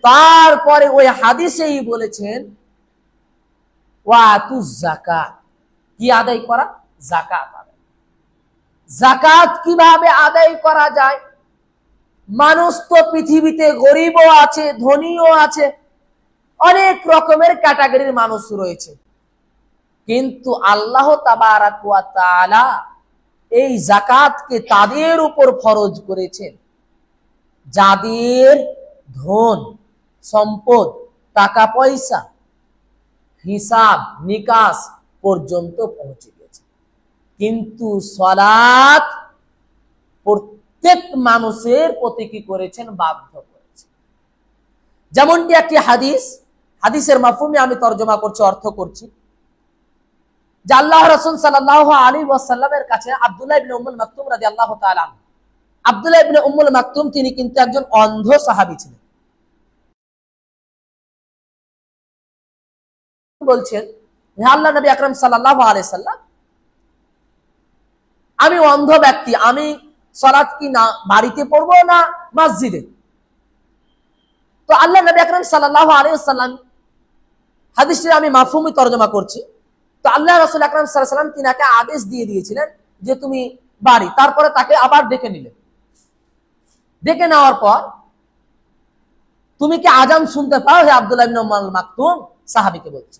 তারপরে ওই হাদিসেই বলেছেন ওয়াতুজ যাকাত, কি আদায় করা? যাকাত আদায়। যাকাত কিভাবে আদায় করা যায়? মানুষ তো পৃথিবীতে গরিবও আছে, ধনীও আছে, অনেক রকমের ক্যাটাগরির মানুষ রয়েছে, কিন্তু আল্লাহ তাবারাক ওয়া তাআলা এই যাকাতকে তাদের উপর ফরজ করেছেন যাদের ধন সম্পদ টাকা পয়সা হিসাব নিকাশ পর্যন্ত পৌঁছে গেছে। কিন্তু সালাত প্রত্যেক মানুষের প্রতি কি করেছেন? বাধ্য করেছেন। যেমনটি একটি হাদিসের মাফহুমে আমি তরজমা করছি, অর্থ করছি, যে আল্লাহ রাসূল সাল্লাল্লাহু আলাইহি ওয়াসাল্লামের কাছে আব্দুল্লাহ ইবনে উম্মুল মাকতুম রাদিয়াল্লাহু তাআলা, আব্দুল্লাহ ইবনে উম্মুল মাকতুম তিনি কিন্তু একজন অন্ধ সাহাবী ছিলেন। বলছেন, হে আল্লাহর নবী আকরাম সাল্লাল্লাহু আলাইহি সাল্লাম, আমি অন্ধ ব্যক্তি, আমি সালাত কি না বাড়িতে পড়বো না মসজিদে? তো আল্লাহ নবী আকরাম সাল্লাল্লাহু আলাইহি ওয়াসাল্লাম, হাদিসটি আমি মাফহুমি তরজমা করছি, তো আল্লাহ রাসূল আকরাম সাল্লাল্লাহু আলাইহি ওয়াসাল্লাম তিনাকে আদেশ দিয়ে দিয়েছিলেন যে তুমি বাড়ি। তারপরে তাকে আবার ডেকে নিলেন। ডেকে নেওয়ার পর, তুমি কি আজান শুনতে পাও? হে আব্দুল্লাহ ইবনে উম্মুল মাকতুম সাহাবীকে বলছে,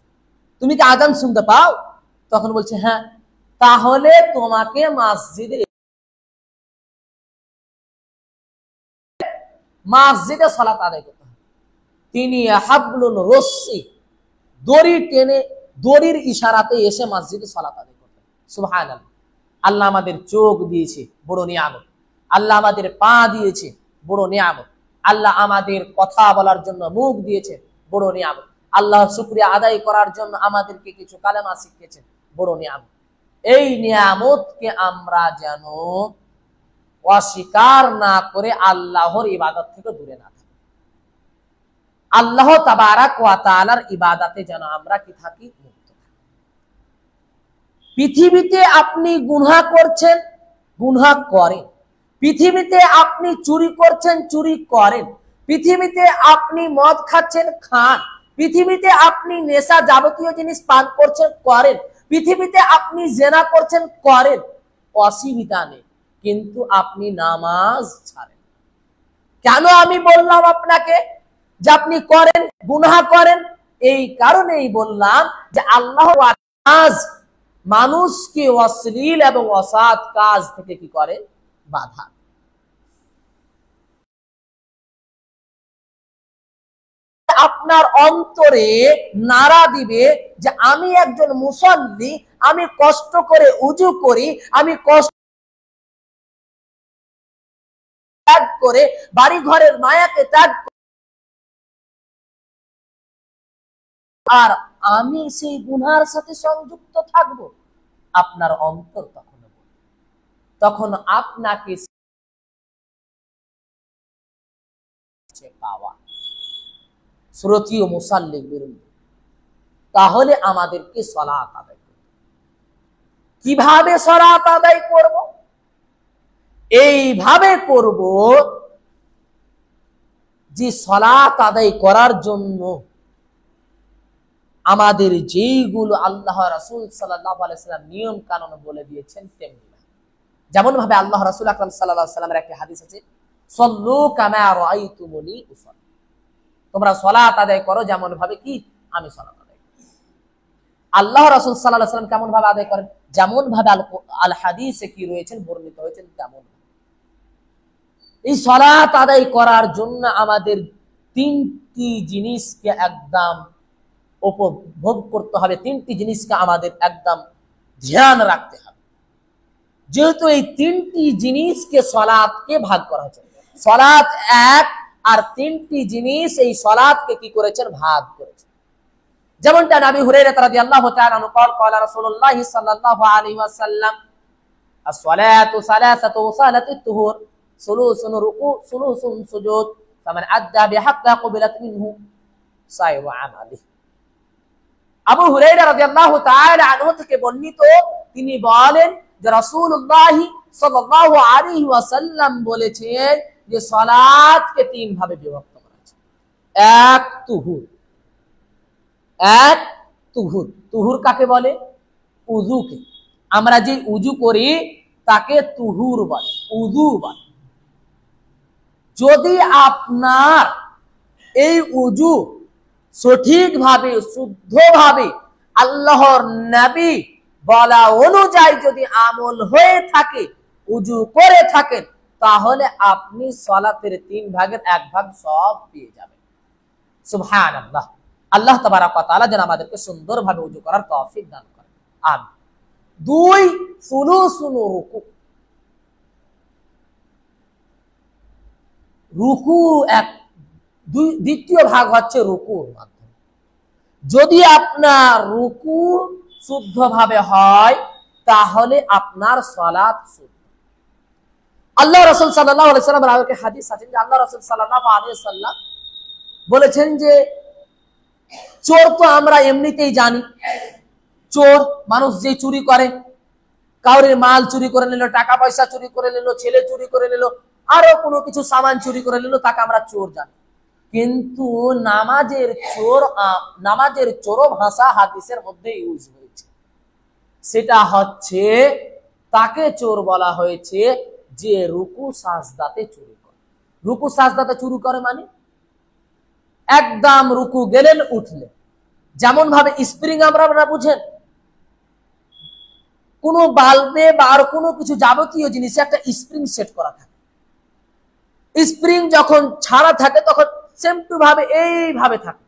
তুমি কি আজান শুনতে পাও? তখন বলছে হ্যাঁ। তাহলে তোমাকে মসজিদে সালাত আদায় করতে হবে। তিনি হাবলুন রস্সি, দড়ি টেনে দড়ির ইশারাতে এসে মসজিদে সালাত আদায় করতেন। সুবহানাল্লাহ। আল্লাহ আমাদের চোখ দিয়েছে, বড় নিয়ামত। আল্লাহ আমাদের পা দিয়েছে, বড় নিয়ামত। আল্লাহ আমাদের কথা বলার জন্য মুখ দিয়েছে, বড় নিয়ামত। আল্লাহ শুকরিয়া আদায় করার জন্য আমাদেরকে কিছু কালেমা শিখিয়েছেন, বড় নিয়ামত। এই নিয়ামতকে আমরা যেন অস্বীকার না করে আল্লাহর ইবাদত থেকে দূরে না থাকি। আল্লাহ তাবারাক ওয়া তাআলার ইবাদতে যেন আমরা কি থাকি? মুক্ত থাকি। পৃথিবীতে আপনি গুনাহ করছেন, গুনাহ করেন। পৃথিবীতে আপনি চুরি করছেন, চুরি করেন। পৃথিবীতে আপনি মদ খাচ্ছেন, খান। পৃথিবীতে আপনি নেশা যাবতীয় জিনিস পান করছেন, করেন। পৃথিবীতে আপনি জিনা করছেন, করেন, অসুবিধা নেই, কিন্তু আপনি নামাজ ছাড়েন। কেন আমি বললাম আপনাকে যে আপনি করেন, গুনাহ করেন? এই কারণেই বললাম যে আল্লাহ মানুষকে অশ্লীল এবং অসৎ কাজ থেকে কি করেন? বাধা। আপনার অন্তরে নাড়া দিবে যে আমি একজন মুসল্লি, আমি কষ্ট করে উযু করি, আমি কষ্ট ত্যাগ করে বাড়ি ঘরের মায়াকে ত্যাগ, আর আমি সেই গুনার সাথে সংযুক্ত থাকব। আপনার অন্তর তখন আপনাকে পাওয়া শ্রোতীয় মুসাল্লির বিরুদ্ধে। তাহলে আমাদেরকে সালাত আদায় করতে, কিভাবে সালাত আদায় করব? এইভাবে করব যে সালাত আদায় করার জন্য আমাদের যেইগুলো আল্লাহ রাসূল সাল্লাল্লাহু আলাইহি ওয়াসাল্লাম নিয়ম কানুন বলে দিয়েছেন তেমনি। যেমন ভাবে আল্লাহ রাসূল আকরাম সাল্লাল্লাহু আলাইহি ওয়াসাল্লামের একটা হাদিস আছে, সাল্লু কামা রাআইতুমুনি উসাল্লি, তোমরা সালাত আদায় করো যেমন ভাবে কি আমি সালাত আদায় করি। আল্লাহ রাসূল সাল্লাল্লাহু আলাইহি ওয়াসাল্লাম কেমন ভাবে আদায় করেন? যেমন ভাবে আল হাদিসে কি রয়েছেন, বর্ণিত হয়েছেন তেমন। এই সালাত আদায় করার জন্য আমাদের তিনটি জিনিসকে একদম উপভোগ করতে হবে, তিনটি জিনিসকে আমাদের একদম ধ্যান রাখতে হবে। যেহেতু এই তিনটি জিনিসকে সালাতকে ভাগ করা হয়েছে, সালাত এক, আর তিনটি জিনিস এই সালাতকে কি করেছেন? ভাগ করেছেন। যেমনটা নবী হুরায়রা রাদিয়াল্লাহু তাআলা আনহু قال قال رسول الله صلى الله عليه وسلم الصلاة ثلاثة وصلاة الطهور ثلث ركوع ثلث سجود فمن أدى بحقها قبلت منه سائر عمله। আবু হুরায়রা রাদিয়াল্লাহু তাআলা আনহু থেকে বর্ণিত, তিনি বলেন যে রাসূলুল্লাহ সাল্লাল্লাহু আলাইহি ওয়াসাল্লাম বলেছেন যে সালাতকে তিন ভাবে বিভক্ত করা হয়েছে। এক তুহুর। এক তুহুর, তুহুর কাকে বলে? উযুকে। আমরা যে উযু করি তাকে তুহুর বলে, উযু বলে। যদি আপনার এই উযু সঠিকভাবে শুদ্ধভাবে আল্লাহর নবী বলা অনুযায়ী যদি আমল হয়ে থাকে, উযু করে থাকেন, তাহলে আপনি সালাতের 3 ভাগের 1 ভাগ সব পেয়ে যাবেন। সুবহানাল্লাহ। আল্লাহ তাবারাক ওয়া তাআলা যেন আমাদেরকে সুন্দরভাবে উযু করার তৌফিক দান করেন। আমিন। 2 সুলুসুন রুকু। রুকু এক, দ্বিতীয় ভাগ হচ্ছে রুকুর মাধ্যমে। যদি আপনার রুকু শুদ্ধভাবে হয় তাহলে আপনার সালাত শুদ্ধ। আল্লাহ রাসূল সাল্লাল্লাহু আলাইহি ওয়াসাল্লামের আরেকটি হাদিস আছে যে আল্লাহ রাসূল সাল্লাল্লাহু আলাইহি ওয়াসাল্লাম বলেছেন যে চোর তো আমরা এমনিতেই জানি, চোর মানুষ যে চুরি করে, কাউরের মাল চুরি করে নিল, টাকা পয়সা চুরি করে নিল, ছেলে চুরি করে নিল, আরো কোনো কিছু সামান চুরি করে নিল, তাকে আমরা চোর জানি। কিন্তু নামাজের চোর ভাষা হাদিসের মধ্যে ইউজ হয়েছে। সেটা হচ্ছে তাকে চোর বলা হয়েছে যে রুকু সাজদাতে চুরি করে। রুকু সাজদাতে চুরি করে মানে একদম রুকু গেলেন উঠলেন, যেমন ভাবে স্প্রিং আমরা বুঝেন, কোনো বাল্বে বা আর কোনো কিছু যাবতীয় জিনিসে একটা স্প্রিং সেট করা থাকে। স্প্রিং যখন ছাড়া থাকে তখন সেম টু ভাবে এইভাবে থাকে,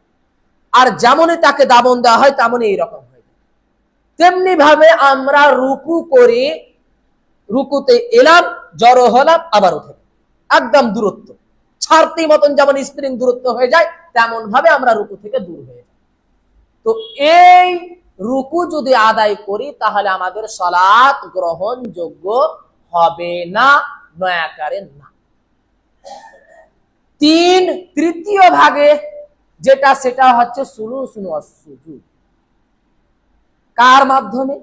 আর যেমনই তাকে দাবন দেওয়া হয় তেমনই এইরকম হয়ে যায়। তেমনি ভাবে আমরা রুকু করি, রুকুতে এলাম, জড়ো হলাম, আবার উঠে একদম দূরত্ব ছাড়তেই মতন যেমন স্প্রিং দূরত্ব হয়ে যায়, তেমন ভাবে আমরা রুকু থেকে দূর হয়ে যাই। তো এই রুকু যদি আদায় করি তাহলে আমাদের সালাত গ্রহণযোগ্য হবে না, নয়াকারে না। 3 তৃতীয় ভাগে যেটা, সেটা হচ্ছে সুলুসুন সুজুদ। কার মাধ্যমে?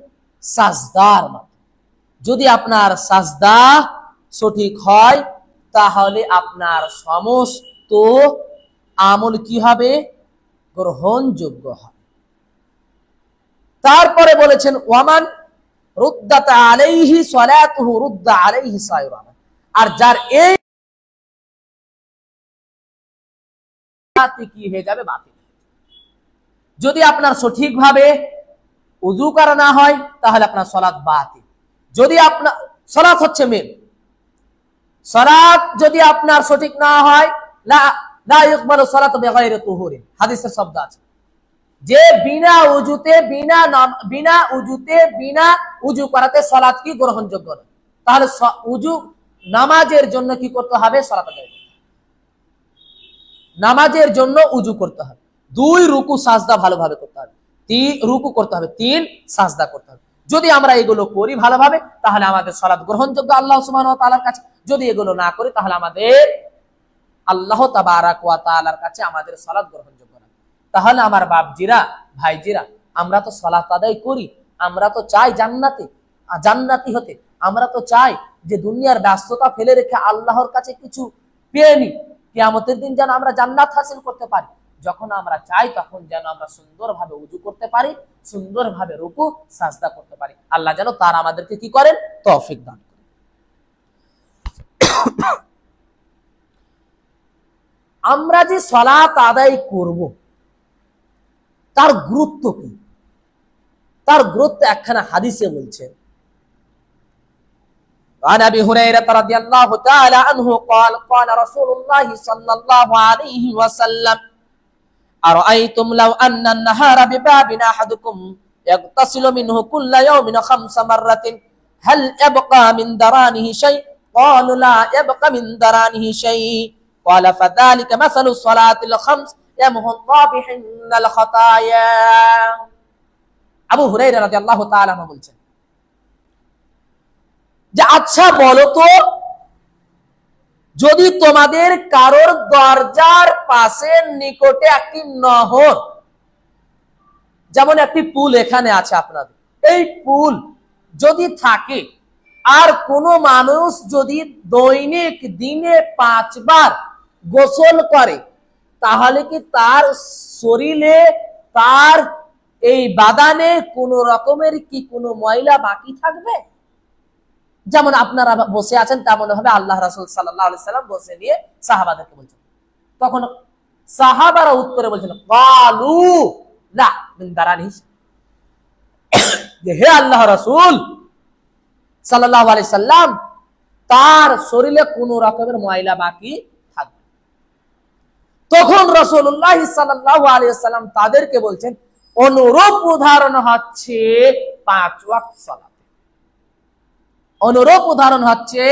সাজদার মাধ্যমে। যদি আপনার সাজদা সঠিক হয় তাহলে আপনার সমস্ত আমল কি হবে? গ্রহণযোগ্য হবে। তারপরে বলেছেন ওয়ামান রুদ্দাত আলাইহি সালাতুহু রুদ্দা আলাইহি সায়রুহু। আর যার এই কি হয়ে যাবে? বাতিল। যদি আপনার সঠিকভাবে উযু করা না হয় তাহলে আপনার সালাত বাতিল। যদি আপনার সালাত হচ্ছে মেন, সালাত যদি আপনার সঠিক না হয়, লা ইকবালু সালাতু বিগাইরি তুহুরিন, হাদিসের শব্দ আছে যে বিনা উযু করাতে সালাত কি গ্রহণযোগ্য না। তাহলে উযু নামাজের জন্য কি করতে হবে? সালাত আদায় করতে হবে। নামাজের জন্য উযু করতে হবে। 2 রুকু সাজদা ভালোভাবে করতে হবে, 3 রুকু করতে হবে, 3 সাজদা করতে হবে। যদি আমরা এগুলো করি ভালোভাবে তাহলে আমাদের সালাত গ্রহণযোগ্য আল্লাহ সুবহানাহু ওয়া তাআলার কাছে। যদি এগুলো না করি তাহলে আমাদের আল্লাহ তাবারাক ওয়া তাআলার কাছে আমাদের সালাত গ্রহণযোগ্য না। তাহলে আমার বাপজিরা, ভাইজিরা, আমরা তো সালাত আদায় করি, আমরা তো চাই জান্নাতি হতে, আমরা তো চাই যে দুনিয়ার ব্যস্ততা ফেলে রেখে আল্লাহর কাছে কিছু পেয়ে নি, কিয়ামতের দিন যেন আমরা জান্নাত হাসিল করতে পারি। যখন আমরা চাই তখন যেন আমরা সুন্দরভাবে উযু করতে পারি, সুন্দরভাবে রুকু সাজদা করতে পারি। আল্লাহ যেন তার আমাদেরকে কি করেন? তৌফিক দান করেন। আমরা যে সালাত আদায় করব তার গুরুত্ব কি? তার গুরুত্ব একখানা হাদিসে বলছে। عن ابي هريره رضي الله تعالى عنه قال قال رسول الله صلى الله عليه وسلم ارايتم لو ان النهار بباب احدكم يغتسل منه كل يوم 5 مرات هل يبقى من درانه شيء قالوا لا يبقى من درانه شيء قال فذلك مثل الصلاه الخمس يمحو الله بهن الخطايا। আবু হুরায়রা রাদিয়াল্লাহু তাআলা বলছেন যে আচ্ছা বলো তো, যদি তোমাদের কারোর দরজার পাশে নিকটে একটি নহর, যেমন একটি পুল এখানে আছে আপনাদের, এই পুল যদি থাকে আর কোনো মানুষ যদি দৈনিক দিনে 5 বার গোসল করে তাহলে কি তার শরীরে, তার এই বাদানে কোন রকমের কি কোনো ময়লা বাকি থাকবে? যেমন আপনারা বসে আছেন তেমন ভাবে আল্লাহ রাসূল সাল্লাল্লাহু আলাইহি সাল্লাম বসে নিয়ে সাহাবাদেরকে বলছেন। তখন সাহাবারা উত্তরে বলছেন ক্বালু লা মিন দারানিহি, যে হে আল্লাহ রাসূল সাল্লাল্লাহু আলাইহি সাল্লাম, তার শরীরে কোন রকমের ময়লা বাকি থাকবে। তখন রাসূলুল্লাহ সাল্লাল্লাহু আলাইহি সাল্লাম তাদেরকে বলছেন অনুরূপ উদাহরণ হচ্ছে 5 ওয়াক্ত সালাত, অনুরূপ উদাহরণ হচ্ছে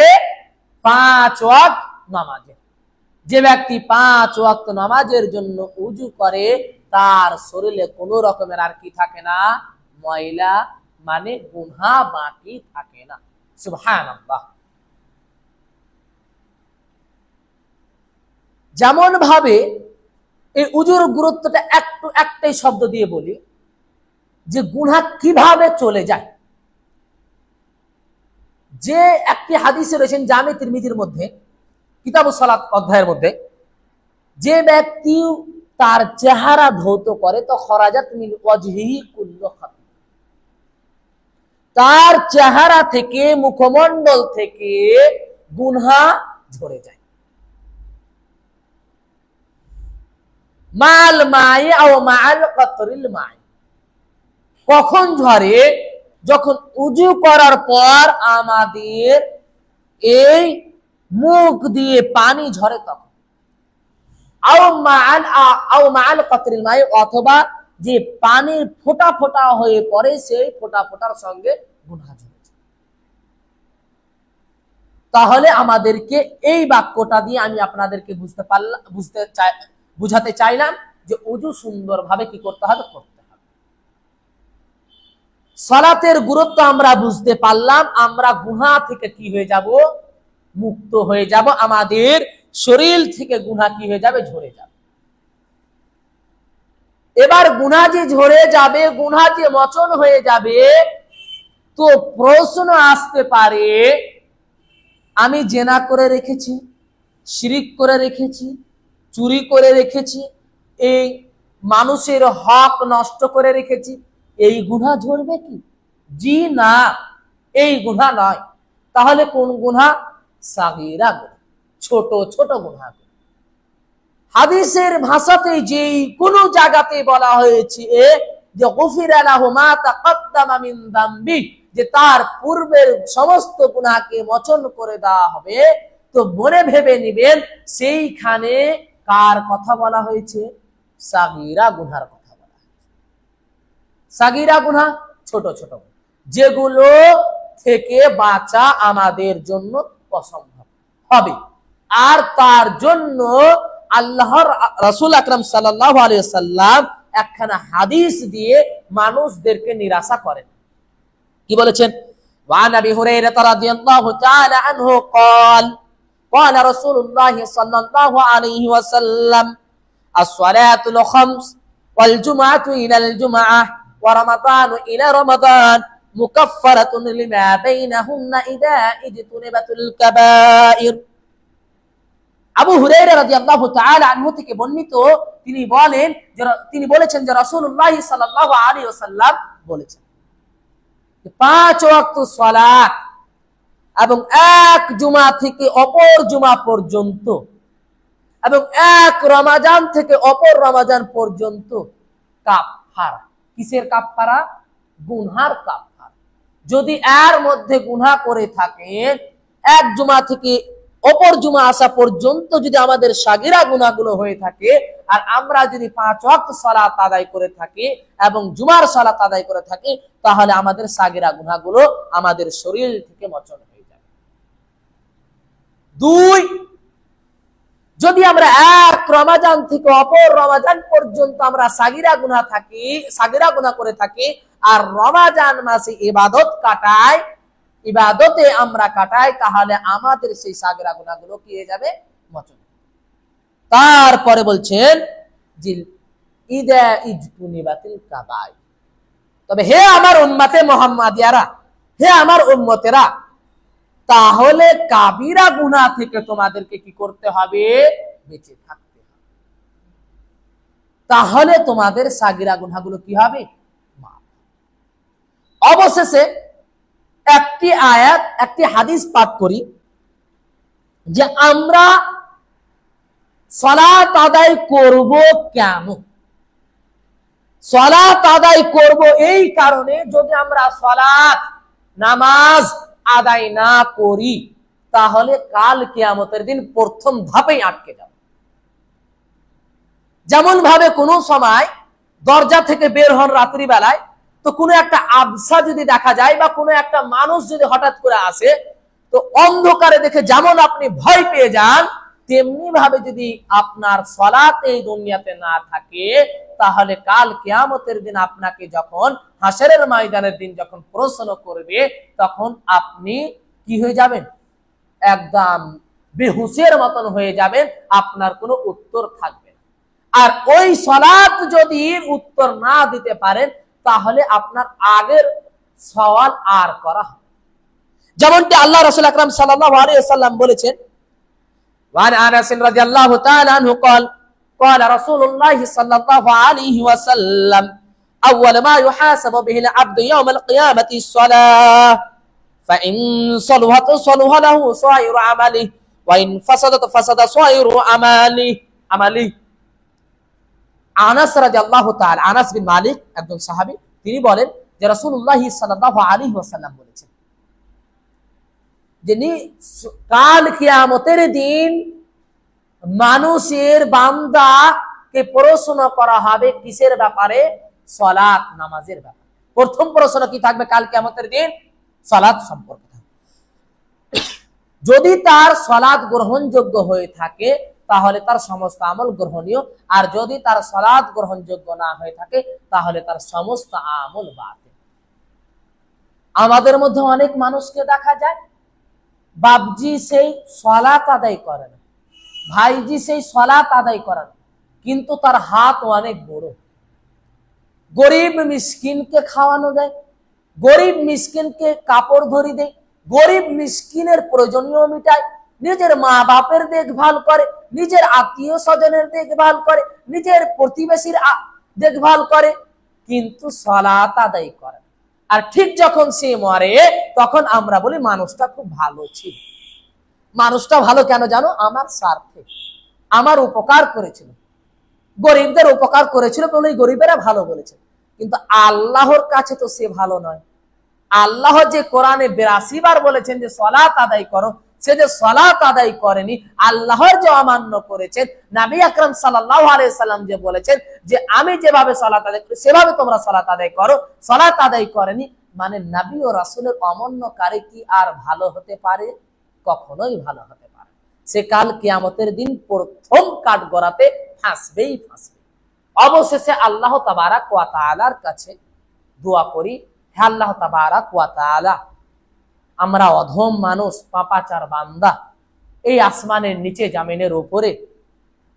5 ওয়াক্ত নামাজে। যে ব্যক্তি 5 ওয়াক্ত নামাজের জন্য উযু করে তার শরীরে কোন রকমের আর কি থাকে না, ময়লা মানে গুনাহ বাকি থাকে না। সুবহানাল্লাহ। যেমন ভাবে এই উযুর গুরুত্বটা একটাই শব্দ দিয়ে বলি, যে গুনাহ কিভাবে চলে যায়। যে একটি হাদিসে রয়েছেন জামে তিরমিজির মধ্যে কিতাবুস সালাত অধ্যায়ের মধ্যে, যে ব্যক্তি তার চেহারা ধৌত করে তো খরাজাত মিন ওয়াজহিহি কুল্লু খাতিয়া, তার চেহারা থেকে মুখমণ্ডল থেকে গুনাহ ঝরে যায়। মাল মাই আও মাল কতরিল মাই, কখন ঝরে? যখন উযু করার পর আমাদের এই মুখ দিয়ে পানি ঝরে তখন। আও মাল কতরিল মাই, অথবা যে পানি ফোঁটা ফোঁটা হয়ে পড়ে সেই ফোঁটা ফোঁটার সঙ্গে গুনাহ ঝরে। তাহলে আমাদেরকে এই বাক্যটা দিয়ে আমি আপনাদেরকে বুঝাতে চাইলাম যে উযু সুন্দরভাবে কি করতে হবে, করতে হবে। সালাতের গুরুত্ব আমরা বুঝতে পারলাম, আমরা গুনাহ থেকে কি হয়ে যাব, মুক্ত হয়ে যাব, আমাদের শরীর থেকে গুনাহ কি হয়ে যাবে, ঝরে যাবে। এবার গুনাহ যে ঝরে যাবে, গুনাহ যে মোচন হয়ে যাবে, তো প্রশ্ন আসতে পারে আমি জেনা করে রেখেছি, শিরিক করে রেখেছি, চুরি করে রেখেছি, এই মানুষের হক নষ্ট করে রেখেছি, এই গুনাহ ঝরবে কি? জি না, এই গুনাহ নয়। তাহলে কোন গুনাহ? সাগীরা গুনাহ, ছোট ছোট গুনাহ। হাদিসের ভাষাতে যেই কোন জায়গাতে বলা হয়েছে যে গুফিরা লাহু মা তাকাদ্দামা মিন যামবি, যে তার পূর্বের সমস্ত গুনাহকে মোচন করে দেওয়া হবে, তো মনে ভেবে নেবেন সেইখানে কার কথা বলা হয়েছে? সাগীরা গুনার কথা বলা হয়েছে। সাগীরা গুনাহ ছোট ছোট, যেগুলো থেকে বাঁচা আমাদের জন্য অসম্ভব হবে। আর তার জন্য আল্লাহর রাসূল আকরাম সাল্লাল্লাহু আলাইহি ওয়াসাল্লাম একখানা হাদিস দিয়ে মানুষদেরকে নিরাশা করেন। কি বলেছেন? ওয়া নবী হুরায়রা রাদিয়াল্লাহু তাআলা আনহু قال قال رسول الله صلى الله عليه وسلم الصلاة الخمس والجمعة إلى الجمعة ورمضان إلى رمضان مكفرة لما بينهن إذا اجتنبت الكبائر। আবু হুরায়রা রাদিয়াল্লাহু তাআলা আনহু থেকে বর্ণিত, তিনি বলেছেন যে রাসূলুল্লাহ সাল্লাল্লাহু আলাইহি ওয়াসাল্লাম বলেছেন 5 ওয়াক্ত সালাত এবং এক জুমা থেকে অপর জুমা পর্যন্ত এবং এক রমাজান থেকে অপর রমাজান পর্যন্ত কাফারা। কিসের কাফারা? গুনহার কাফারা। যদি এর মধ্যে গুনাহ করে থাকেন, এক জুমা থেকে অপর জুমা আসা পর্যন্ত যদি আমাদের সাগীরা গুনাহগুলো হয়ে থাকে, আর আমরা যদি 5 ওয়াক্ত সালাত আদায় করে থাকি এবং জুমার সালাত আদায় করে থাকি, তাহলে আমাদের সাগীরা গুনাহগুলো আমাদের শরীর থেকে মোচন হয়ে যাবে। 2, যদি আমরা এক রমাজান থেকে অপর রমাজান পর্যন্ত আমরা সাগীরা গুনাহ করে থাকি আর রমাজান মাসে ইবাদতে আমরা কাটাই, তাহলে আমাদের সেই সাগীরা গুনাহগুলো কি হয়ে যাবে? মোচন। তারপরে বলছেন জিল ইদা ইজতুনিবাতিল কাবাইর, তবে হে আমার উম্মতে মুহাম্মাদিয়ারা, হে আমার উম্মতেরা, তাহলে কাবিরা গুনাহ থেকে তোমাদেরকে কি করতে হবে? বেঁচে থাকতে হবে। তাহলে তোমাদের সাগিরা গুনাহগুলো কি হবে? অবশেষে একটি আয়াত, একটি হাদিস পাঠ করি যে আমরা সালাত আদায় করব কেন? সালাত আদায় করব এই কারণে, যদি আমরা সালাত নামাজ আদায় না করি তাহলে কাল কিয়ামতের দিন প্রথম ধাপেই আটকে যাব। যেমন ভাবে কোনো সময় দরজা থেকে বের হন রাত্রি বেলায়, তো কোনো একটা আবসা যদি দেখা যায় বা কোনো একটা মানুষ যদি হঠাৎ করে আসে, তো অন্ধকারে দেখে যেমন আপনি ভয় পেয়ে যান, তেমনি ভাবে যদি আপনার সালাত এই দুনিয়াতে না থাকে তাহলে কাল কিয়ামতের দিন আপনাকে যখন হাসরের ময়দানের দিন যখন প্রশ্ন করবে, তখন আপনি কি হয়ে যাবেন? একদম বেহুশের মতন হয়ে যাবেন, আপনার কোনো উত্তর থাকবে না। আর ওই সালাত যদি উত্তর না দিতে পারেন তাহলে আপনার আগের সওয়াল আর করা হবে। যেমনটি আল্লাহ রাসূল আকরাম সাল্লাল্লাহু আলাইহি ওয়াসাল্লাম বলেছেন, ওয়ান আনাস রাদিয়াল্লাহু তাআলা আনহু قال قال رسول الله صلى الله عليه وسلم اول ما يحاسب به العبد يوم القيامه الصلاه فان صلحت صلح له سائر عمله وان فسدت فسد سائر عمله। আনাস রাদিয়াল্লাহু তাআলা, আনাস বিন মালিক একজন সাহাবী, তিনি বলেন যে রাসূলুল্লাহ সাল্লাল্লাহু আলাইহি ওয়াসাল্লাম বলেছেন যে কাল কিয়ামতের দিন মানুষের বান্দাকে প্রশ্ন করা হবে কিসের ব্যাপারে? সালাত নামাজের ব্যাপারে। প্রথম প্রশ্ন কি থাকবে কাল কিয়ামতের দিন? সালাত সম্পর্কে। যদি তার সালাত গ্রহণযোগ্য হয়ে থাকে তাহলে তার সমস্ত আমল গ্রহণীয়, আর যদি তার সালাত গ্রহণযোগ্য না হয়ে থাকে তাহলে তার সমস্ত আমল বাতিল। আমাদের মধ্যে অনেক মানুষকে দেখা যায় বাপজি সেই সালাত আদায় করে না, ভাইজি সেই সালাত আদায় করে না, কিন্তু তার হাত অনেক বড়। গরিব মিসকিনকে খাওয়ানো দেয়, গরিব মিসকিনকে কাপড় ধরি দেয়, গরিব মিসকিনের প্রয়োজনীয় মিটায়, নিজের মা বাপের দেখভাল করে, নিজের আত্মীয় স্বজনের দেখভাল করে, নিজের প্রতিবেশীর দেখভাল করে, কিন্তু সালাত আদায় করে। আর ঠিক যখন সে মরে তখন আমরা বলি মানুষটা খুব ভালো ছিল। মানুষটা ভালো কেন জানো? আমার স্বার্থে, আমার উপকার করেছিল, গরিবদের উপকার করেছিল বলে গরিবেরা ভালো বলেছে। কিন্তু আল্লাহর কাছে তো সে ভালো নয়। আল্লাহ যে কোরআনে 82 বার বলেছেন যে সালাত আদায় করো, সে যে সালাত আদায় করেনি, আল্লাহর যে অমান্য করেছেন, নবী আকরাম সাল্লাল্লাহু আলাইহি সাল্লাম যে বলেছেন যে আমি যেভাবে সালাত আদায় করি সেভাবে তোমরা সালাত আদায় করো, সালাত আদায় করেনি, মানে নবী ও রাসূলের অমান্যকারী কি আর ভালো হতে পারে? কখনোই ভালো হতে পারে। সে কাল কিয়ামতের দিন প্রথম কাঠগড়াতে ফাঁসবেই ফাঁসবে। অবশেষে আল্লাহ তাবারাক ওয়া তাআলার কাছে দোয়া করি, হে আল্লাহ তাবারাক ওয়া তাআলা, আমরা অধম মানুষ, পাপাচার বান্দা, এই আসমানের নিচে জামিনের উপরে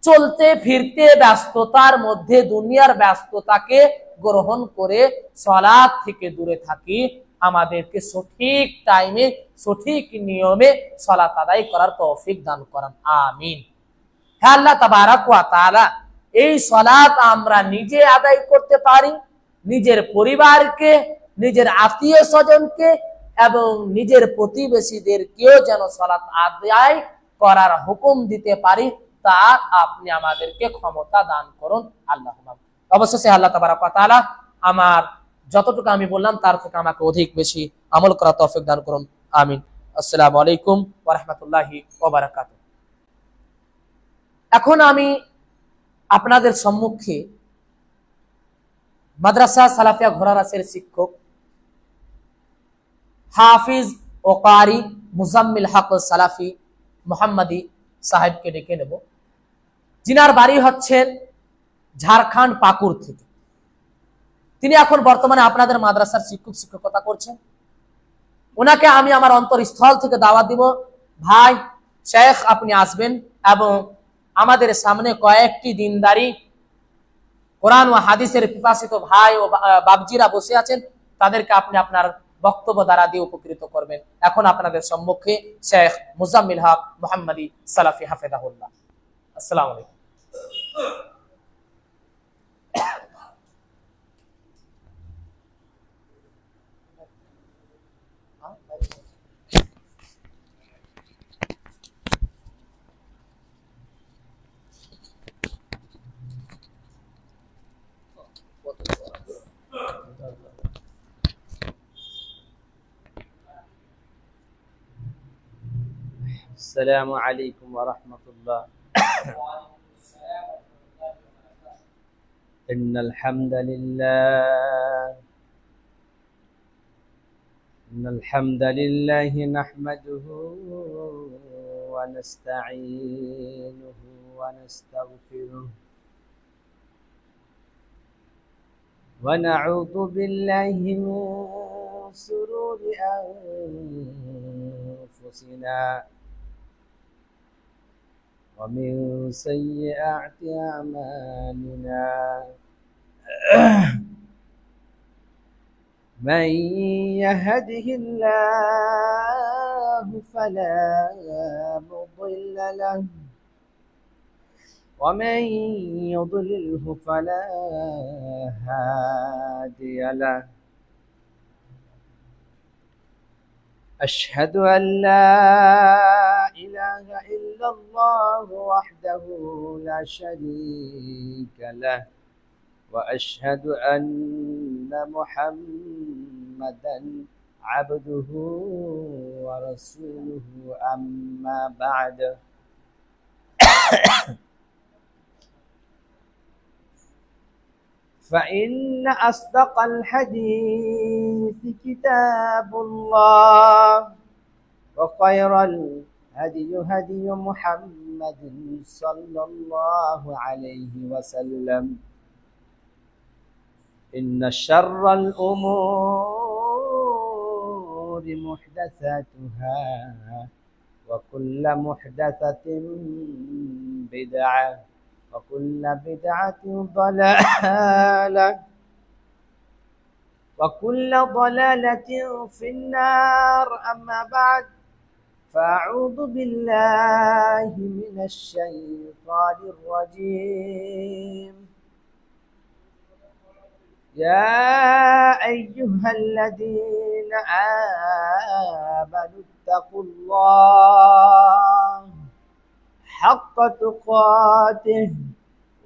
চলতে ফিরতে ব্যস্ততার মধ্যে দুনিয়ার ব্যস্ততাকে গ্রহণ করে সালাত থেকে দূরে থাকি। আমাদেরকে সঠিক টাইমে সঠিক নিয়মে সালাত আদায় করার তৌফিক দান করেন, আমিন। হে আল্লাহ তাবারাক ওয়া তাআলা, এই সালাত আমরা নিজে আদায় করতে পারি, নিজের পরিবারকে, নিজের আত্মীয় স্বজনকে এবং নিজের প্রতিবেশীদেরকেও যেন সালাত আদায় করার হুকুম দিতে পারি, তা আপনি আমাদেরকে ক্ষমতা দান করুন, আল্লাহ। অবশেষে আল্লাহ তাবারাক ওয়া তাআলা আমার যতটুকু আমি বললাম তার থেকে আমাকে অধিক বেশি আমল করার তৌফিক দান করুন, আমিন। আসসালামু আলাইকুম ওয়া রাহমাতুল্লাহি ওয়া বারাকাতুহু। এখন আমি আপনাদের সম্মুখে মাদ্রাসা সালাফিয়া ঘোড়ারাসের শিক্ষক হাফিজ ও কারি মুজাম্মিল হক সালাফি মুহাম্মাদি সাহেবকে ডেকে নেব, যিনার বাড়ি হচ্ছেন ঝাড়খণ্ড পাকুড় থেকে। তিনি এখন বর্তমানে আপনাদের মাদ্রাসার শিক্ষকতা করছেন। ওনাকে আমি আমার অন্তরস্থল থেকে দাওয়াত দিব, ভাই শেখ আপনি আসবেন এবং আমাদের সামনে কয়েকটি দিনদারি কোরআন ও হাদিসের পিপাসিত ভাই ও বাবজিরা বসে আছেন, তাদেরকে আপনি আপনার বক্তব্য দ্বারা দিয়ে উপকৃত করবেন। এখন আপনাদের সম্মুখে শেখ মুজাম্মিল হক মুহাম্মাদি সালাফি হাফেজাহুল্লাহ। আসসালামু আলাইকুম। السلام عليكم ورحمة الله. إن الحمد لله نحمده ونستعينه ونستغفره ونعوذ بالله من شرور أنفسنا ومن سيئات أعمالنا من يهده الله فلا مضل له ومن يضلله فلا هادي له. أشهد أن لا إله إلا الله وحده لا شريك له وأشهد أن محمدا عبده ورسوله. أما بعد فإن أصدق الحديث كتاب الله وخير الهدي هدي محمد صلى الله عليه وسلم. إن شر الأمور محدثاتها وكل محدثة بدعة وكل بدعة ضلالة وكل ضلالة في النار. أما بعد فأعوذ بالله من الشيطان الرجيم. يا أيها الذين آمنوا اتقوا الله حق تقاته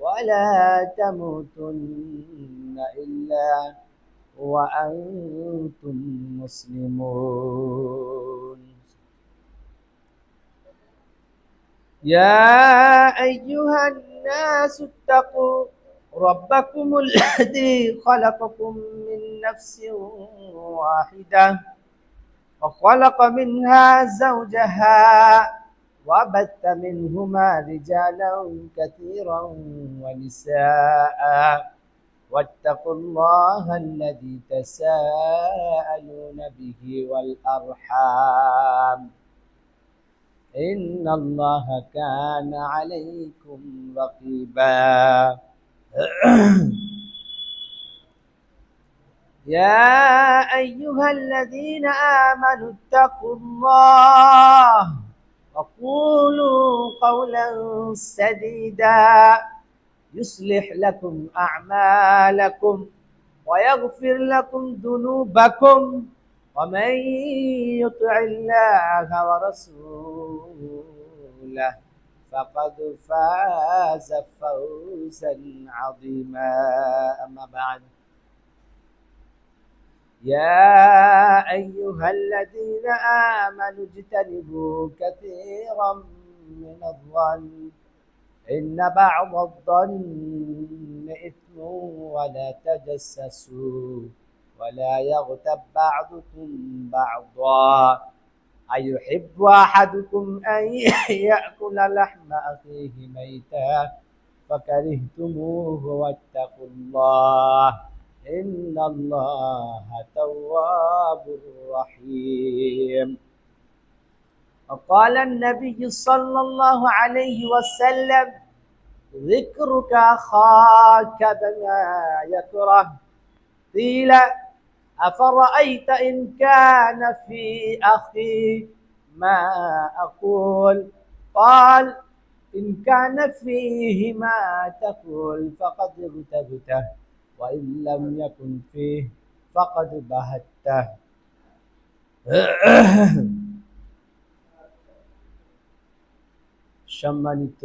ولا تموتن إلا وأنتم مسلمون. يا أيها الناس اتقوا ربكم الذي خلقكم من نفس واحدة وخلق منها زوجها وبث منهما رجالا كثيرا ونساء واتقوا الله الذي تساءلون به والأرحام إن الله كان عليكم رقيبا. يا أيها الذين آمنوا اتقوا الله وقولوا قولا سديدا يصلح لكم أعمالكم ويغفر لكم ذنوبكم ومن يطع الله ورسوله فقد فاز فوزا عظيما. أما بعد يا أيها الذين آمنوا اجتنبوا كثيرا من الظن إن بعض الظن إثم ولا تجسسوا ولا يغتب بعضكم بعضا أيحب أحدكم أن يأكل لحم أخيه ميتا فكرهتموه واتقوا الله إن الله تواب رحيم. وقال النبي صلى الله عليه وسلم ذكرك أخاك بما يكره قيل أفرأيت إن كان في أخي ما أقول قال إن كان فيه ما تقول فقد اغتبته وإن لم يكن فيه فقد بهته. সম্মানিত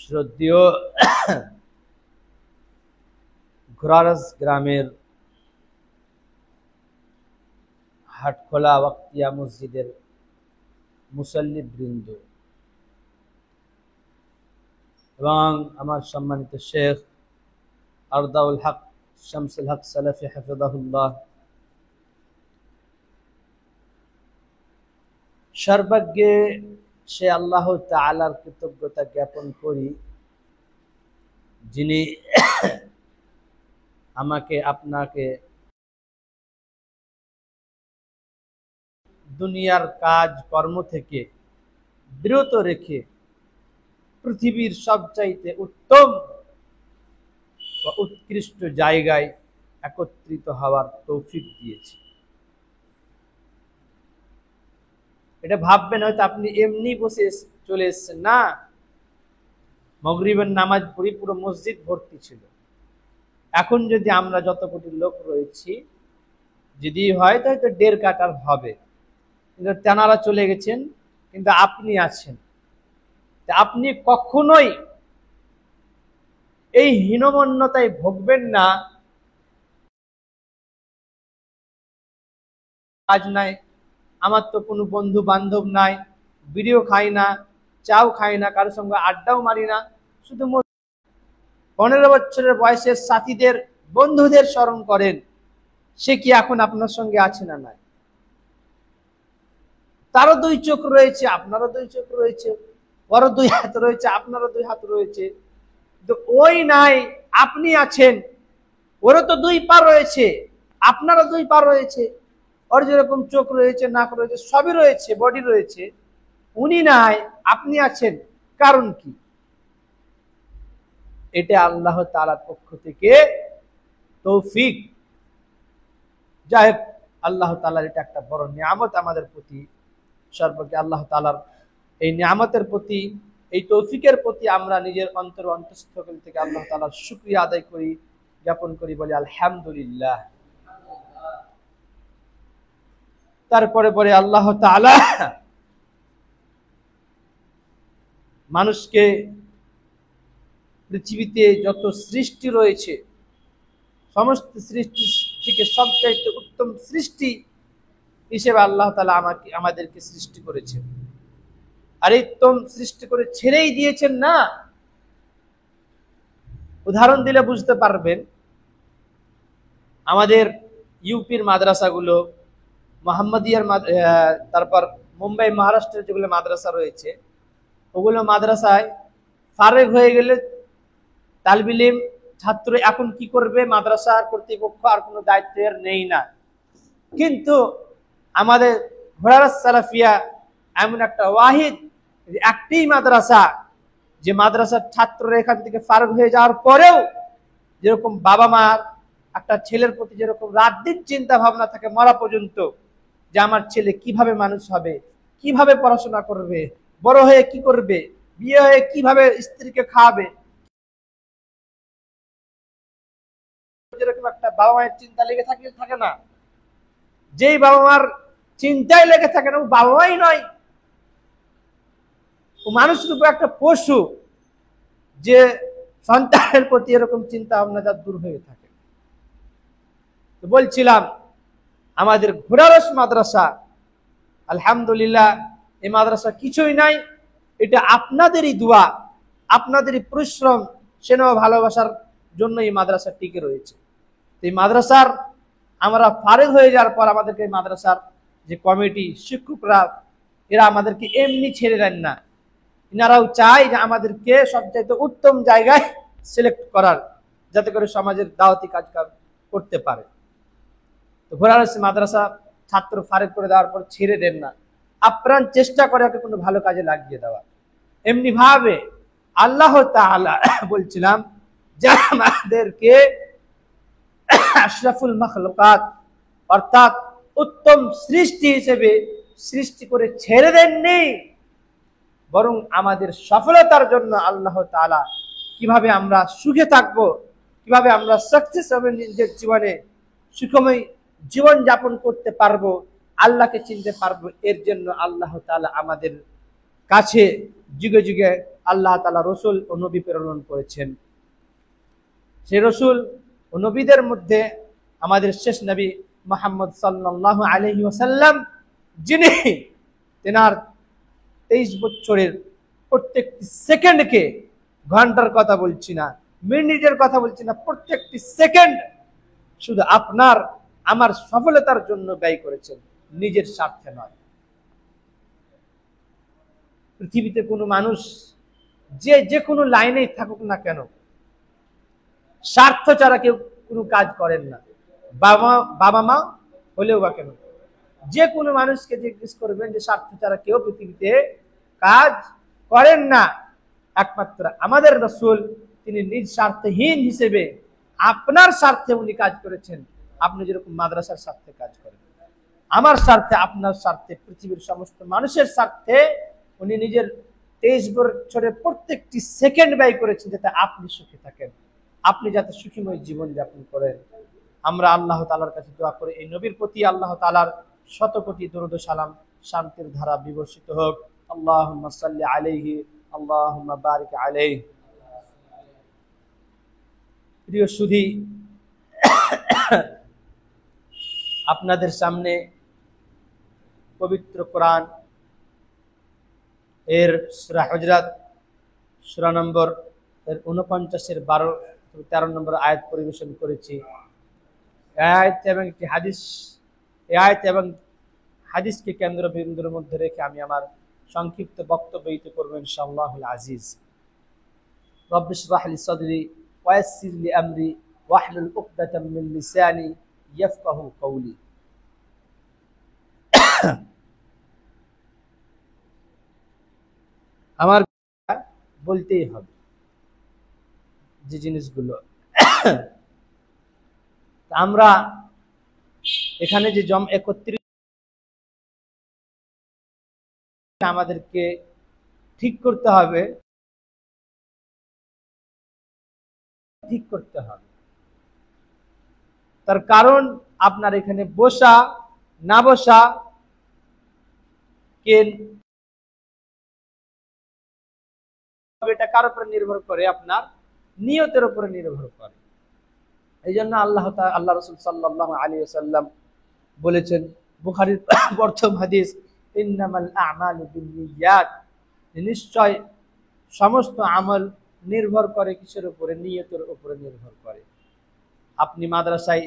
শ্রদ্ধেয় ঘোড়ারস গ্রামের হাটখোলা ওয়াক্তিয়া মসজিদের মুসল্লি বৃন্দ এবং আমার সম্মানিত শেখ আরদাউল হক শামসুল হক সালাফি হাফিজাহুল্লাহ, সর্বজ্ঞে সে আল্লাহ তাআলার কৃতজ্ঞতা জ্ঞাপন করি, যিনি আমাকে আপনাকে দুনিয়ার কাজ কর্ম থেকে বিরত রেখে পৃথিবীর সবচাইতে উত্তম বা উৎকৃষ্ট জায়গায় একত্রিত হওয়ার তৌফিক দিয়েছে। এটা ভাববেন হয়তো আপনি এমনি বসে চলে এসেছেন, না, মাগরিবের নামাজ পড়ি পুরো মসজিদ ভর্তি ছিল। এখন যদি আমরা যত কোটি লোক রয়েছি, যদি হয় তো হয়তো 1.5 কাটার হবে, কিন্তু তেনারা চলে গেছেন, কিন্তু আপনি আছেন। আপনি কখনোই এই হীনমন্যতায় ভুগবেন না, কাজ নাই, আমার তো কোনো বন্ধু বান্ধব নাই, বিড়িও খাই না, চাও খাই না, কারোর সঙ্গে আড্ডাও মারি না, শুধু 15 বছরের বয়সের সাথীদের বন্ধুদের স্মরণ করেন। সে কি এখন আপনার সঙ্গে আছে না নাই? তারও 2 চোখ রয়েছে, আপনারও 2 চোখ রয়েছে, ওরও 2 হাত রয়েছে, আপনারও 2 হাত রয়েছে, তো ওই নাই, আপনি আছেন। ওরও তো 2 পা রয়েছে, আপনারও 2 পা রয়েছে, ওর যেরকম চোখ রয়েছে, নাক রয়েছে, সবই রয়েছে, বডি রয়েছে, উনি নাই, আপনি আছেন। কারণ কি? এটা আল্লাহ তাআলার পক্ষ থেকে তৌফিক। যাই হোক, আল্লাহ তাআলার এটা একটা বড় নিয়ামত আমাদের প্রতি। সর্বকে আল্লাহ তাআলার এই নিয়ামতের প্রতি, এই তৌফিকের প্রতি আমরা নিজের অন্তঃস্থল থেকে আল্লাহ তাআলার শুকরিয়া আদায় করি, জ্ঞাপন করি, বলি আলহামদুলিল্লাহ। তারপরে পরে আল্লাহ তাআলা মানুষকে পৃথিবীতে যত সৃষ্টি রয়েছে, সমস্ত সৃষ্টি থেকে সবচাইতে উত্তম সৃষ্টি হিসেবে আল্লাহ তাআলা আমাদেরকে সৃষ্টি করেছেন। আর এই উত্তম সৃষ্টি করে ছেড়েই দিয়েছেন না। উদাহরণ দিলে বুঝতে পারবেন, আমাদের ইউপির মাদ্রাসাগুলো, মোহাম্মদিয়ার, তারপর মুম্বাই মহারাষ্ট্রের যেগুলো মাদ্রাসা রয়েছে, ওগুলো মাদ্রাসায় ফারেগ হয়ে গেলে তালিব ইলম ছাত্র এখন কি করবে, মাদ্রাসার কর্তৃপক্ষ আর কোনো দায়িত্বের নেই না। কিন্তু আমাদের ঘোড়ারাস সালাফিয়া এমন একটা ওয়াহিদ, একটি মাদ্রাসা, যে মাদ্রাসার ছাত্ররা এখান থেকে ফারেগ হয়ে যাওয়ার পরেও যেরকম বাবা মার একটা ছেলের প্রতি যেরকম রাত দিন চিন্তা ভাবনা থাকে মরা পর্যন্ত, যে আমার ছেলে কিভাবে মানুষ হবে, কিভাবে পড়াশোনা করবে, বড় হয়ে কি করবে, বিয়ে হয়ে কিভাবে স্ত্রীকে খাওয়াবে, যেরকম একটা বাবা মায়ের চিন্তা লেগে থাকে না, যেই বাবা মার চিন্তায় লেগে থাকে না, ও বাবা মাই নয়, ও মানুষের উপর একটা পশু, যে সন্তানের প্রতি এরকম চিন্তা ভাবনা যা দূর হয়ে থাকে। তো বলছিলাম, আমাদের ঘোড়ারস মাদ্রাসা, আলহামদুলিল্লাহ, এই মাদ্রাসা কিছুই নাই, এটা আপনাদেরই দোয়া, আপনাদেরই পরিশ্রম, স্নেহ ভালোবাসার জন্য এই মাদ্রাসা টিকে রয়েছে। এই মাদ্রাসার আমরা ফারেগ হয়ে যাওয়ার পর আমাদেরকে মাদ্রাসার যে কমিটি, শিক্ষকরা, এরা আমাদেরকে এমনি ছেড়ে দেন না। এনারাও চায় যে আমাদেরকে সবচাইতে উত্তম জায়গায় সিলেক্ট করার, যাতে করে সমাজের দাওয়াতি কাজ করতে পারে। তো ঘোড়ারস মাদ্রাসা ছাত্র ফারেগ করে দেওয়ার পর ছেড়ে দেন না, আপ্রাণ চেষ্টা করে ওকে কোনো ভালো কাজে লাগিয়ে দেওয়া। এমনি ভাবে আল্লাহ তাআলা বলছিলাম যে আমাদেরকে আশরাফুল মাখলুকাত অর্থাৎ উত্তম সৃষ্টি হিসেবে সৃষ্টি করে ছেড়ে দেননি, বরং আমাদের সফলতার জন্য আল্লাহ তাআলা কিভাবে আমরা সুখে থাকবো, কিভাবে আমরা সাকসেস হবে, নিজের জীবনে সুখময় জীবন যাপন করতে পারবো, আল্লাহকে চিনতে পারবো, এর জন্য আল্লাহ তাআলা আমাদের কাছে যুগে যুগে আল্লাহ তাআলা রসুল ও নবী প্রেরণ করেছেন। সেই রসুল ও নবীদের মধ্যে আমাদের শেষ নবী মুহাম্মদ সাল্লাল্লাহু আলাইহি ওয়াসাল্লাম, যিনি তেনার 23 বছরের প্রত্যেকটি সেকেন্ডকে, ঘন্টার কথা বলছি না, মিনিটের কথা বলছি না, প্রত্যেকটি সেকেন্ড শুধু আপনার আমার সফলতার জন্য ব্যয় করেছেন, নিজের স্বার্থে নয়। পৃথিবীতে কোনো মানুষ যে কোনো লাইনেই থাকুক না কেন, স্বার্থ ছাড়া কেউ কোনো কাজ করেন না। বাবা মা হলেও বা কেন, যে কোনো মানুষকে জিজ্ঞেস করবেন যে স্বার্থ ছাড়া কেউ পৃথিবীতে কাজ করেন না। একমাত্র আমাদের রাসূল, তিনি নিজ স্বার্থহীন হিসেবে আপনার স্বার্থে উনি কাজ করেছেন। আপনি যেরকম মাদ্রাসার স্বার্থে কাজ করেন, আমার স্বার্থে, আপনার স্বার্থে, পৃথিবীর সমস্ত মানুষের স্বার্থে উনি নিজের 23 বছরের প্রত্যেকটি সেকেন্ড ব্যয় করেছেন যাতে আপনি সুখী থাকেন, আপনি যাতে সুখীময় জীবন যাপন করেন। আমরা আল্লাহ তাআলার কাছে দোয়া করি এই নবীর প্রতি আল্লাহ তাআলার শত কোটি দরুদ ও সালাম, শান্তির ধারা বিবর্ষিত হোক। আল্লাহুম্মা সাল্লি আলাইহি, আল্লাহুম্মা বারিক আলাইহি। প্রিয় সুধী, আপনাদের সামনে পবিত্র কোরআন এর সূরা হুজরাত সূরা নম্বর 49-এর 12-13 নম্বর আয়াত পরিবেশন করেছি। আয়াত এবং একটি হাদিস, এই আয়াত এবং হাদিসকে কেন্দ্রবিন্দুর মধ্যে রেখে আমি আমার সংক্ষিপ্ত বক্তব্য দিতে করব ইনশাআল্লাহুল আজিজ। রব্বি ইশরাহ লি সাদরি ওয়া ইয়াসসির লি আমরি ওয়াহলুল উকদাতাম মিন লিসানি ইয়াফকাহু কওলি। আমার বলতেই হবে যে জিনিসগুলো আমরা এখানে যে একত্রিত, আমাদেরকে ঠিক করতে হবে, ঠিক করতে হবে। তার কারণ আপনার এখানে বসা না বসা কে এটা কার উপরে নির্ভর করে? আপনার নিয়তের উপরে নির্ভর করে। এই জন্য আল্লাহ রাসূল সাল্লাল্লাহু আলাইহি ওয়াসাল্লাম বলেছেন, বুখারীর প্রথম হাদিস, ইন্নামাল আ'মালু বিন্নিয়াত, নিশ্চয় সমস্ত আমল নির্ভর করে কিসের উপরে? নিয়তের উপরে নির্ভর করে। আপনি মাদ্রাসায়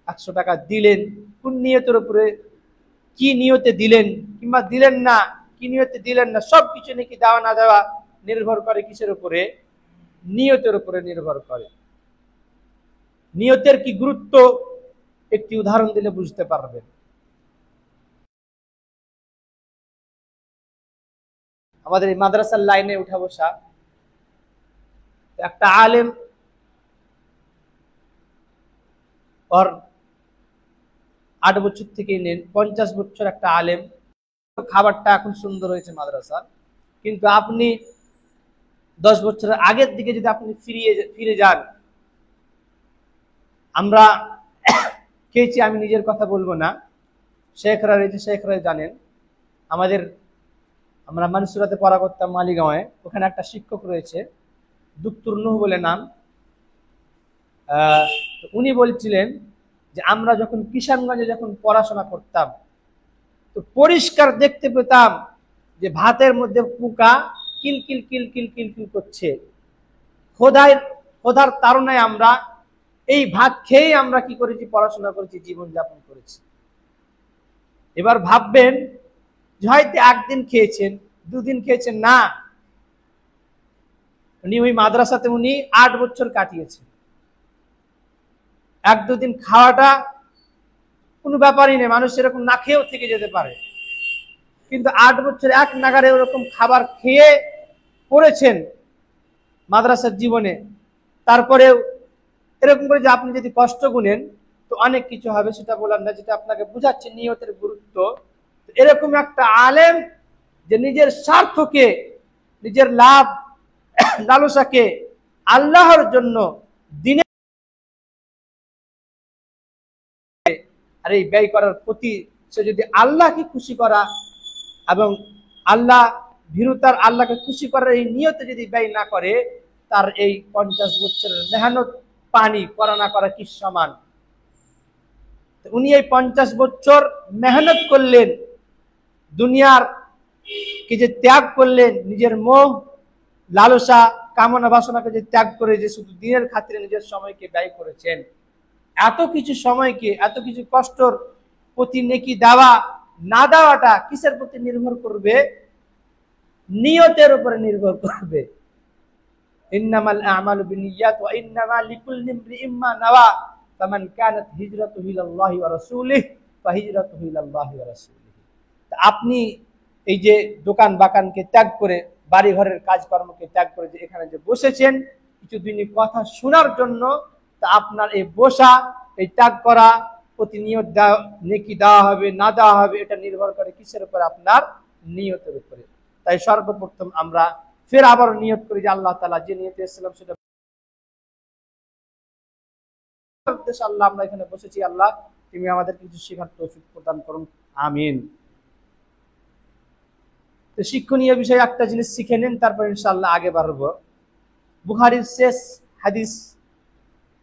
100 টাকা দিলেন, কোন নিয়তের উপরে, কি নিয়তে দিলেন কিংবা দিলেন না, কি নিয়তে দিলেন না, সবকিছু নাকি দেওয়া না দেওয়া নির্ভর করে কিসের উপরে? নিয়তের উপরে নির্ভর করে। নিয়তের কি গুরুত্ব একটি উদাহরণ দিলে বুঝতে পারবেন। আমাদের এই মাদ্রাসার লাইনে উঠা বসা, একটা আলেম ওর 8 বছর থেকে নেন 50 বছর একটা আলেম, খাবারটা এখন সুন্দর হয়েছে মাদ্রাসার, কিন্তু আপনি 10 বছরের আগের দিকে যদি আপনি ফিরে যান, আমরা খেয়েছি, আমি নিজের কথা বলবো না, শেখরা রয়েছে, শেখরা জানেন, আমরা মানসুরাতে পড়া করতাম মালিগাঁওয়ে, ওখানে একটা শিক্ষক রয়েছে দুক্তুর নূহ বলে নাম। উনি বলছিলেন যে আমরা যখন কিষানগঞ্জে যখন পড়াশোনা করতাম, তো পরিষ্কার দেখতে পেতাম যে ভাতের মধ্যে পোকা কিলকিল কিলকিল কিলকিল করছে। খোদার তাড়নায় আমরা এই ভাত খেয়ে আমরা কি করেছি? পড়াশোনা করেছি, জীবন যাপন করেছি। এবার ভাববেন যে হয়তো একদিন খেয়েছেন, দুদিন খেয়েছেন, না, উনি ওই মাদ্রাসাতে উনি 8 বছর কাটিয়েছেন। 1-2 দিন খাওয়াটা কোনো ব্যাপারই নেই, মানুষ এরকম না খেয়েও থেকে যেতে পারে, কিন্তু 8 বছর এক নাগারে ওরকম খাবার খেয়ে পড়েছেন মাদ্রাসার জীবনে। তারপরেও এরকম করে যে আপনি যদি কষ্ট গুনেন তো অনেক কিছু হবে, সেটা বলার না, যেটা আপনাকে বুঝাচ্ছে নিয়তের গুরুত্ব। এরকম একটা আলেম যে নিজের স্বার্থকে, নিজের লাভ লালসাকে আল্লাহর জন্য দিনে আর এই ব্যয় করার প্রতি, সে যদি আল্লাহকে খুশি করা এবং আল্লাহ ভীরুতার, আল্লাহকে খুশি করার এই নিয়তে যদি ব্যয় না করে, তার এই 50 বছরের মেহনত পানি করা না করা কি সমান? উনি এই 50 বছর মেহনত করলেন, দুনিয়ার কি যে ত্যাগ করলেন, নিজের মোহ লালসা কামনা বাসনাকে যে ত্যাগ করে যে শুধু দিনের খাতিরে নিজের সময়কে ব্যয় করেছেন, এত কিছু সময়কে, এত কিছু কষ্টর প্রতি নেকি দেওয়া না দেওয়াটা কিসের প্রতি নির্ভর করবে? নিয়তের উপরে নির্ভর করবে। ইন্নামাল আমালু বিনিয়াত ওয়া ইন্নামা লিকুল্লি ইমরিইম মা নাওয়া ফামান কানাত হিজরাতুহু ইলাল্লাহি ওয়া রাসূলিহি ফাহিজরাতুহু ইলাল্লাহি ওয়া রাসূলিহি। আপনি এই যে দোকান বাগানকে ত্যাগ করে, বাড়ি ঘরের কাজকর্মকে ত্যাগ করে যে এখানে যে বসেছেন কিছু দিনই কথা শোনার জন্য, তা আপনার এই বসা, এই ত্যাগ করা, প্রতিনিয়ত নেকি দেওয়া হবে না দেওয়া হবে, এটা নির্ভর করে কিসের উপর? আপনার নিয়তের উপরে। তাই সর্বপ্রথম আমরা ফের আবার নিয়ত করি যে আল্লাহ তাআলা যে নিয়তে এসেছিলাম সেটা উদ্দেশ্যে আল্লাহ আমরা এখানে বসেছি, আল্লাহ তুমি আমাদের কিছু শেখার তৌফিক প্রদান করুন, আমিন। তো শিক্ষণীয় বিষয় একটা জিনিস শিখে নেন, তারপর ইনশাআল্লাহ আগে বাড়বো। বুখারীর শেষ হাদিস,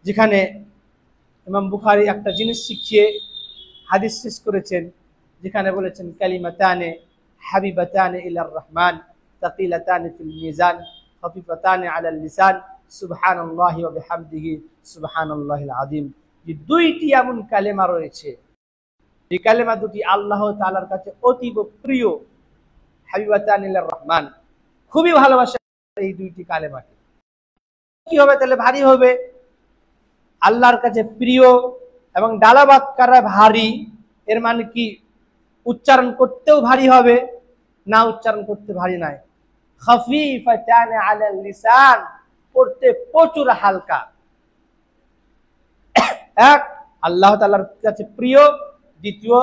যেখানে ইমাম বুখারী একটা জিনিস শিখিয়ে হাদিস শেষ করেছেন, যেখানে বলেছেন কালিমাতানে হাবিবাতানে ইলার রহমান তাকিলাতানে ফিল মিজান খাফিফাতানে আলাল লিসান সুবহানাল্লাহি ওয়া বিহামদিহি সুবহানাল্লাহিল আযীম। যে দুইটি এমন কালেমা রয়েছে, এই কালেমা দুটি আল্লাহ তাআলার কাছে অতীব প্রিয়। হাবিবাতান ইলার রহমান, খুবই ভালোবাসে এই দুইটি কালেমাকে। কি হবে তাহলে? ভারী হবে, আল্লাহর কাছে প্রিয় এবং ডালাবাত করা ভারী। এর মানে কি উচ্চারণ করতেও ভারী হবে না? উচ্চারণ করতে ভারী নয়। খাফিফাতান আলাল লিসান, পড়তে প্রচুর হালকা। এক, আল্লাহ তাআলার কাছে প্রিয়। দ্বিতীয়,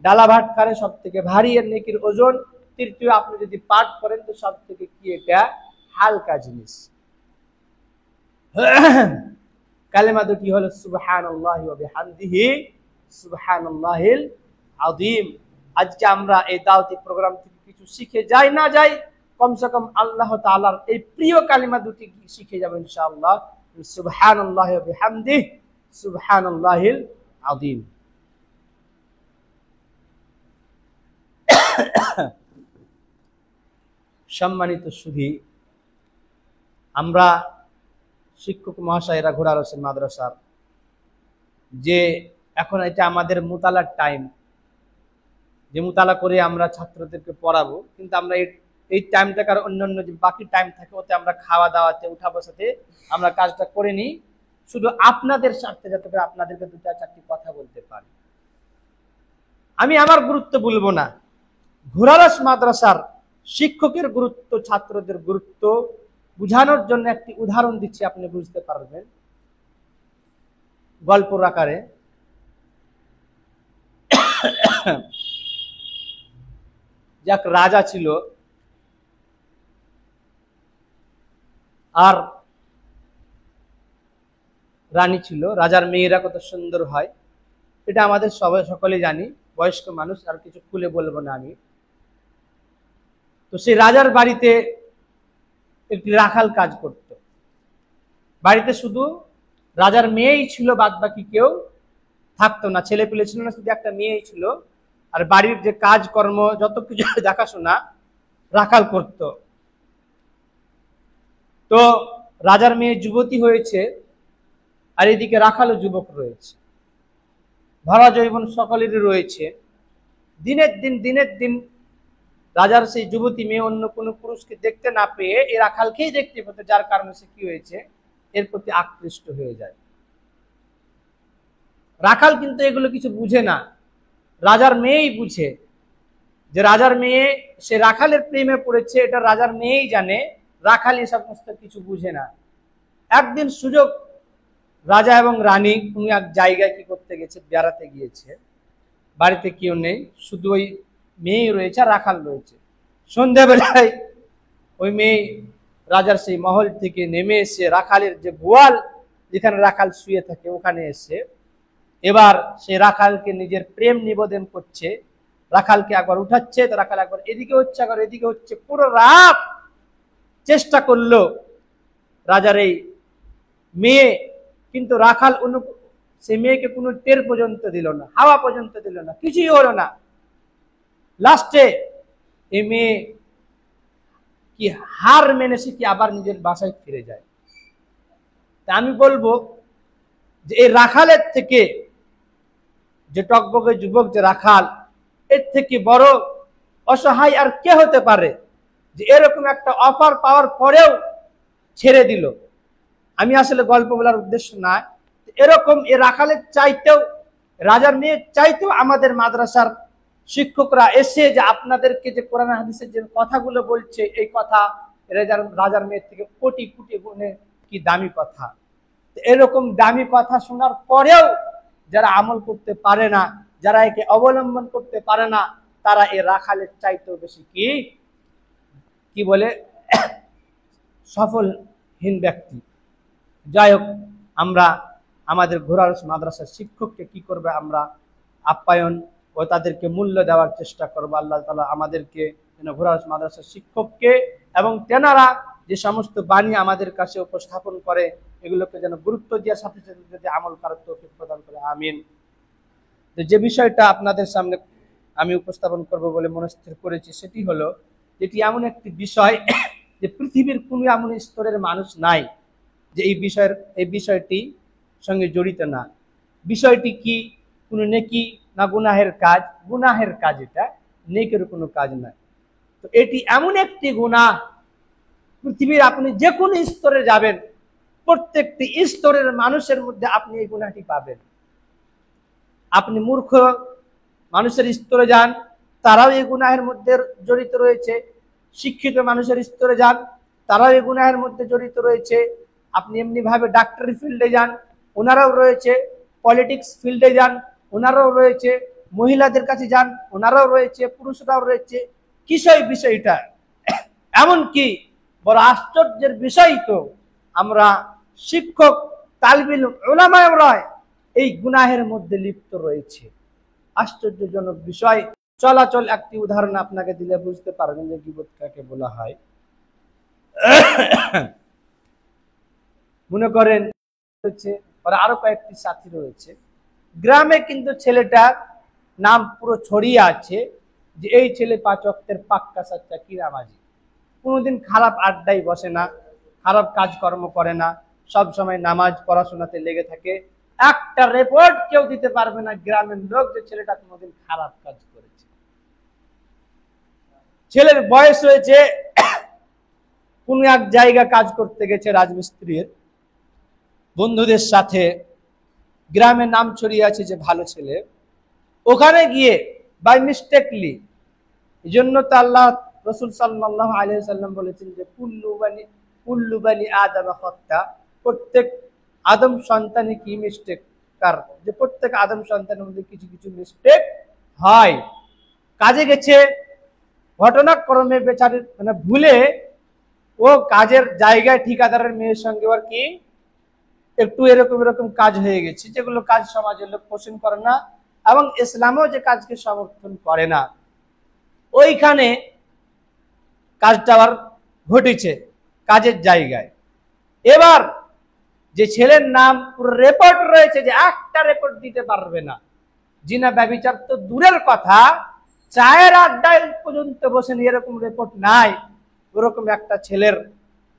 ডালাভাত করে সব থেকে ভারী, এর নেকির ওজন। তৃতীয়, আপনি যদি পাঠ করেন তো সব থেকে কি এটা? হালকা জিনিস। কালেমা দুটি হলো সুবহানাল্লাহি ওয়া বিহামদিহি সুবহানাল্লাহিল আযীম। আজকে আমরা এই দাওয়াতি প্রোগ্রাম থেকে কিছু শিখে যাই না যাই, কমসে কম আল্লাহ তাআলার এই প্রিয় কালেমা দুটি শিখে যাব ইনশাআল্লাহ। সুবহানাল্লাহি ওয়া বিহামদিহি সুবহানাল্লাহিল আযীম। সম্মানিত সুধী, আমরা শিক্ষক মহাশয়েরা ঘোড়ার হোসেন মাদ্রাসার যে এখন এটা আমাদের মুতালার টাইম, যে মুতালা করে আমরা ছাত্রদেরকে পড়াবো, কিন্তু আমরা এই টাইমটাকে আর অন্যান্য যে বাকি টাইম থাকে ওতে আমরা খাওয়া দাওয়াতে উঠা বসাতে আমরা কাজটা করে নিই, শুধু আপনাদের স্বার্থে যাতে করে আপনাদেরকে দুটা চারটি কথা বলতে পারি। আমি আমার গুরুত্ব বলবো না, ঘোড়ারস মাদ্রাসার শিক্ষকের গুরুত্ব, ছাত্রদের গুরুত্ব বুঝানোর জন্য একটি উদাহরণ দিচ্ছি, আপনি বুঝতে পারবেন গল্পর আকারে। যাক, রাজা ছিল আর রানী ছিল। রাজার মেয়েরা কত সুন্দর হয় এটা আমাদের সকলে জানি, বয়স্ক মানুষ, আর কিছু খুলে বলবো না আমি। তো সেই রাজার বাড়িতে একটি রাখাল কাজ করত। বাড়িতে শুধু রাজার মেয়েই ছিল, বাদ বাকি কেউ থাকতো না, ছেলে পেলে ছিল না, শুধু একটা মেয়েই ছিল। আর বাড়ির যে কাজকর্ম যত কিছু দেখাশোনা রাখাল করত। তো রাজার মেয়ে যুবতী হয়েছে, আর এদিকে রাখালও যুবক রয়েছে, ভরা যৌবন সকলেরই রয়েছে। দিনের দিন রাজার সেই যুবতী মেয়ে অন্য কোনো পুরুষকে দেখতে না পেয়ে এই রাখালকেই দেখতে পেত, যার কারণে সে কি হয়েছে, এর প্রতি আকৃষ্ট হয়ে যায়। রাখাল কিন্তু এগুলো কিছু বুঝে না, রাজার মেয়েই বুঝে যে রাজার মেয়ে সে রাখালের প্রেমে পড়েছে, এটা রাজার মেয়েই জানে, রাখাল এই সমস্ত কিছু বুঝে না। একদিন সুযোগ, রাজা এবং রানী কোনো এক জায়গায় কি করতে গেছে, বেড়াতে গিয়েছে, বাড়িতে কেউ নেই, শুধু ওই মেয়ে রয়েছে আর রাখাল রয়েছে। সন্ধ্যাবেলায় ওই মেয়ে রাজার সেই মহল থেকে নেমে এসে রাখালের যে গোয়াল যেখানে রাখাল শুয়ে থাকে ওখানে এসে এবার সে রাখালকে নিজের প্রেম নিবেদন করছে। রাখালকে একবার উঠাচ্ছে, তো রাখাল একবার এদিকে হচ্ছে, একবার এদিকে হচ্ছে, পুরো রাত চেষ্টা করলো রাজার এই মেয়ে, কিন্তু রাখাল সে মেয়েকে কোনো টের পর্যন্ত দিল না, হাওয়া পর্যন্ত দিল না, কিছুই হলো না। লাস্টে এই মেয়ে কি হার মেনে সে কি আবার নিজের বাসায় ফিরে যায়। তা আমি বলবো যে এই রাখালের থেকে, যে টকবকে যুবক যে রাখাল, এর থেকে বড় অসহায় আর কে হতে পারে যে এরকম একটা অফার পাওয়ার পরেও ছেড়ে দিল। আমি আসলে গল্প বলার উদ্দেশ্য না, এরকম এ রাখালের চাইতেও, রাজার মেয়ের চাইতেও আমাদের মাদ্রাসার শিক্ষকরা এসে যে আপনাদেরকে যে কোরআন হাদিসের যে কথাগুলো বলছে, এই কথা রাজার মেয়ের থেকে কোটি কোটি গুণে কি দামি কথা। এরকম দামি কথা শোনার পরেও যারা আমল করতে পারে না, যারা একে অবলম্বন করতে পারে না, তারা এ রাখালের চাইতেও বেশি কি বলে সফলহীন ব্যক্তি। যাই হোক, আমরা আমাদের ঘোড়ারস মাদ্রাসার শিক্ষককে কি করবে, আমরা আপ্যায়ন ও তাদেরকে মূল্য দেওয়ার চেষ্টা করবো। আল্লাহ তাআলা আমাদেরকে যেন ঘোড়ারস মাদ্রাসার শিক্ষককে এবং তেনারা যে সমস্ত বাণী আমাদের কাছে উপস্থাপন করে এগুলোকে যেন গুরুত্ব দেওয়ার সাথে সাথে যদি আমল করার তৌফিক প্রদান করে, আমিন। যে বিষয়টা আপনাদের সামনে আমি উপস্থাপন করব বলে মনস্থির করেছি, সেটি হলো, যেটি এমন একটি বিষয় যে পৃথিবীর কোনো এমন স্তরের মানুষ নাই যে এই বিষয়টি সঙ্গে জড়িত না। বিষয়টি কি কোনো নেকি না গুনাহের কাজ? গুনাহের কাজ, এটা নেকের কোনো কাজ নয়। তো এটি এমন একটি গুনাহ, পৃথিবীর আপনি যে কোনো স্তরে যাবেন, প্রত্যেকটি স্তরের মানুষের মধ্যে আপনি এই গুনাহটি পাবেন। আপনি মূর্খ মানুষের স্তরে যান, তারাও এই গুনাহের মধ্যে জড়িত রয়েছে। শিক্ষিত মানুষের স্তরে যান, তারাও এই গুনাহের মধ্যে জড়িত রয়েছে। আপনি এমনি ভাবে ডাক্তারি ফিল্ডে যান, ওনারাও রয়েছে। পলিটিক্স ফিল্ডে যান, ওনারাও রয়েছে। মহিলাদের কাছে যান, ওনারাও রয়েছে, পুরুষরাও রয়েছে। কিসই বিষয়টা এমনকি বড় আশ্চর্যের বিষয়, তো আমরা শিক্ষক তালিবিল উলামায়ে এই গুনাহের মধ্যে লিপ্ত রয়েছে। আশ্চর্যজনক বিষয়। চলাচল একটি উদাহরণ আপনাকে দিলে বুঝতে পারবেন যে গীবত কাকে বলা হয়। মনে করেন আরো কয়েকটি সাথী রয়েছে, গ্রামে কিন্তু ছেলেটার নাম পুরো ছড়িয়ে আছে যে এই ছেলে 5 ওয়াক্তের পাক্কা সাচ্চা কি নামাজি, কোনোদিন খারাপ আড্ডায় বসে না, খারাপ কাজকর্ম করে না, সব সময় নামাজ পড়াশোনাতে লেগে থাকে। একটা রিপোর্ট কেউ দিতে পারবে না গ্রামের লোক যে ছেলেটা কোনোদিন খারাপ কাজ করেছে। ছেলের বয়স হয়েছে, কোন এক জায়গা কাজ করতে গেছে রাজমিস্ত্রির, বন্ধুদের সাথে গ্রামে নাম ছড়িয়ে আছে যে ভালো ছেলে। ওখানে গিয়ে বাই মিস্টেকলি, এই জন্য তো আল্লাহ রাসূল সাল্লাল্লাহু আলাইহি ওয়াসাল্লাম বলেছেন যে কুল্লু বানি আদম খাতা, প্রত্যেক আদম সন্তানে কি মিস্টেক কার, যে প্রত্যেক আদম সন্তানের মধ্যে কিছু কিছু মিস্টেক হয়। কাজে গেছে, ঘটনাক্রমে বেচারি মানে ভুলে ও কাজের জায়গায় ঠিকাদারের মেয়ের সঙ্গে আর কি একটু এরকম কাজ হয়ে গেছে, যেগুলো কাজ সমাজের লোক পছন্দ করে না এবং ইসলামও যে কাজকে সমর্থন করে না। ওইখানে কাজটা আবার ঘটেছে কাজের জায়গায়। এবার যে ছেলের নাম পুরো রেকর্ড রয়েছে, যে একটা রেকর্ড দিতে পারবে না, জিনা ব্যভিচার তো দূরের কথা, চায়ের আড্ডায় পর্যন্ত বসেন এরকম রেকর্ড নাই। ওরকম একটা ছেলের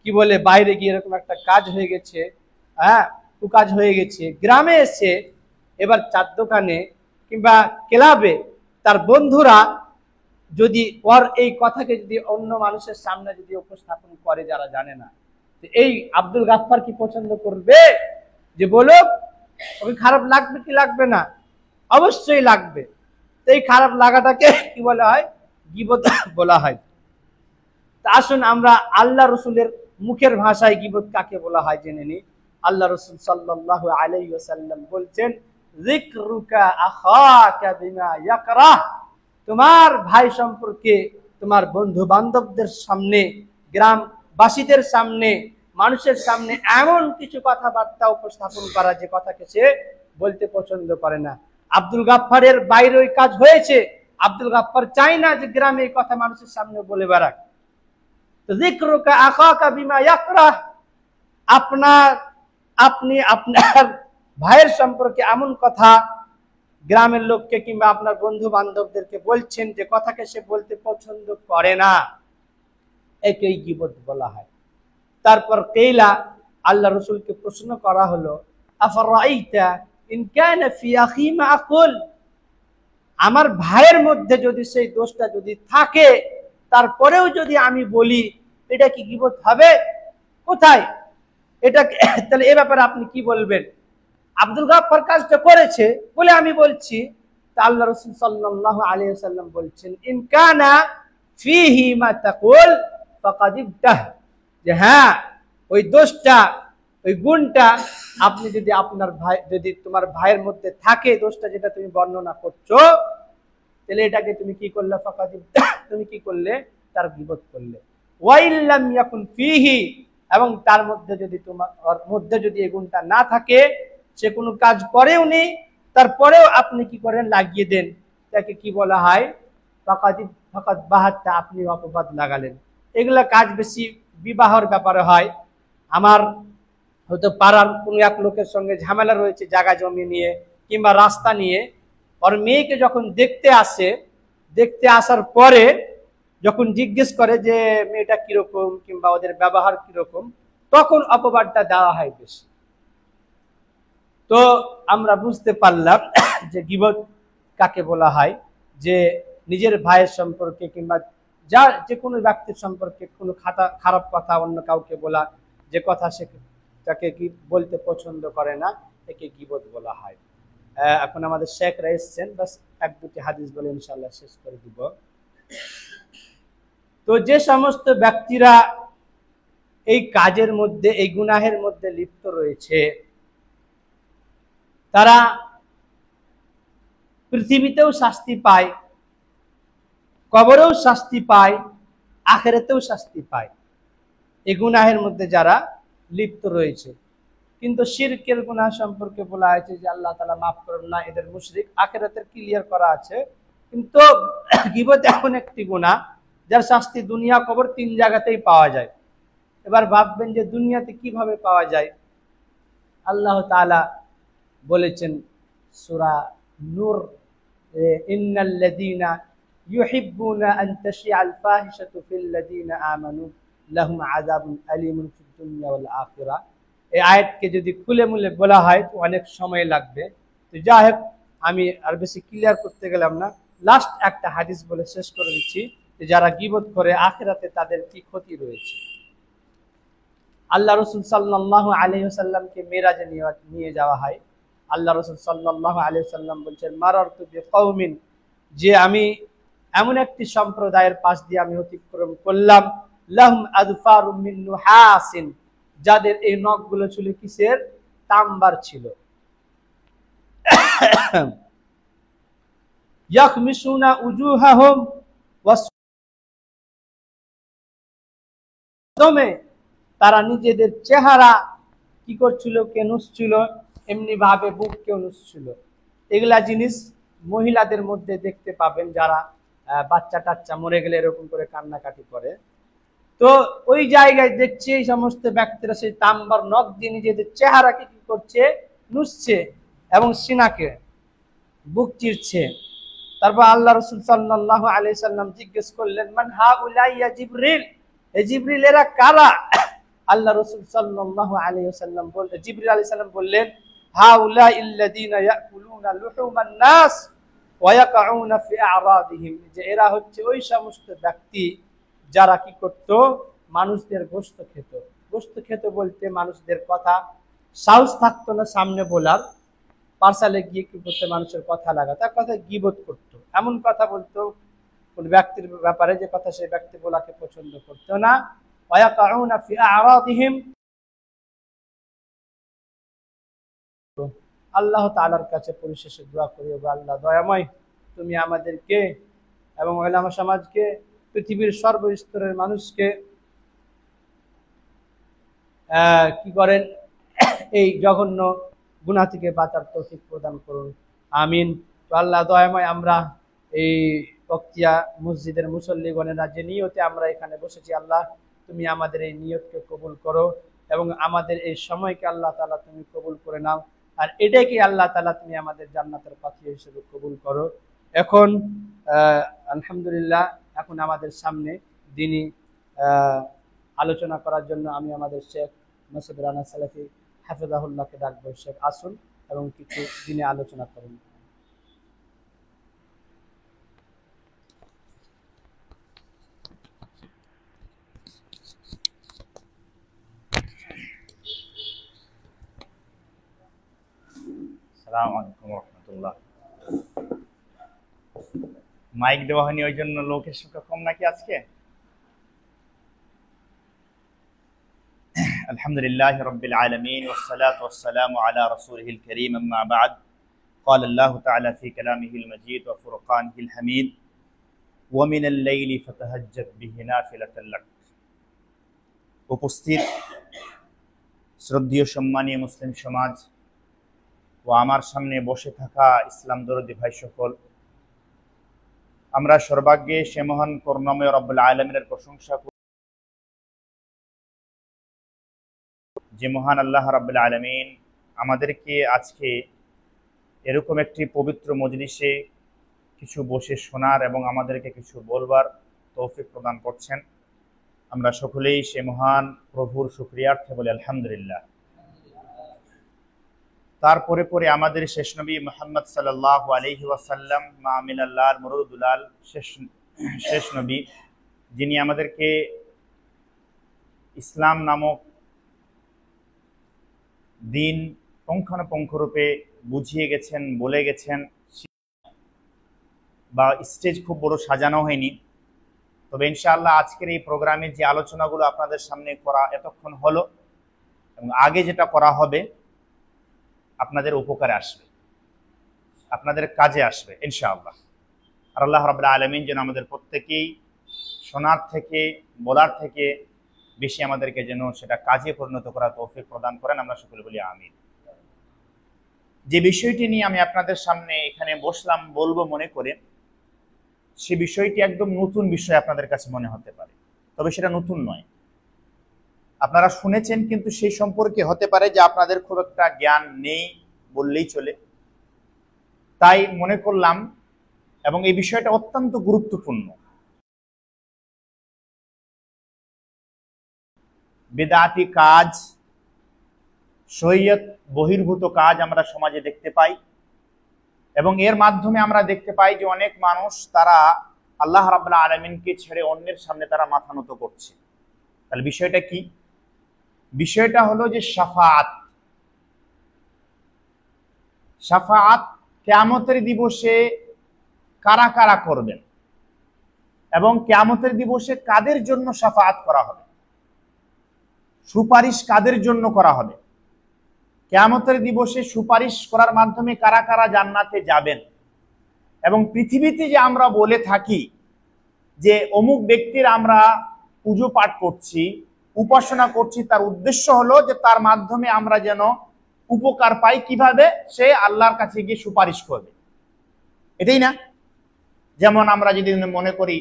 কি বলে বাইরে গিয়ে এরকম একটা কাজ হয়ে গেছে, কাজ হয়ে গেছে। গ্রামে এসে এবার চার দোকানে কিংবা ক্লাবে তার বন্ধুরা যদি ওর এই কথাকে যদি অন্য মানুষের সামনে যদি উপস্থাপন করে যারা জানে না, এই আব্দুল গাফফার কি পছন্দ করবে যে বলো? ওকে খারাপ লাগবে কি লাগবে না? অবশ্যই লাগবে। এই খারাপ লাগাটাকে কি বলা হয়? গীবত বলা হয়। তা আসুন আমরা আল্লাহ রসুলের মুখের ভাষায় গীবত কাকে বলা হয় জেনে নিই। আল্লাহ রসুল সাল্লাল্লাহু আলাইহি ওয়াসাল্লাম বলছেন, যিকরুকা আখাকা বিমা ইয়াকরাহ, তোমার ভাই সম্পর্কে তোমার বন্ধু বান্ধবদের সামনে, গ্রামবাসীদের সামনে, মানুষের সামনে এমন কিছু কথাবার্তা উপস্থাপন করা যে কথাকে সে বলতে পছন্দ করে না। আব্দুল গাফফারের বাইরে ওই কাজ হয়েছে, আব্দুল গাফফার চায় না যে গ্রামে এই কথা মানুষের সামনে বলে বেড়াক। তো যিকরুকা আখাকা বিমা ইয়াকরাহ, আপনি আপনার ভাইয়ের সম্পর্কে এমন কথা গ্রামের লোককে কিংবা আপনার বন্ধু বান্ধবদেরকে বলছেন যে কথাকে সে বলতে পছন্দ করে না, একেই গীবত বলা হয়। তারপর কেইলা আল্লাহ রসুলকে প্রশ্ন করা হলো, আফারাইতা ইন কানা ফি আখি মা আকুল, আমার ভাইয়ের মধ্যে যদি সেই দোষটা যদি থাকে তারপরেও যদি আমি বলি, এটা কি গীবত হবে? কোথায় এটা? তাহলে এ ব্যাপারে আপনি কি বলবেন? আব্দুল গাফফার কাজটা করেছে বলে আমি বলছি। তা আল্লাহ রাসূল সাল্লাল্লাহু আলাইহি ওয়াসাল্লাম বলছেন, ইন কানা ফিহি মা তাকুল ফাকাদ ইবতাহ, যে হ্যাঁ ওই দোষটা, ওই গুণটা আপনি যদি আপনার ভাই, যদি তোমার ভাইয়ের মধ্যে থাকে দোষটা যেটা তুমি বর্ণনা করছো, তাহলে এটাকে তুমি কি করলে? ফাকাদ ইবতাহ, তুমি কি করলে? তার গীবত করলে। ওয়া ইল্লাম ইয়াকুন ফিহি, এবং তার মধ্যে যদি তোমার মধ্যে যদি এই গুণটা না থাকে, সে কোনো কাজ করেও নি, তারপরেও আপনি কি করেন? লাগিয়ে দেন। তাকে কি বলা হয়? ফাকাদ বাহাত্তা, আপনি অপবাদ লাগালেন। এগুলা কাজ বেশি বিবাহর ব্যাপারে হয়। আমার হয়তো পাড়ার কোনো এক লোকের সঙ্গে ঝামেলা রয়েছে জায়গা জমি নিয়ে কিংবা রাস্তা নিয়ে, ওর মেয়েকে যখন দেখতে আসে, দেখতে আসার পরে যখন জিজ্ঞেস করে যে মেয়েটা কিরকম কিংবা ওদের ব্যবহার কিরকম, তখন অপবাদটা দেওয়া হয় বেশি। তো আমরা বুঝতে পারলাম যে গীবত কাকে বলা হয়, যে নিজের ভাইয়ের সম্পর্কে কিংবা যে কোনো ব্যক্তির সম্পর্কে কোনো খারাপ কথা অন্য কাউকে বলা, যে কথা সে তাকে কি বলতে পছন্দ করে না, একে গীবত বলা হয়। এখন আমাদের শেখরা এসছেন, বাস এক দুটি হাদিস বলে ইনশাআল্লাহ শেষ করে দিব। তো যে সমস্ত ব্যক্তিরা এই কাজের মধ্যে, এই গুনাহের মধ্যে লিপ্ত রয়েছে, তারা পৃথিবীতেও শাস্তি পায়, কবরেও শাস্তি পায়, আখিরাতেও শাস্তি পায়, এই গুনাহের মধ্যে যারা লিপ্ত রয়েছে। কিন্তু শিরকের গুনাহ সম্পর্কে বলা হয়েছে যে আল্লাহ তাআলা মাফ করবেন না, এদের মুশরিক, আখিরাতের ক্লিয়ার করা আছে। কিন্তু গীবত এমন একটি গুনাহ যার শাস্তি দুনিয়া কবর তিন জায়গাতেই পাওয়া যায়। এবার ভাববেন যে দুনিয়াতে কিভাবে পাওয়া যায়? আল্লাহ তাআলা বলেছেন সূরা নূর, ইন্নাল্লাযীনা ইউহিব্বুনা আন তাশিআল ফাহিশাতু ফিল্লাযীনা আমানু লাহুম আযাবুন আলীমুন ফিদ দুনিয়া ওয়াল আখিরাহ। এই আয়াতকে যদি খুলে মুলে বলা হয় তো অনেক সময় লাগবে। তো যাই হোক, আমি আর বেশি ক্লিয়ার করতে গেলাম না, লাস্ট একটা হাদিস বলে শেষ করে দিচ্ছি যে যারা গীবত করে আখিরাতে তাদের কি ক্ষতি রয়েছে। আল্লাহ রাসূল সাল্লাল্লাহু আলাইহি ওয়াসাল্লামকে মেরাজে নিয়ে যাওয়া হয়। আল্লাহ রাসূল সাল্লাল্লাহু আলাইহি ওয়াসাল্লাম বলছেন, মারারতু বিকওমিন, যে আমি এমন একটি সম্প্রদায়ের পাশ দিয়ে আমি অতিক্রম করলাম, লাহুম আযফারুম মিন নুহাসিন, যাদের এই নখগুলো ছিল কিসের? তাম্বার ছিল। ইয়াখমিসুনা উজুহাহুম ওয়াসদমে, তারা নিজেদের চেহারা কি করছিল? কেনুসছিল, এমনি ভাবে বুক কেনুসছিল। এগুলা জিনিস মহিলাদের মধ্যে দেখতে পাবেন, যারা বাচ্চা টাচ্চা মরে গেলে এরকম করে কান্নাকাটি করে। তো ওই জায়গায় দেখছে এই সমস্ত ব্যক্তিরা সেই তাম্বার নখ দিয়ে নিজেদের চেহারাকে কি করছে? নুসছে এবং সিনাকে বুক চিরছে। তারপর আল্লাহ রাসূল সাল্লাল্লাহু আলাইহি সাল্লাম জিজ্ঞেস করলেন, মান হাউলাই ইয়া জিবরিল, এ জিবরিল এরা কারা? আল্লাহ রাসূল সাল্লাল্লাহু আলাইহি ওয়াসাল্লাম বললেন, জিবরিল আলাইহিস সালাম বললেন, হাউলাই আল্লাযীনা ইয়াকুলুনা লুহুমান নাস ওয়া ইয়াকউনা ফি আ'রাদিহিম, যে এরা হচ্ছে ওই সমস্ত ব্যক্তি যারা কি করত? মানুষদের গোশত খেত। গোশত খেত বলতে মানুষদের কথা সাহস থাকতো না সামনে বলার, পার্সালে গিয়ে কি করতে? মানুষের কথা লাগা, তার কথা গীবত করত, এমন কথা বলতো কোন ব্যক্তির ব্যাপারে যে কথা সেই ব্যক্তি বলাকে পছন্দ করতো না। ওয়ায়াকাউনা ফি আ'রাদিহিম, আল্লাহ তাআলার কাছে পরিশেষে দোয়া করি, ও আল্লাহ দয়াময়, তুমি আমাদেরকে এবং উলামা সমাজকে, পৃথিবীর সর্বস্তরের মানুষকে কি করেন? এই জঘন্য গুনাহ থেকে বাঁচার তৌফিক প্রদান করুন, আমিন। তো আল্লাহ দয়াময়, আমরা এই বক্তিয়া মসজিদের মুসল্লিগণেরা যে নিয়তে আমরা এখানে বসেছি, আল্লাহ তুমি আমাদের এই নিয়তকে কবুল করো এবং আমাদের এই সময়কে আল্লাহ তাআলা তুমি কবুল করে নাও। আর এটাকে আল্লাহ তাআলা তুমি আমাদের জান্নাতের পাখি হিসেবে কবুল করো। এখন আলহামদুলিল্লাহ, এখন আমাদের সামনে দিনী আলোচনা করার জন্য আমি আমাদের শেখ মাসুদ রানা সালাফি হাফেজাহুল্লাহকে ডাকবো। শেখ আসুন এবং কিছু দিনে আলোচনা করুন। আসসালামু আলাইকুম রাহমাতুল্লাহ। মাইক দেওয়া হয়নি ওই জন্য লোকের সংখ্যা কম নাকি আজকে? আলহামদুলিল্লাহ রাব্বিল আলামিন ওয়াসসালাতু ওয়াসসালামু আলা রাসূলিহিল কারীম, আম্মা বা'দ। قال الله تعالى في كلامه المجيد وفرقانه الحميد ومن الليل فتهجد به نافلة لك। উপস্থিত শ্রদ্ধেয় সম্মানীয় মুসলিম সমাজ ও আমার সামনে বসে থাকা ইসলাম দরদি ভাই সকল, আমরা সর্বাগ্যে সে মহান করুণাময় রব্বুল আলামিনের প্রশংসা করি যে মহান আল্লাহ রাব্বুল আলামিন আমাদেরকে আজকে এরকম একটি পবিত্র মজলিসে কিছু বসে শোনার এবং আমাদেরকে কিছু বলবার তৌফিক প্রদান করছেন। আমরা সকলেই সে মহান প্রভুর শুকরিয়ার্থে বলি আলহামদুলিল্লাহ। তারপরে পরে আমাদের শেষ নবী মুহাম্মদ সাল্লাল্লাহু আলাইহি ওয়াসাল্লাম, মা আমিনাল্লাহর মুরুদুলাল শেষ নবী, যিনি আমাদেরকে ইসলাম নামক দিন পুঙ্খানুপুঙ্খরূপে বুঝিয়ে গেছেন, বলে গেছেন, বা স্টেজ খুব বড় সাজানো হয়নি। তবে ইনশাআল্লাহ আজকের এই প্রোগ্রামে যে আলোচনাগুলো আপনাদের সামনে করা এতক্ষণ হলো এবং আগে যেটা করা হবে আপনাদের উপকারে আসবে, আপনাদের কাজে আসবে ইনশাআল্লাহ। আর আল্লাহ রাব্বুল আলামিন যেন আমাদের প্রত্যেকেই শোনার থেকে, বলার থেকে বেশি আমাদেরকে যেন সেটা কাজে পরিণত করার তৌফিক প্রদান করেন, আমরা সকলে বলি আমিন। যে বিষয়টি নিয়ে আমি আপনাদের সামনে এখানে বসলাম বলবো মনে করে, সে বিষয়টি একদম নতুন বিষয় আপনাদের কাছে মনে হতে পারে, তবে সেটা নতুন নয়। আপনারা শুনেছেন, কিন্তু সেই সম্পর্কে হতে পারে যে আপনাদের খুব একটা জ্ঞান নেই বললেই চলে। তাই মনে করলাম, এবং এই বিষয়টা অত্যন্ত গুরুত্বপূর্ণ, বিদআতি কাজ, শরীয়ত বহির্ভূত কাজ আমরা সমাজে দেখতে পাই, এবং এর মাধ্যমে আমরা দেখতে পাই যে অনেক মানুষ তারা আল্লাহ রাব্বুল আলামিনকে ছেড়ে অন্যের সামনে তারা মাথা নত করছে। তাহলে বিষয়টা কি? বিষয়টা হলো যে শাফাআত। শাফাআত কিয়ামতের দিবসে কারা কারা করবেন এবং কিয়ামতের দিবসে কাদের জন্য শাফাআত করা হবে, সুপারিশ কাদের জন্য করা হবে, কিয়ামতের দিবসে সুপারিশ করার মাধ্যমে কারা কারা জান্নাতে যাবেন। এবং পৃথিবীতে যে আমরা বলে থাকি যে অমুক ব্যক্তির আমরা পুজো পাঠ করছি, উপাসনা করছি, তার উদ্দেশ্য হলো যে তার মাধ্যমে আমরা যেন উপকার পাই। কিভাবে? সে আল্লাহর কাছে গিয়ে সুপারিশ করবে, এটাই না? যেমন আমরা যদি মনে করি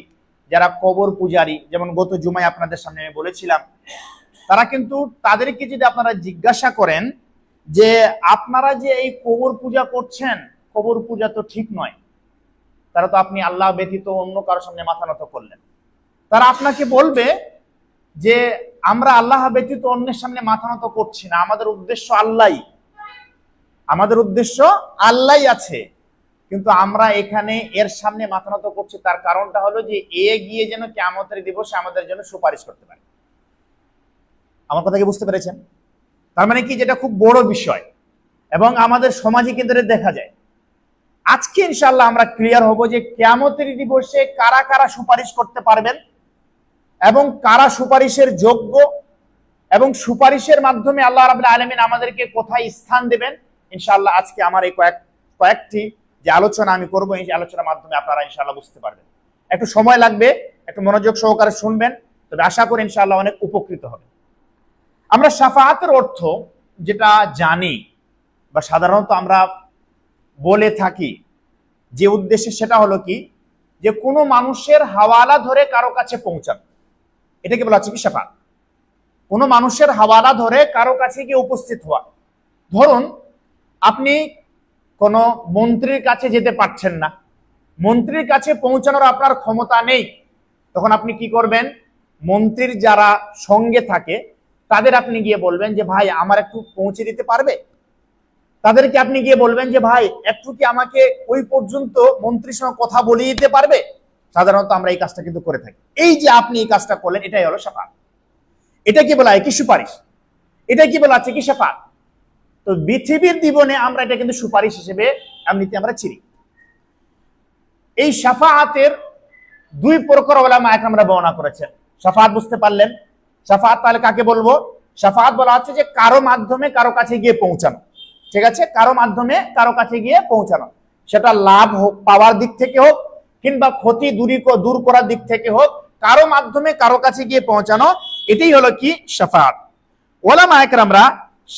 যারা কবর পূজারী, যেমন গত জুমায় আপনাদের সামনে আমি বলেছিলাম, তারা কিন্তু তাদেরকে যদি আপনারা জিজ্ঞাসা করেন যে আপনারা যে এই কবর পূজা করছেন, কবর পূজা তো ঠিক নয়, তারা তো আপনি আল্লাহ ব্যতীত অন্য কারোর সামনে মাথা নত করলেন, তারা আপনাকে বলবে যে আমরা আল্লাহ ব্যতীত অন্যের সামনে মাথা নত করছি না, আমাদের উদ্দেশ্য আল্লাহই, আমাদের উদ্দেশ্য আল্লাহই আছে, কিন্তু আমরা এখানে এর সামনে মাথা নত করছি। তার কারণটা হলো যে এ গিয়ে যেন কিয়ামতের দিবসে আমাদের জন্য সুপারিশ করতে পারে। আমার কথা কি বুঝতে পেরেছেন? তার মানে কি, যেটা খুব বড় বিষয় এবং আমাদের সমাজে কিন্তু দেখা যায়। আজকে ইনশাআল্লাহ আমরা ক্লিয়ার হব যে কিয়ামতের দিবসে কারা কারা সুপারিশ করতে পারবেন এবং কারা সুপারিশের যোগ্য, এবং সুপারিশের মাধ্যমে আল্লাহ রাব্বুল আলামিন আমাদেরকে কোথায় স্থান দেবেন। ইনশাআল্লাহ আজকে আমার এই কয়েকটি যে আলোচনা আমি করব, এই আলোচনার মাধ্যমে আপনারা ইনশাআল্লাহ বুঝতে পারবেন। একটু সময় লাগবে, একটু মনোযোগ সহকারে শুনবেন, তবে আশা করি ইনশাআল্লাহ অনেক উপকৃত হবে। আমরা শাফাআতের অর্থ যেটা জানি বা সাধারণত আমরা বলে থাকি যে উদ্দেশ্যে, সেটা হলো কি, যে কোনো মানুষের হাওয়ালা ধরে কারো কাছে পৌঁছানো, এটাকে বলা হচ্ছে কি শাফাআত। কোনো মানুষের হাওয়ালা ধরে কারো কাছে গিয়ে উপস্থিত হওয়া। ধরুন আপনি কোনো মন্ত্রীর কাছে যেতে পারছেন না, মন্ত্রীর কাছে পৌঁছানোর আপনার ক্ষমতা নেই, তখন আপনি কি করবেন? মন্ত্রীর যারা সঙ্গে থাকে তাদের আপনি গিয়ে বলবেন যে ভাই আমার একটু পৌঁছে দিতে পারবে? তাদেরকে আপনি গিয়ে বলবেন যে ভাই একটু কি আমাকে ওই পর্যন্ত মন্ত্রীর সঙ্গে কথা বলিয়ে দিতে পারবে? সাধারণত আমরা এই কাজটা কিন্তু করে থাকি। এই যে আপনি এই কাজটা করলেন, এটাই হলো শাফাআত। এটা কি বলা হয়? কি সুপারিশ। এটা কি বলা আছে? কি শাফাআত। তো পৃথিবীর জীবনে আমরা এটা কিন্তু সুপারিশ হিসেবে এমনিতে আমরা চিনি। এই শাফাআতের দুই প্রকার উলামা একরামরা বর্ণনা করেছেন। শাফাআত বুঝতে পারলেন? শাফাআত তাহলে কাকে বলবো? শাফাআত বলা হচ্ছে যে কারো মাধ্যমে কারো কাছে গিয়ে পৌঁছানো, ঠিক আছে? কারো মাধ্যমে কারো কাছে গিয়ে পৌঁছানো, সেটা লাভ হোক, পাওয়ার দিক থেকে হোক, কিংবা ক্ষতি দূর করার দিক থেকে হোক, কারো মাধ্যমে কারো কাছে গিয়ে পৌঁছানো, এটাই হলো কি শাফাআত। উলামা একরামরা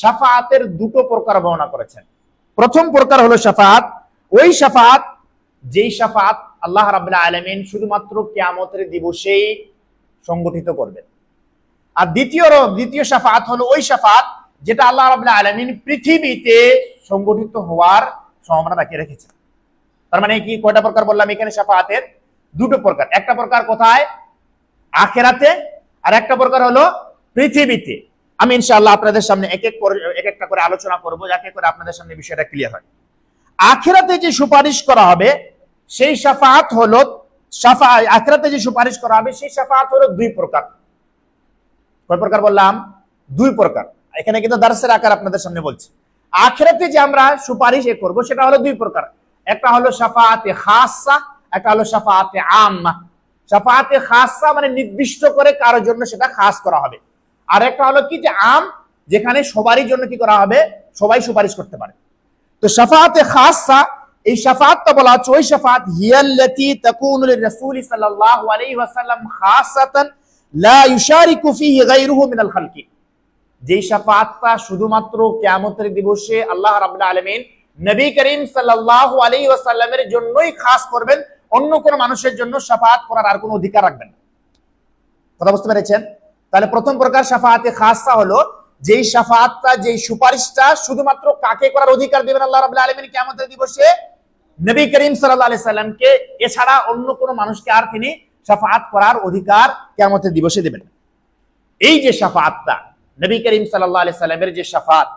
শাফাআতের দুটো প্রকার বর্ণনা করেছেন। প্রথম প্রকার হলো শাফাআত, ওই শাফাআত যেই শাফাআত আল্লাহ রাব্বুল আলামিন শুধুমাত্র কিয়ামতের দিবসেই সংগঠিত করবেন। আর দ্বিতীয় শাফাআত হলো ওই শাফাআত যেটা আল্লাহ রাব্বুল আলামিন পৃথিবীতে সংগঠিত হওয়ার সম্ভাবনা রাখিয়ে রেখেছেন। তার মানে কি কয়টা প্রকার বললাম এখানে? শাফাআতের দুটো প্রকার। একটা প্রকার কোথায়? আখিরাতে, আর একটা প্রকার হলো পৃথিবীতে। আমি ইনশাআল্লাহ আপনাদের সামনে এক একটা করে আলোচনা করব, যাতে করে আপনাদের সামনে বিষয়টা ক্লিয়ার হয়। আখিরাতে যে সুপারিশ করা হবে সেই শাফাআত হলো আখিরাতে যে সুপারিশ করা হবে সেই শাফাআত হলো দুই প্রকার। কয় প্রকার বললাম? দুই প্রকার। এখানে কিন্তু দার্সের আকার আপনাদের সামনে বলছি। আখিরাতে যে আমরা সুপারিশ করব সেটা হলো দুই প্রকার। একটা হলো শাফাআতে খাসসা, একটা হলো শাফাআতে আম্মা। শাফাআতে খাসসা মানে নির্দিষ্ট করে কারোর জন্য সেটা খাস করা হবে, আর একটা হলো কি যে আম, যেখানে সবারই জন্য কি করা হবে? সবাই সুপারিশ করতে পারে। তো শাফাআতে খাসসা, এই শাফাআতটা বলা হচ্ছে ওই শাফাআত হিয়াল্লাতী তাকুনু লিরাসূল সাল্লাল্লাহু আলাইহি ওয়াসাল্লাম খাসাতান লা ইউশারিকু ফীহি গায়রুহু মিনাল খালকি। যেই শাফাআতটা শুধুমাত্র কিয়ামতের দিবসে আল্লাহ রাব্বুল আলামিন নবী করিম সাল্লাল্লাহু আলাইহি ওয়াসাল্লামের জন্যই খাস করবেন, অন্য কোন মানুষের জন্য শাফাআত করার আর কোনো অধিকার রাখবেন না। কথা বুঝতে পেরেছেন? তাহলে প্রথম প্রকার শাফাআতে খাসসা হলো যেই শাফাআতটা, যেই সুপারিশটা শুধুমাত্র কাকে করার অধিকার দিবেন আল্লাহ রাব্বুল আলামিন কিয়ামতের দিবসে? নবী করিম সাল্লাল্লাহু আলাইহি সাল্লামকে, এছাড়া অন্য কোনো মানুষকে আর তিনি শাফাআত করার অধিকার কিয়ামতের দিবসে দিবেন। এই যে শাফাআতটা নবী করিম সাল্লাল্লাহু আলাইহি সাল্লামের যে শাফাআত,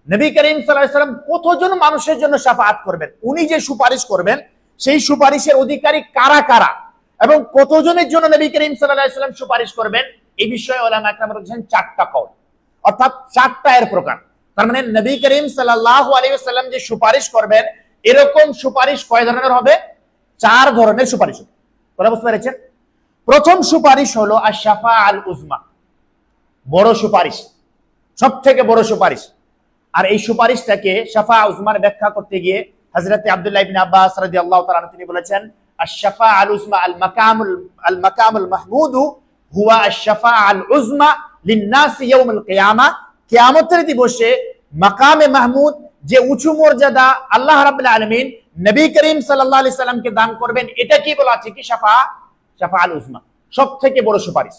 নবী করিম সাল্লাল্লাহু আলাইহি সাল্লাম কতজন মানুষের জন্য শাফাআত করবেন, উনি যে সুপারিশ করবেন সেই সুপারিশের অধিকারী কারা কারা এবং কতজনের জন্য নবী করিম সাল্লাল্লাহু আলাইহি সাল্লাম সুপারিশ করবেন, এই বিষয়ে উলামা একরাম বলেছেন চারটা কওল, অর্থাৎ চারটা এর প্রকার। তার মানে নবী করিম সাল্লাল্লাহু আলাইহি ওয়াসাল্লাম যে সুপারিশ করবেন এরকম সুপারিশ কয় ধরনের হবে? চার ধরনের সুপারিশ হবে। কথা বুঝতে পেরেছেন? প্রথম সুপারিশ হলো আশ-শাফাআল উযমা, বড় সুপারিশ, সবথেকে বড় সুপারিশ। আর এই সুপারিশটাকে শাফাআ উযমার ব্যাখ্যা করতে গিয়ে হযরত আব্দুল্লাহ ইবনে আব্বাস রাদিয়াল্লাহু তাআলা আনহু তিনি বলেছেন আশ-শাফাআল উযমা আল মাকামুল মাহমুদু হুয়া আশ-শাফাআল উযমা লিন-নাস ইয়াউমুল কিয়ামাহ। কিয়ামতের দিবসে মাকামে মাহমুদ, যে উঁচু মর্যাদা আল্লাহ রাব্বুল আলামিন নবী করিম সাল্লাল্লাহু আলাইহি সাল্লামকে দান করবেন, এটা কি বলা আছে? কি শাফাআল উযমা, সবথেকে বড় সুপারিশ।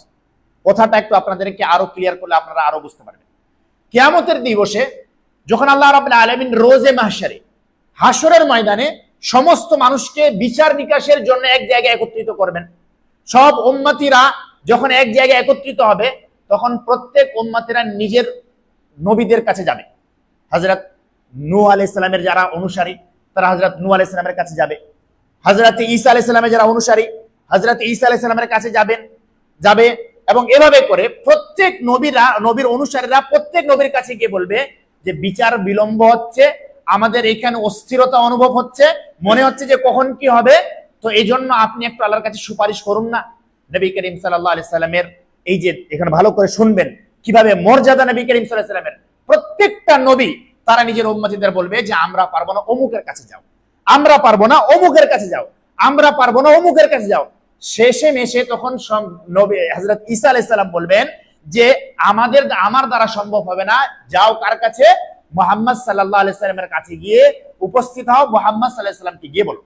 কথাটা একটু আপনাদেরকে আরো ক্লিয়ার করলে আপনারা আরো বুঝতে পারবেন। কিয়ামতের দিবসে যখন আল্লাহ রাব্বুল আলামিন রোজে মাহশারে, হাসরের ময়দানে সমস্ত মানুষকে বিচার নিকাশের জন্য এক জায়গায় একত্রিত করবেন, সব উম্মতিরা যখন এক জায়গায় একত্রিত হবে তখন প্রত্যেক উম্মতিরা নিজের নবীদের কাছে যাবে। হযরত নূহ আলাইহিস সালামের যারা অনুসারী তারা হযরত নূহ আলাইহিস সালামের কাছে যাবে, হযরত ঈসা আলাইহিস সালামের যারা অনুসারী হযরত ঈসা আলাইহিস সালামের কাছে যাবে এবং এভাবে করে প্রত্যেক নবীর অনুসারীরা প্রত্যেক নবীর কাছে গিয়ে বলবে যে বিচার বিলম্ব হচ্ছে, আমাদের এখানে অস্থিরতা অনুভব হচ্ছে, মনে হচ্ছে যে কখন কি হবে, তো এই জন্য আপনি একটু আল্লাহর কাছে সুপারিশ করুন না। নবী করিম সাল্লাল্লাহু আলাইহি সাল্লামের এই যে এখানে ভালো করে শুনবেন কিভাবে মর্যাদা নবী করিম সাল্লাল্লাহু আলাইহি সাল্লামের। প্রত্যেকটা নবী তারা নিজের উম্মতীদের বলবে যে আমরা পারবো না, অমুকের কাছে যাও, আমরা পারবো না, অমুকের কাছে যাও, আমরা পারবো না, অমুকের কাছে যাও। শেষে মেশে তখন নবী হযরত ঈসা আলাইহিস সালাম বলবেন যে আমার দ্বারা সম্ভব হবে না, যাও কার কাছে? মুহাম্মদ সাল্লাল্লাহু আলাইহি সাল্লামের কাছে গিয়ে উপস্থিত হও, মুহাম্মদ সাল্লাল্লাহু আলাইহি সাল্লামকে গিয়ে বলো।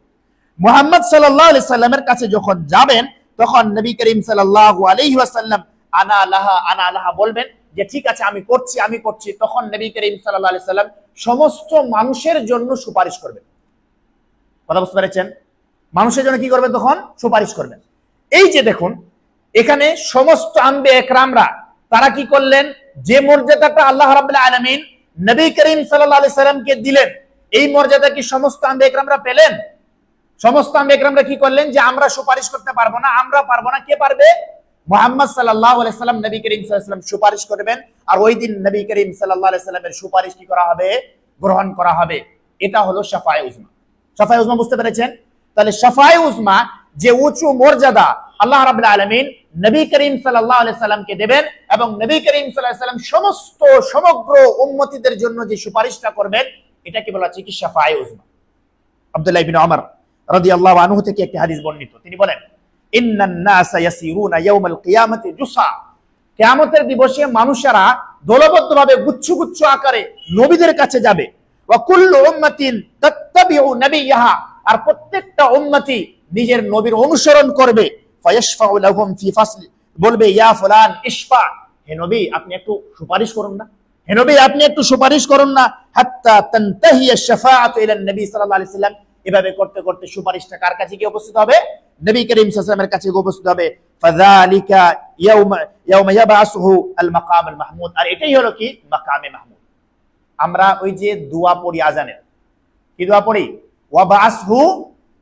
মুহাম্মদ সাল্লাল্লাহু আলাইহি সাল্লামের কাছে যখন যাবেন তখন নবী করিম সাল্লাল্লাহু আলাইহি ওয়াসাল্লাম আনা লাহা বলবেন যে ঠিক আছে আমি করছি। তখন নবী করিম সাল্লাল্লাহু আলাইহি সাল্লাম সমস্ত মানুষের জন্য সুপারিশ করবেন। কথা বুঝতে পেরেছেন? মানুষের জন্য কি করবেন? তখন সুপারিশ করবেন। এই যে দেখুন এখানে সমস্ত আম্বে একরামরা তারা কি করলেন, যে মর্যাদাটা আল্লাহ রাব্বুল আলামিন নবী করিম সাল্লাল্লাহু আলাইহি সাল্লামকে দিলেন, এই মর্যাদা কি সমস্ত আম্বে একরামরা পেলেন? সমস্ত আম্বে একরামরা কি করলেন, যে আমরা সুপারিশ করতে পারবো না, আমরা পারবো না, কে পারবে? মুহাম্মদ সাল্লাল্লাহু আলাইহি সাল্লাম, নবী করিম সাল্লাল্লাহু আলাইহি সাল্লাম সুপারিশ করবেন। আর ওই দিন নবী করিম সাল্লাল্লাহু আলাইহি সাল্লামের সুপারিশ কি করা হবে? গ্রহণ করা হবে। এটা হলো শাফায়ে উজমা। শাফায়ে উজমা বুঝতে পেরেছেন? তাহলে শাফায়ে উজমা যে উঁচু মর্যাদা আল্লাহ রাব্বুল আলামিন নবী করিম সাল্লাল্লাহু আলাইহি সাল্লামকে দেবেন, এবং নবী করিম সাল্লাল্লাহু আলাইহি সাল্লাম সমগ্র উম্মতিদের জন্য যে সুপারিশটা করবেন, এটাকে বলা হচ্ছে কি? শাফায়ে উজমা। আব্দুল্লাহ ইবনে ওমর রাদিয়াল্লাহু আনহু থেকে একটি হাদিস বর্ণিত, তিনি বলেন, ইন্নান নাসা ইয়াসিরুনা ইয়াউমাল কিয়ামাতি জুসা, কিয়ামতের দিবসে মানুষেরা দলবদ্ধভাবে গুচ্ছ গুচ্ছ আকারে নবীদের কাছে যাবে। ওয়া কুল্লু উম্মাতিন তাত্তাবিউ নবিয়াহা, আর প্রত্যেকটা উম্মতি নিজের নবীর অনুসরণ করবে। ফায়াশফাউ লাহুম ফি ফাসলি, বলবে ইয়া ফুলান ইশফা, হে নবী আপনি একটু সুপারিশ করুন না, হে নবী আপনি একটু সুপারিশ করুন না। হাত্তা তানতাহি আশ-শাফাআতু ইলা নবী সাল্লাল্লাহু আলাইহি সাল্লাম, এভাবে করতে করতে সুপারিশটা কার কাছে গিয়ে উপস্থিত হবে? নবী করিম সাল্লাল্লাহু আলাইহি ওয়াসাল্লামের কাছে গিয়ে উপস্থিত হবে। ফাযালিকা ইয়াউমা ইয়াবআসুহু আল মাকাম আল মাহমুদ, আর এটাই হলো কি? মাকামে মাহমুদ। আমরা ওই যে দোয়া পড়ি আজানের, কি দোয়া পড়ি? ওয়া বাআসহু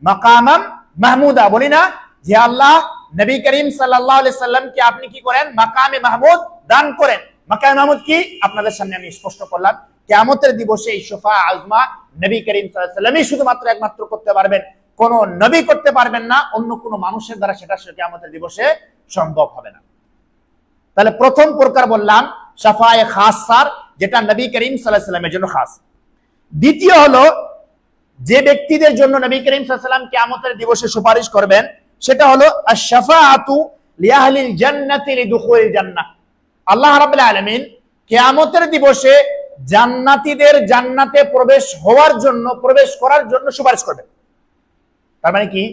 মাকামান মাহমুদা, বলি না যে আল্লাহ নবী করিম সাল্লাল্লাহু আলাইহি সাল্লামকে আপনি কি করেন? মাকামে মাহমুদ দান করেন। মাকামে মাহমুদ কি? আপনাদের সামনে আমি স্পষ্ট করলাম, কিয়ামতের দিবসে এই শাফায়ে উজমা নবী করিম সাল্লাল্লাহু আলাইহি সাল্লামই শুধুমাত্র একমাত্র করতে পারবেন, কোন নবী করতে পারবেন না, অন্য কোন মানুষের দ্বারা সেটা কিয়ামতের দিবসে সম্ভব হবে না। তাহলে প্রথম প্রকার বললাম শাফায়ে খাসসার, যেটা নবী করিম সাল্লাল্লাহু আলাইহি সাল্লামের জন্য খাস। দ্বিতীয় হলো যে ব্যক্তিদের জন্য নবী করিম সাল্লাল্লাহু আলাইহি সাল্লাম কিয়ামতের দিবসে সুপারিশ করবেন, সেটা হলো আশ-শাফাআতু লিআহলিল জান্নাতি লিদুখুলিল জান্নাহ। আল্লাহ রাব্বুল আলামিন কিয়ামতের দিবসে জান্নাতীদের জান্নাতে প্রবেশ করার জন্য সুপারিশ করবেন। তার মানে কি?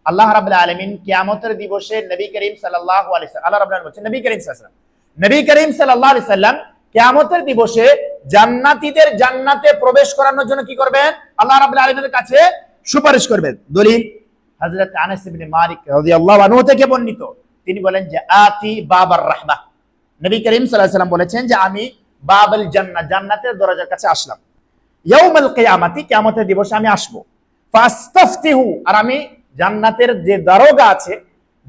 আল্লাহ রাব্বুল আলামিন কিয়ামতের দিবসে নবী করিম সাল্লাল্লাহু আলাইহি সাল্লাম, আল্লাহ রাব্বুল আলামিন বলেন নবী করিম সাল্লাল্লাহু আলাইহি সাল্লাম, নবী করিম সাল্লাল্লাহু আলাইহি সাল্লাম কিয়ামতের দিবসে জান্নাতীদের জান্নাতে প্রবেশ করানোর জন্য কি করবেন? আল্লাহ রাব্বুল আলামিনের কাছে সুপারিশ করবেন। দলিল হযরত আনাস ইবনে মালিক রাদিয়াল্লাহু আনহু থেকে বর্ণিত, তিনি বলেন যে আতি বাবার রাহমাহ, নবী করিম সাল্লাল্লাহু আলাইহি সাল্লাম বলেছেন যে আমি বাবুল জান্নাহ, জান্নাতের দরজার কাছে আসলাম। ইয়াউমাল কিয়ামাতি, কিয়ামতের দিবসে আমি আসবো। ফাস্তাফতিহু, আর আমি জান্নাতের যে দারোগা আছে,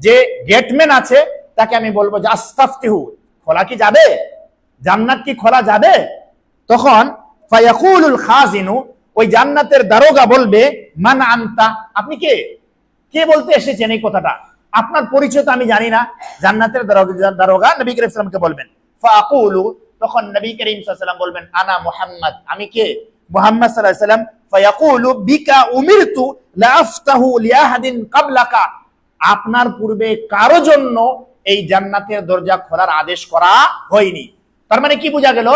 যে গেটম্যান আছে, তাকে আমি বলবো যে আস্তাফতিহু, খোলা কি যাবে? জান্নাত কি খোলা যাবে? তখন ফায়াকুলুল খাজিনু, ওই জান্নাতের দারোগা বলবে মান আনতা, আপনি কে? কে বলতে এসেছেন এই কথাটা? আপনার পরিচয় তো আমি জানি না। জান্নাতের দারোগা নবী করিম সাল্লাল্লাহু আলাইহি ওয়াসাল্লামকে বলবেন। ফাআকুলু, তখন নবী করিম সাল্লাল্লাহু আলাইহি ওয়াসাল্লাম বলবেন আনা মুহাম্মদ, আমি কে? মুহাম্মদ সাল্লাল্লাহু আলাইহি ওয়াসাল্লাম। ফায়াকুলু বিকা উমিরতু লা আফতাহু লিআহাদিন ক্বাবলাকা, আপনার পূর্বে কারো জন্য এই জান্নাতের দরজা খোলার আদেশ করা হয়নি। তার মানে কি বোঝা গেল?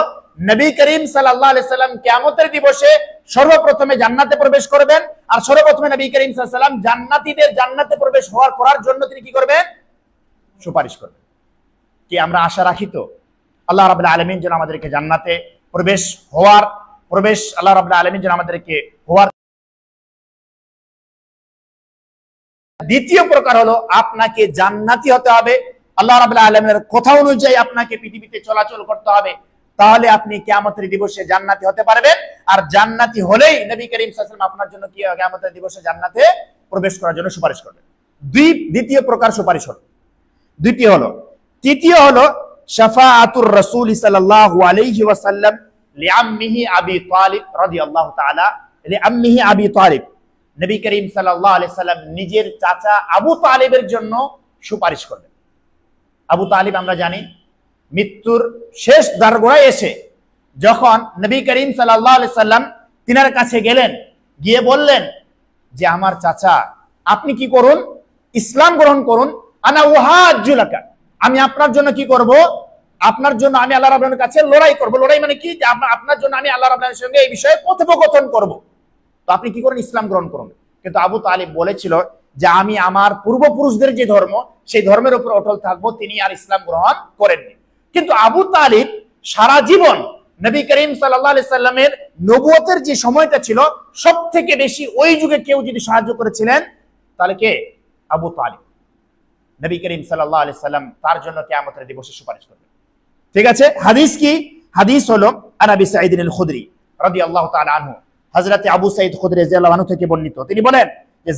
নবী করিম সাল্লাল্লাহু আলাইহি ওয়াসাল্লাম কিয়ামতের দিবসে সর্বপ্রথমে জান্নাতে প্রবেশ করবেন, আর সর্বপ্রথমে নবী করিম সাল্লাল্লাহু আলাইহি ওয়াসাল্লাম জান্নাতীদের জান্নাতে প্রবেশ করার জন্য তিনি কি করবেন? সুপারিশ করবেন। কি আমরা আশা রাখি তো আল্লাহ রাব্বুল আলামিন যেন আমাদেরকে জান্নাতে আল্লাহ রাব্বুল আলামিন যেন আমাদেরকে হওয়ার। দ্বিতীয় প্রকার হলো আপনাকে জান্নাতি হতে হবে, আল্লাহ রাব্বুল আলামিনের কথা অনুযায়ী আপনাকে পৃথিবীতে চলাচল করতে হবে, তাহলে আপনি কিয়ামতের দিবসে জান্নাতি হতে পারবেন। আর জান্নাতি হলেই নবী করিম সাল্লাল্লাহু আলাইহি ওয়াসাল্লাম আপনার জন্য কি কিয়ামতের দিবসে জান্নাতে প্রবেশ করার জন্য সুপারিশ করবেন। দ্বিতীয় প্রকার সুপারিশ হলো। তৃতীয় হলো শাফাআতুর রাসূল সাল্লাল্লাহু আলাইহি ওয়াসাল্লাম লিআম্মিহি আবি তালিব রাদিয়াল্লাহু তাআলা, লিআম্মিহি আবি তালিব, নবী করিম সাল্লাল্লাহু আলাইহি ওয়াসাল্লাম নিজের চাচা আবু তালিবের জন্য সুপারিশ করবেন। আবু তালিব আমরা জানি মৃত্যুর শেষ দ্বারগোড়ায় এসে যখন নবী করিম সাল্লাল্লাহু আলাইহি ওয়াসাল্লাম তিনার কাছে গেলেন, গিয়ে বললেন যে আমার চাচা আপনি কি করুন? ইসলাম গ্রহণ করুন। আনা উহাজ্জু লাকা, আমি আপনার জন্য কি করব? আপনার জন্য আমি আল্লাহ রাব্বুল আলামিনের কাছে লড়াই করব। লড়াই মানে কি? যে আপনার জন্য আমি আল্লাহ রাব্বুল আলামিনের সঙ্গে এই বিষয়ে কথোপকথন করব। তো আপনি কি করুন? ইসলাম গ্রহণ করুন। কিন্তু আবু তালিব বলেছিল যে আমি আমার পূর্বপুরুষদের যে ধর্ম, সেই ধর্মের উপর অটল থাকবো। তিনি আর ইসলাম গ্রহণ করেননি। কিন্তু আবু তালিব সারা জীবন নবী করিম সাল্লাল্লাহু আলাইহি সাল্লামের নবুয়তের যে সময়টা ছিল সবথেকে বেশি ওই যুগে কেউ যদি সাহায্য করেছিলেন তাহলে কে? আবু তালিব। নবী করিম সাল্লাল্লাহু আলাইহি সাল্লাম তার জন্য কিয়ামতের দিবসে সুপারিশ করবেন। ঠিক আছে, হাদিস কি? হাদিস হলো আন আবি সাঈদ আল খুদরি রাদিয়াল্লাহু তাআলা আনহু, হযরত আবু সাঈদ খুদরি রাদিয়াল্লাহু আনহু থেকে বর্ণিত। তিনি বলেন যে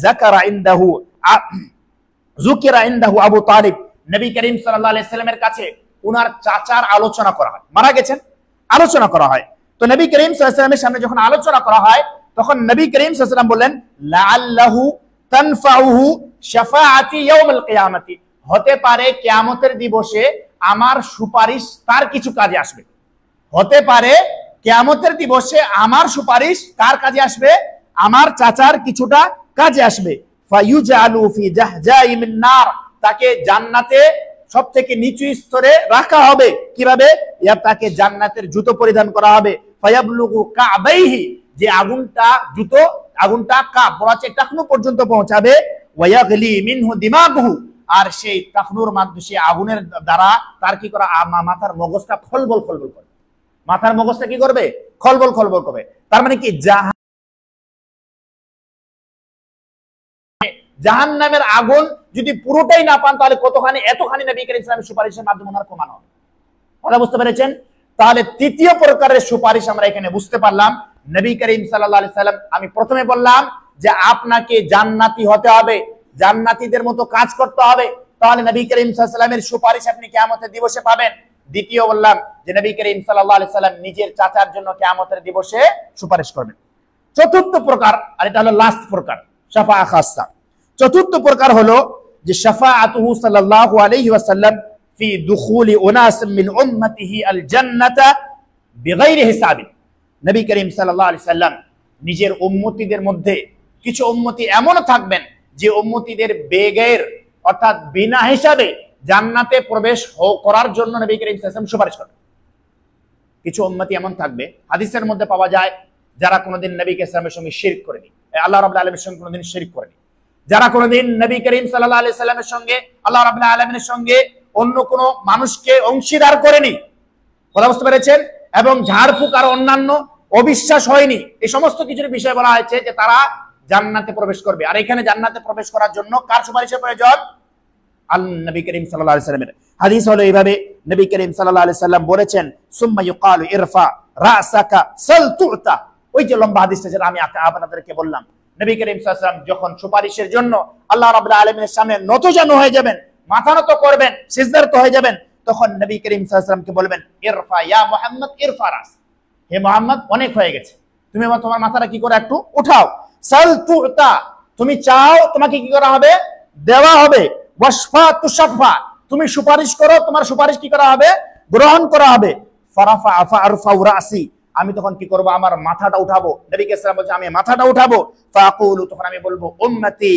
যুকিরা ইনদাহু আবু তালিব, নবী করিম সাল্লাল্লাহু আলাইহি সাল্লামের কাছে উনার চাচার আলোচনা করা হয়, মারা গেছেন, আলোচনা করা হয়। তো নবী করিম সাল্লাল্লাহু আলাইহি সাল্লামের সামনে যখন আলোচনা করা হয় তখন নবী করিম সাল্লাল্লাহু আলাইহি সাল্লাম বললেন লাআল্লাহু তানফাউহু শাফাআতি ইয়াউমুল কিয়ামতি, হতে পারে কিয়ামতের দিবসে আমার সুপারিশ তার কিছু কাজে আসবে। হতে পারে কিয়ামতের দিবসে আমার সুপারিশ কার কাজে আসবে? আমার চাচার কিছুটা কাজে আসবে। ফায়ুজালু ফি জাহজাই মিন নার, তাকে জান্নাতে সবথেকে নিচু স্তরে রাখা হবে। কিভাবে? তাকে জান্নাতের জুতো পরিধান করা হবে। ফায়াবলুগু কাবাইহি, যে আগুনটা কাব বলা আছে টাকনু পর্যন্ত পৌঁছাবে। ওয়ায়াগলি মিনহু দিমাগুহু, আর সেই টাকনুর মাধ্যমে সেই আগুনের দ্বারা তার কি করা? মাথার মগজটা খলবল খলবল করবে। মাথার মগজটা কি করবে? খলবল খলবল করবে। তার মানে কি জাহান্নামের আগুন যদি পুরোটাই না পান তাহলে এতখানি নবী করিম সাল্লাল্লাহু আলাইহি ওয়াসাল্লামের সুপারিশের মাধ্যমে ওনার কমানো হবে। কথা বুঝতে পেরেছেন? তাহলে তৃতীয় প্রকারের সুপারিশ আমরা এখানে বুঝতে পারলাম। নবী করিম সাল্লাল্লাহু আলাইহি ওয়াসাল্লাম, আমি প্রথমে বললাম যে আপনাকে জান্নাতি হতে হবে, জান্নাতীদের মতো কাজ করতে হবে, তাহলে নবী করিম সাল্লাল্লাহু আলাইহি ওয়াসাল্লামের সুপারিশ আপনি কিয়ামতের দিবসে পাবেন। দ্বিতীয় বললাম যে নবী করিম সাল্লাল্লাহু আলাইহি ওয়াসাল্লাম নিজের চাচার জন্য কিয়ামতের দিবসে সুপারিশ করবেন। চতুর্থ প্রকার, আর এটা হলো লাস্ট প্রকার, শাফাআ খাসসা। চতুর্থ প্রকার হলো যে শাফাআতুহু সাল্লাল্লাহু আলাইহি ওয়াসাল্লাম ফি দুখুলি উনাস মিন উম্মতিহি আল জান্নাতা বিগাইরি হিসাবিন। নবী করিম সাল্লাল্লাহু আলাইহি ওয়াসাল্লাম নিজের উম্মতিদের মধ্যে কিছু উম্মতি এমন থাকবেন যে উম্মতিদের বেগের অর্থাৎ বিনা হিসাবে জান্নাতে প্রবেশ করার জন্য নবী করিম সাল্লাল্লাহু আলাইহি ওয়াসাল্লাম সুপারিশ করবেন। কিছু উম্মতি এমন থাকবে, হাদিসের মধ্যে পাওয়া যায়, যারা কোনোদিন নবী ইসলামের সঙ্গে শিরক করেনি, আল্লাহ রাব্বুল আলামিনের সঙ্গে কোনোদিন শিরক করেনি, যারা কোনোদিন নবী করিম সাল্লাল্লাহু আলাইহি সাল্লামের সঙ্গে আল্লাহ রাব্বুল আলামিনের সঙ্গে অন্য কোনো মানুষকে অংশীদার করেনি। কথা বুঝতে পেরেছেন? এবং ঝাড়ফুঁক আর অন্যান্য অবিশ্বাস হয়নি। এই সমস্ত কিছুর বিষয় বলা হয়েছে যে তারা জান্নাতে প্রবেশ করবে। আর এখানে জান্নাতে প্রবেশ করার জন্য কার সুপারিশের প্রয়োজন? নবী করিম সাল্লাল্লাহু আলাইহি সাল্লামের। হাদিস হলো এইভাবে, নবী করিম সাল্লাল্লাহু আলাইহি সাল্লাম বলেছেন সুম্মা ইউকালু ইরফা রাসাকা সাল তুতা। ওই যে লম্বা হাদিসটা যেটা আমি আপনাদেরকে বললাম, নবী করিম সাল্লাল্লাহু আলাইহি সাল্লাম যখন সুপারিশের জন্য আল্লাহ রাব্বুল আলামিনের সামনে নতজানু হয়ে যাবেন, মাথা নত করবেন, সিজদারত হয়ে যাবেন, তখন নবী করিম সাল্লাল্লাহু আলাইহি সাল্লামকে বলবেন ইরফা ইয়া মুহাম্মদ ইরফা রাস, হে মুহাম্মদ অনেক হয়ে গেছে, তুমি তোমার মাথাটা কি করে একটু উঠাও। সাল তুতা, তুমি চাও তোমাকে কি করা হবে? দেওয়া হবে। ওয়াশফা তুশাফা, তুমি সুপারিশ করো, তোমার সুপারিশ কি করা হবে? গ্রহণ করা হবে। ফারাফা আফা আরফা রাসি, আমি তখন কি করব? আমার মাথাটা উঠাবো। নবী করিম সাল্লাল্লাহু আলাইহি ওয়াসাল্লাম বলছে আমি মাথাটা উঠাবো। ফাকুলু, তখন আমি বলবো উম্মতি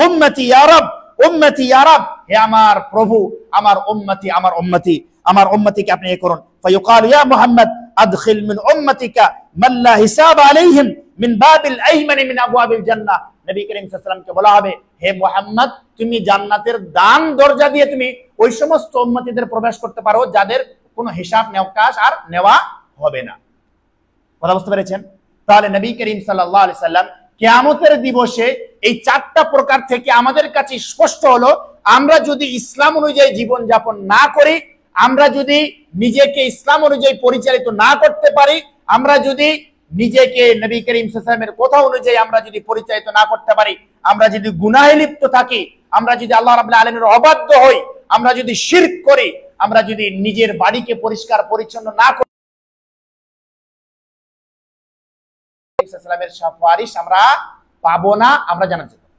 উম্মতি ইয়া রাব, উম্মতি ইয়া রাব, হে আমার প্রভু, আমার উম্মতি, আমার উম্মতি, আমার উম্মতিকে আপনি এ করুন। ফায়ুকালু ইয়া মুহাম্মদ আদখিল মিন উম্মতিকা মান লা হিসাব আলাইহিম মিন বাবিল আইমানি মিন আবওয়াবিল জান্নাহ। নবী করিম সাল্লাল্লাহু আলাইহি ওয়াসাল্লাম কে বলা হবে, হে মুহাম্মদ, তুমি জান্নাতের দান দরজা দিয়ে তুমি ওই সমস্ত উম্মতিদের প্রবেশ করতে পারো যাদের কোনো হিসাব নেওয়াজ আর নেওয়া হবে না। কথা বুঝতে পেরেছেন? তাহলে নবী করিম সাল্লাল্লাহু আলাইহি সাল্লাম কিয়ামতের দিবসে এই চারটা প্রকার থেকে আমাদের কাছে স্পষ্ট হলো, আমরা যদি ইসলাম অনুযায়ী জীবন যাপন না করি, আমরা যদি নিজেকে ইসলাম অনুযায়ী পরিচালিত না করতে পারি, আমরা যদি নিজেকে নবী করিম সাল্লাল্লাহু আলাইহি ওয়াসাল্লামের কথা অনুযায়ী আমরা যদি পরিচালিত না করতে পারি, আমরা যদি গুনাহে লিপ্ত থাকি, আমরা যদি আল্লাহ রাব্বুল আলামিনের অবাধ্য হই, আমরা যদি শিরক করি, আমরা যদি নিজের বাড়িকে পরিষ্কার পরিচ্ছন্ন না করি, সুপারিশ আমরা পাবো না, আমরা জানাতে পারবো।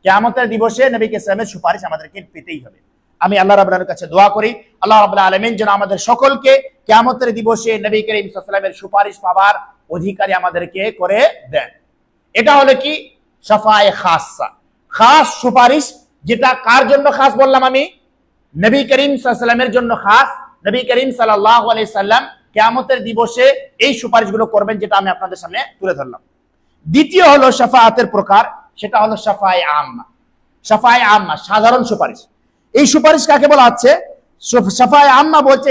কিয়ামতের দিবসে নবী ইসলামের সুপারিশ আমাদেরকে পেতেই হবে। আমি আল্লাহ রাব্বুল আলামিনের কাছে দোয়া করি, আল্লাহ রাব্বুল আলামিন যেন আমাদের সকলকে কিয়ামতের দিবসে নবী করিম সাল্লাল্লাহু আলাইহি ওয়াসাল্লামের সুপারিশ পাবার অধিকারী আমাদেরকে করে দেন। এটা হলো কি? শাফায়ে খাসসা, খাস সুপারিশ, যেটা কার জন্য খাস বললাম আমি? নবী করিম সাল্লাল্লাহু আলাইহি ওয়াসাল্লামের জন্য খাস। নবী করিম সাল্লাল্লাহু আলাইহি সাল্লাম কিয়ামতের দিবসে এই সুপারিশগুলো করবেন, যেটা আমি আপনাদের সামনে তুলে ধরলাম। দ্বিতীয় হলো শাফাআতের প্রকার, সেটা হলো শাফায়ে আম্মা। শাফায়ে আম্মা সাধারণ সুপারিশ। এই সুপারিশ কাকে বলা হচ্ছে? শাফায়ে আম্মা বলছে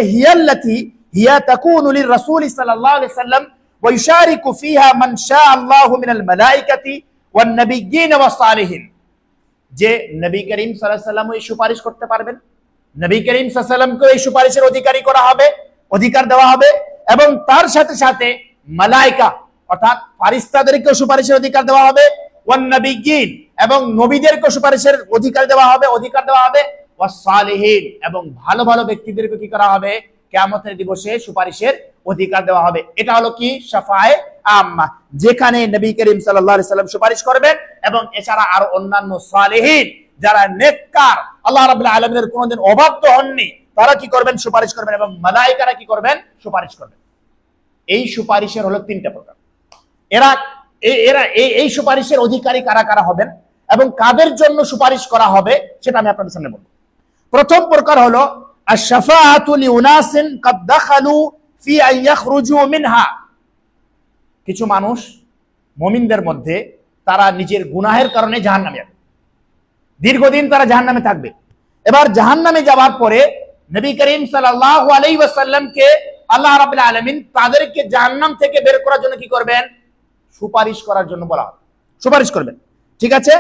হিয়া তাকুনু লির-রাসূল সাল্লাল্লাহু আলাইহি ওয়াসাল্লাম ওয়া ইউশারিকু ফিহা মান শাআ আল্লাহু মিনাল মালায়েকাতি ওয়ান নাবিয়্যিন ওয়াস সালিহিন। যে নবী করিম সাল্লাল্লাহু আলাইহি ওয়াসাল্লাম এই সুপারিশ করতে পারবেন, নবী করিম সাল্লাল্লাহু আলাইহি ওয়াসাল্লামকে এই সুপারিশের অধিকারী করা হবে, অধিকার দেওয়া হবে, এবং তার সাথে সাথে মালায়েকা অর্থাৎ ফারিস্তাদেরকে সুপারিশের অধিকার দেওয়া হবে, ওয়ান নাবিয়্যিন এবং নবীদেরকে সুপারিশের অধিকার দেওয়া হবে, ওয়াস সালিহিন এবং ভালো ভালো ব্যক্তিদেরকে কি করা হবে, কিয়ামতের দিবসে সুপারিশের অধিকার দেওয়া হবে। এটা হলো কি শাফায়ে আম্মা, যেখানে নবী করিম সাল্লাল্লাহু আলাইহি ওয়াসাল্লাম সুপারিশ করবেন এবং এছাড়া আর অন্যান্য সালেহিন যারা নেককার, আল্লাহ রাব্বুল আলামিনের কোনদিন অবাধ্য হননি, তারা কি করবেন, সুপারিশ করবেন, এবং মালায়েকারা কি করবেন, সুপারিশ করবেন। এই সুপারিশের হলো তিনটা প্রকার। এই সুপারিশের অধিকারী কারা কারা হবেন এবং কাদের জন্য সুপারিশ করা হবে সেটা আমি আপনাদের সামনে বলবো। প্রথম প্রকার হলো আশ-শাফাআতু লিউনাসিন ক্বাদ দাখালু ফি আন ইয়াখরুজু মিনহা। কিছু মানুষ মুমিনদের মধ্যে তারা নিজের গুনাহের কারণে জাহান্নামে যাবে, দীর্ঘদিন তারা জাহান্নামে থাকবে। এবার জাহান্নামে যাওয়ার পরে নবী করিম সাল্লাল্লাহু আলাইহি ওয়াসাল্লামকে আল্লাহ রাব্বুল আলামিন তাদেরকে জাহান্নাম থেকে বের করার জন্য কি করবেন, সুপারিশ করার জন্য বলা হবে, সুপারিশ করবেন। ঠিক আছে,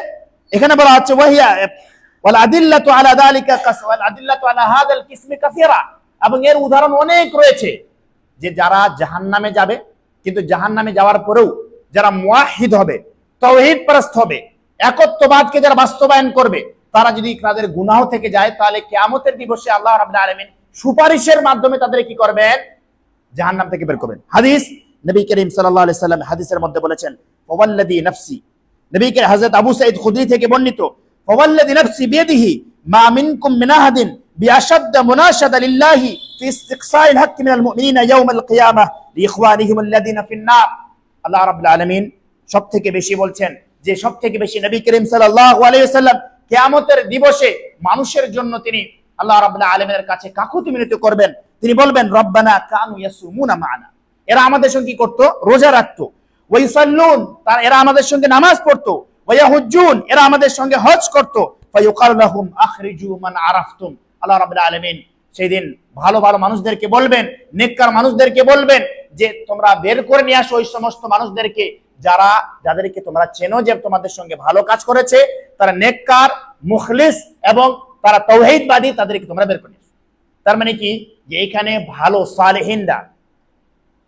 এখানে বলা হচ্ছে ওয়াহিয়া ওয়াল আদিল্লাতু আলা যালিকা ওয়াল আদিল্লাতু আলা হাযাল কিসমি কাসীরা, এবং এর উদাহরণ অনেক রয়েছে যে যারা জাহান্নামে যাবে, কিন্তু জাহান্নামে যাওয়ার পরেও যারা মুওয়াহিদ হবে, তাওহীদ পরস্ত হবে, একত্ববাদকে যারা বাস্তবায়ন করবে, তারা যদি তাদের গুনাহ থেকে যায় তাহলে কিয়ামতের দিবসে আল্লাহ রাব্বুল আলামিন সুপারিশের মাধ্যমে তাদের কি করবেন, জাহান্নাম থেকে বের করবেন। হাদিস নবী করিম সাল্লাল্লাহু আলাইহি ওয়াসাল্লাম হাদিসের মধ্যে বলেছেন, ওয়াল্লাযী নাফসি, নবী করিম হযরত আবু সাঈদ খুদরি থেকে বর্ণিত, ওয়াল্লাযী নাফসি বিয়াদিহি মা মিনকুম মিন আহাদিন বিআশাদ্দ মুনাশাদা লিল্লাহি ফি ইসতিকসাইল হাক্কি মিনাল মুমিনিনা ইয়াউমাল কিয়ামাহ লিইখওয়ানিহিম আল্লাযীনা ফিন নার। আল্লাহ রাব্বুল আলামিন সবথেকে বেশি বলছেন যে সবথেকে বেশি নবী করিম সাল্লাল্লাহু আলাইহি ওয়াসাল্লাম কিয়ামতের দিবসে মানুষের জন্য তিনি আল্লাহ রাব্বুল আলামিনের কাছে কাকুতি মিনতি করবেন। তিনি বলবেন, রব্বানা কানু ইয়াসুমুনা মা'না, এরা আমাদের সঙ্গে কি করত, রোজা রাখতো, ওয়া ইসাল্লুন, এরা আমাদের সঙ্গে নামাজ পড়তো, ওয়া ইয়াহুজ্জুন, এরা আমাদের সঙ্গে হজ করত, ফায়ুকাল লাহুম আখরিজু মান আরাফতুম। আল্লাহ রাব্বুল আলামিন সেই দিন ভালো ভালো মানুষদেরকে বলবেন, নেককার মানুষদেরকে বলবেন যে তোমরা বের করে নিয়ে আসো ওই সমস্ত মানুষদেরকে যাদেরকে তোমরা চেনো, যে তোমাদের সঙ্গে ভালো কাজ করেছে, তারা নেককার, মুখলিস এবং তারা তাওহীদবাদী, তাদেরকে তোমরা বের করে নিয়ে আসো। তার মানে কি, যে এখানে ভালো সালেহিনরা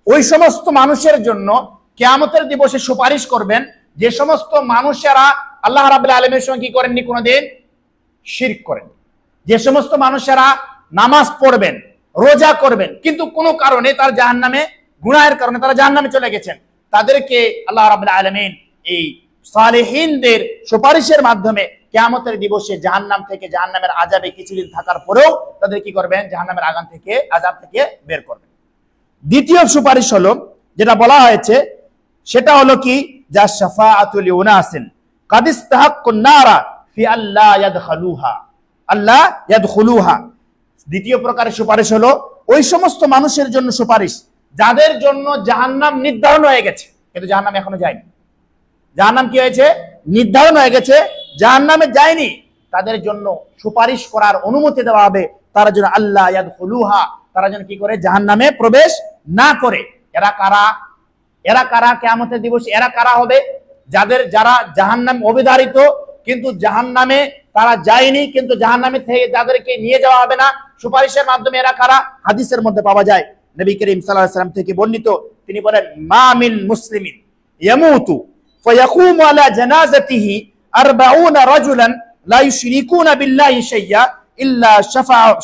ওই সমস্ত মানুষের জন্য কিয়ামতের দিবসে সুপারিশ করবেন যে সমস্ত মানুষেরা আল্লাহ রাব্বুল আলামিনের সঙ্গে কি করেননি, কোনোদিন শিরক করেননি, যে সমস্ত মানুষেরা নামাজ পড়বেন, রোজা করবেন, কিন্তু কোনো কারণে তার জাহান্নামে, গুনাহের কারণে তারা জাহান্নামে চলে গেছেন, তাদেরকে আল্লাহ রাব্বুল আলামিন এই সালেহিনদের সুপারিশের মাধ্যমে কিয়ামতের দিবসে জাহান্নাম থেকে, জাহান্নামের আযাবে কিছুদিন থাকার পরেও তাদের কি করবেন, জাহান্নামের আযাব থেকে বের করবেন। দ্বিতীয় সুপারিশ হলো যেটা বলা হয়েছে, সেটা হলো কি, যা শাফাআতুল লিউনাসিন কাদ ইসতাহাক্কুন নারা ফি আল্লা ইয়াদখুলুহা। দ্বিতীয় প্রকারের সুপারিশ হলো ওই সমস্ত মানুষের জন্য সুপারিশ যাদের জন্য জাহান্নাম নির্ধারণ হয়ে গেছে, কিন্তু জাহান্নাম এখনো যায়নি। জাহান্নাম কি হয়েছে, নির্ধারণ হয়ে গেছে, জাহান্নামে যায়নি, তাদের জন্য সুপারিশ করার অনুমতি দেওয়া হবে, তারা যেন আল্লাহ ইয়াদখুলুহা, তারা যেন কি করে, জাহান্নামে প্রবেশ না করে। এরা কারা কিয়ামতের দিবসে, এরা কারা হবে, যারা জাহান্নাম অবিধারিত, কিন্তু জাহান্নামে তারা যায়নি, কিন্তু জাহান্নামে থেকে যাদেরকে নিয়ে যাওয়া হবে না সুপারিশের মাধ্যমে, এরা কারা, হাদিসের মধ্যে পাওয়া যায়। নবী করিম সাল্লাল্লাহু আলাইহি ওয়াসাল্লাম থেকে বর্ণিত, তিনি বলেন, মা মিন মুসলিমিন ইয়ামুতু ফায়াকুমু আলা জানাজাতিহি 40 রাজুলান লা ইউশরিকুনা বিল্লাহি শাইয়া ইল্লা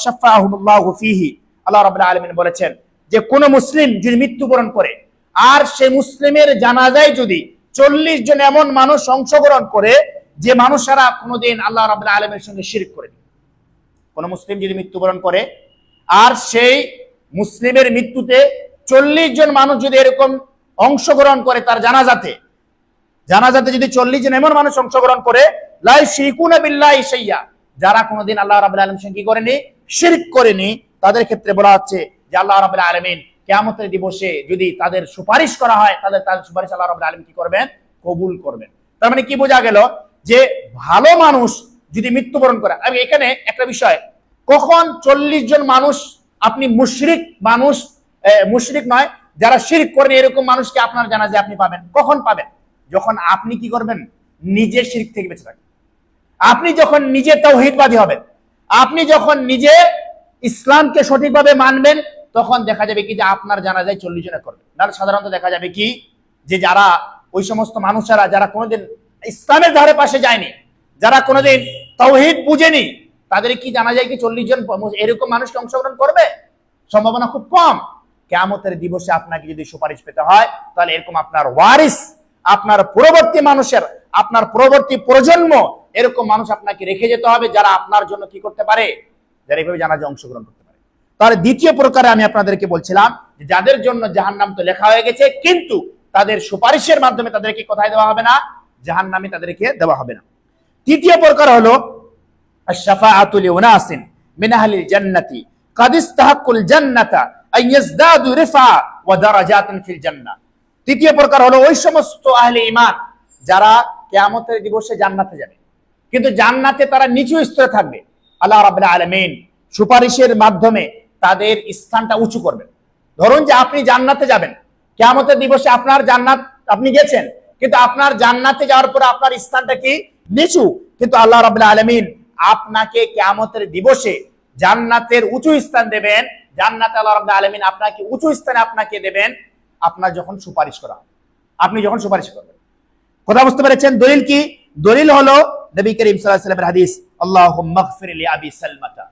শাফাআহুমুল্লাহু ফীহি। আল্লাহ রাব্বুল আলামিন বলেছেন যে কোন মুসলিম যদি মৃত্যুবরণ করে আর সে মুসলিমের জানাজায় যদি 40 জন এমন মানুষ অংশগ্রহণ করে যে মানুষেরা কোনোদিন আল্লাহ রাব্বুল আলামিনের সঙ্গে শিরক করেনি। কোন মুসলিম যদি মৃত্যুবরণ করে আর সেই মুসলিমের মৃত্যুতে 40 জন মানুষ যদি এরকম অংশগ্রহণ করে তার জানাজাতে যদি 40 জন এমন মানুষ অংশগ্রহণ করে, লা ইউশরিকুনা বিল্লাহি শাইয়া, যারা কোনোদিন আল্লাহ রাব্বুল আলামিনের সঙ্গে কি করেনি, শিরক করেনি, তাদের ক্ষেত্রে বলা হচ্ছে যে আল্লাহ রাব্বুল আলামিন কিয়ামতের দিবসে যদি তাদের সুপারিশ করা হয়, তাদের সুপারিশ আল্লাহ রাব্বুল আলামিন কি করবেন, কবুল করবেন। তার মানে কি বোঝা গেল, যে ভালো মানুষ যদি মৃত্যুবরণ করে। আমি এখানে একটা বিষয়, কখন 40 জন মানুষ, আপনি মুশরিক মানুষ মুশরিক নয়, যারা শিরক করেন এরকম মানুষকে আপনার জানাজা আপনি পাবেন। কখন পাবেন? যখন আপনি কি করবেন, নিজে শিরক থেকে বেঁচে থাকবেন, আপনি যখন নিজে তাওহীদবাদী হবেন, আপনি যখন নিজে ইসলামকে সঠিকভাবে মানবেন, তখন দেখা যাবে কি যে আপনার জানাজায় 40 জনে করবে। নাহলে সাধারণত দেখা যাবে কি যে যারা ওই সমস্ত মানুষেরা যারা কোনোদিন ইসলামের ধারে পাশে যায়নি, যারা কোনোদিন তাওহীদ বুঝেনি, তাদের কি জানা যায় কি 40 জন এরকম মানুষকে অংশগ্রহণ করবে? সম্ভাবনা খুব কম। কিয়ামতের দিবসে আপনাকে যদি সুপারিশ পেতে হয়, তাহলে এরকম আপনার ওয়ারিস, আপনার পরবর্তী মানুষের, আপনার পরবর্তী প্রজন্ম, এরকম মানুষ আপনাকে রেখে যেতে হবে যারা আপনার জন্য কি করতে পারে, যারা এইভাবে জানাজায় অংশগ্রহণ করতে পারে। তাহলে দ্বিতীয় প্রকারে আমি আপনাদেরকে বলছিলাম যে যাদের জন্য জাহান্নাম তো লেখা হয়ে গেছে, কিন্তু তাদের সুপারিশের মাধ্যমে তাদেরকে কোথায় দেওয়া হবে না? জাহান্নামে তাদেরকে দেওয়া হবে না। তৃতীয় প্রকার হলো আশ-শাফাআতু লিউনাসিন মিন আহলিল জান্নাতি কাদ ইসতাহাক্কুল জান্নাতা আন ইয়াজদাদু রিফা ওয়া দারাজাতান ফিল জান্নাহ। তৃতীয় প্রকার হলো ওই সমস্ত আহলে ঈমান যারা কিয়ামতের দিবসে জান্নাতে যাবে, কিন্তু জান্নাতে তারা নিচু স্তরে থাকবে। আল্লাহ রাব্বুল আলামিন সুপারিশের মাধ্যমে তাদের স্থানটা উঁচু করবেন। ধরুন যে আপনি জান্নাতে যাবেন, কিয়ামতের দিবসে আপনার জান্নাত, আপনি গেছেন, কিন্তু আপনার জান্নাতে যাওয়ার পরে আপনার স্থানটা কি নিচু, কিন্তু আল্লাহ রাব্বুল আলামিন আপনাকে কিয়ামতের দিবসে জান্নাতের উঁচু স্থান দেবেন। জান্নাতে আল্লাহ রাব্বুল আলামিন আপনাকে উঁচু স্থানে আপনাকে দেবেন আপনার যখন সুপারিশ করা হবে, আপনি যখন সুপারিশ করবেন। কথা বুঝতে পেরেছেন? দলিল কি? দলিল হলো নবী করিম সাল্লাল্লাহু আলাইহি ওয়াসাল্লামের হাদিস, আল্লাহুম্মা গফির লি আবি সালমাতা।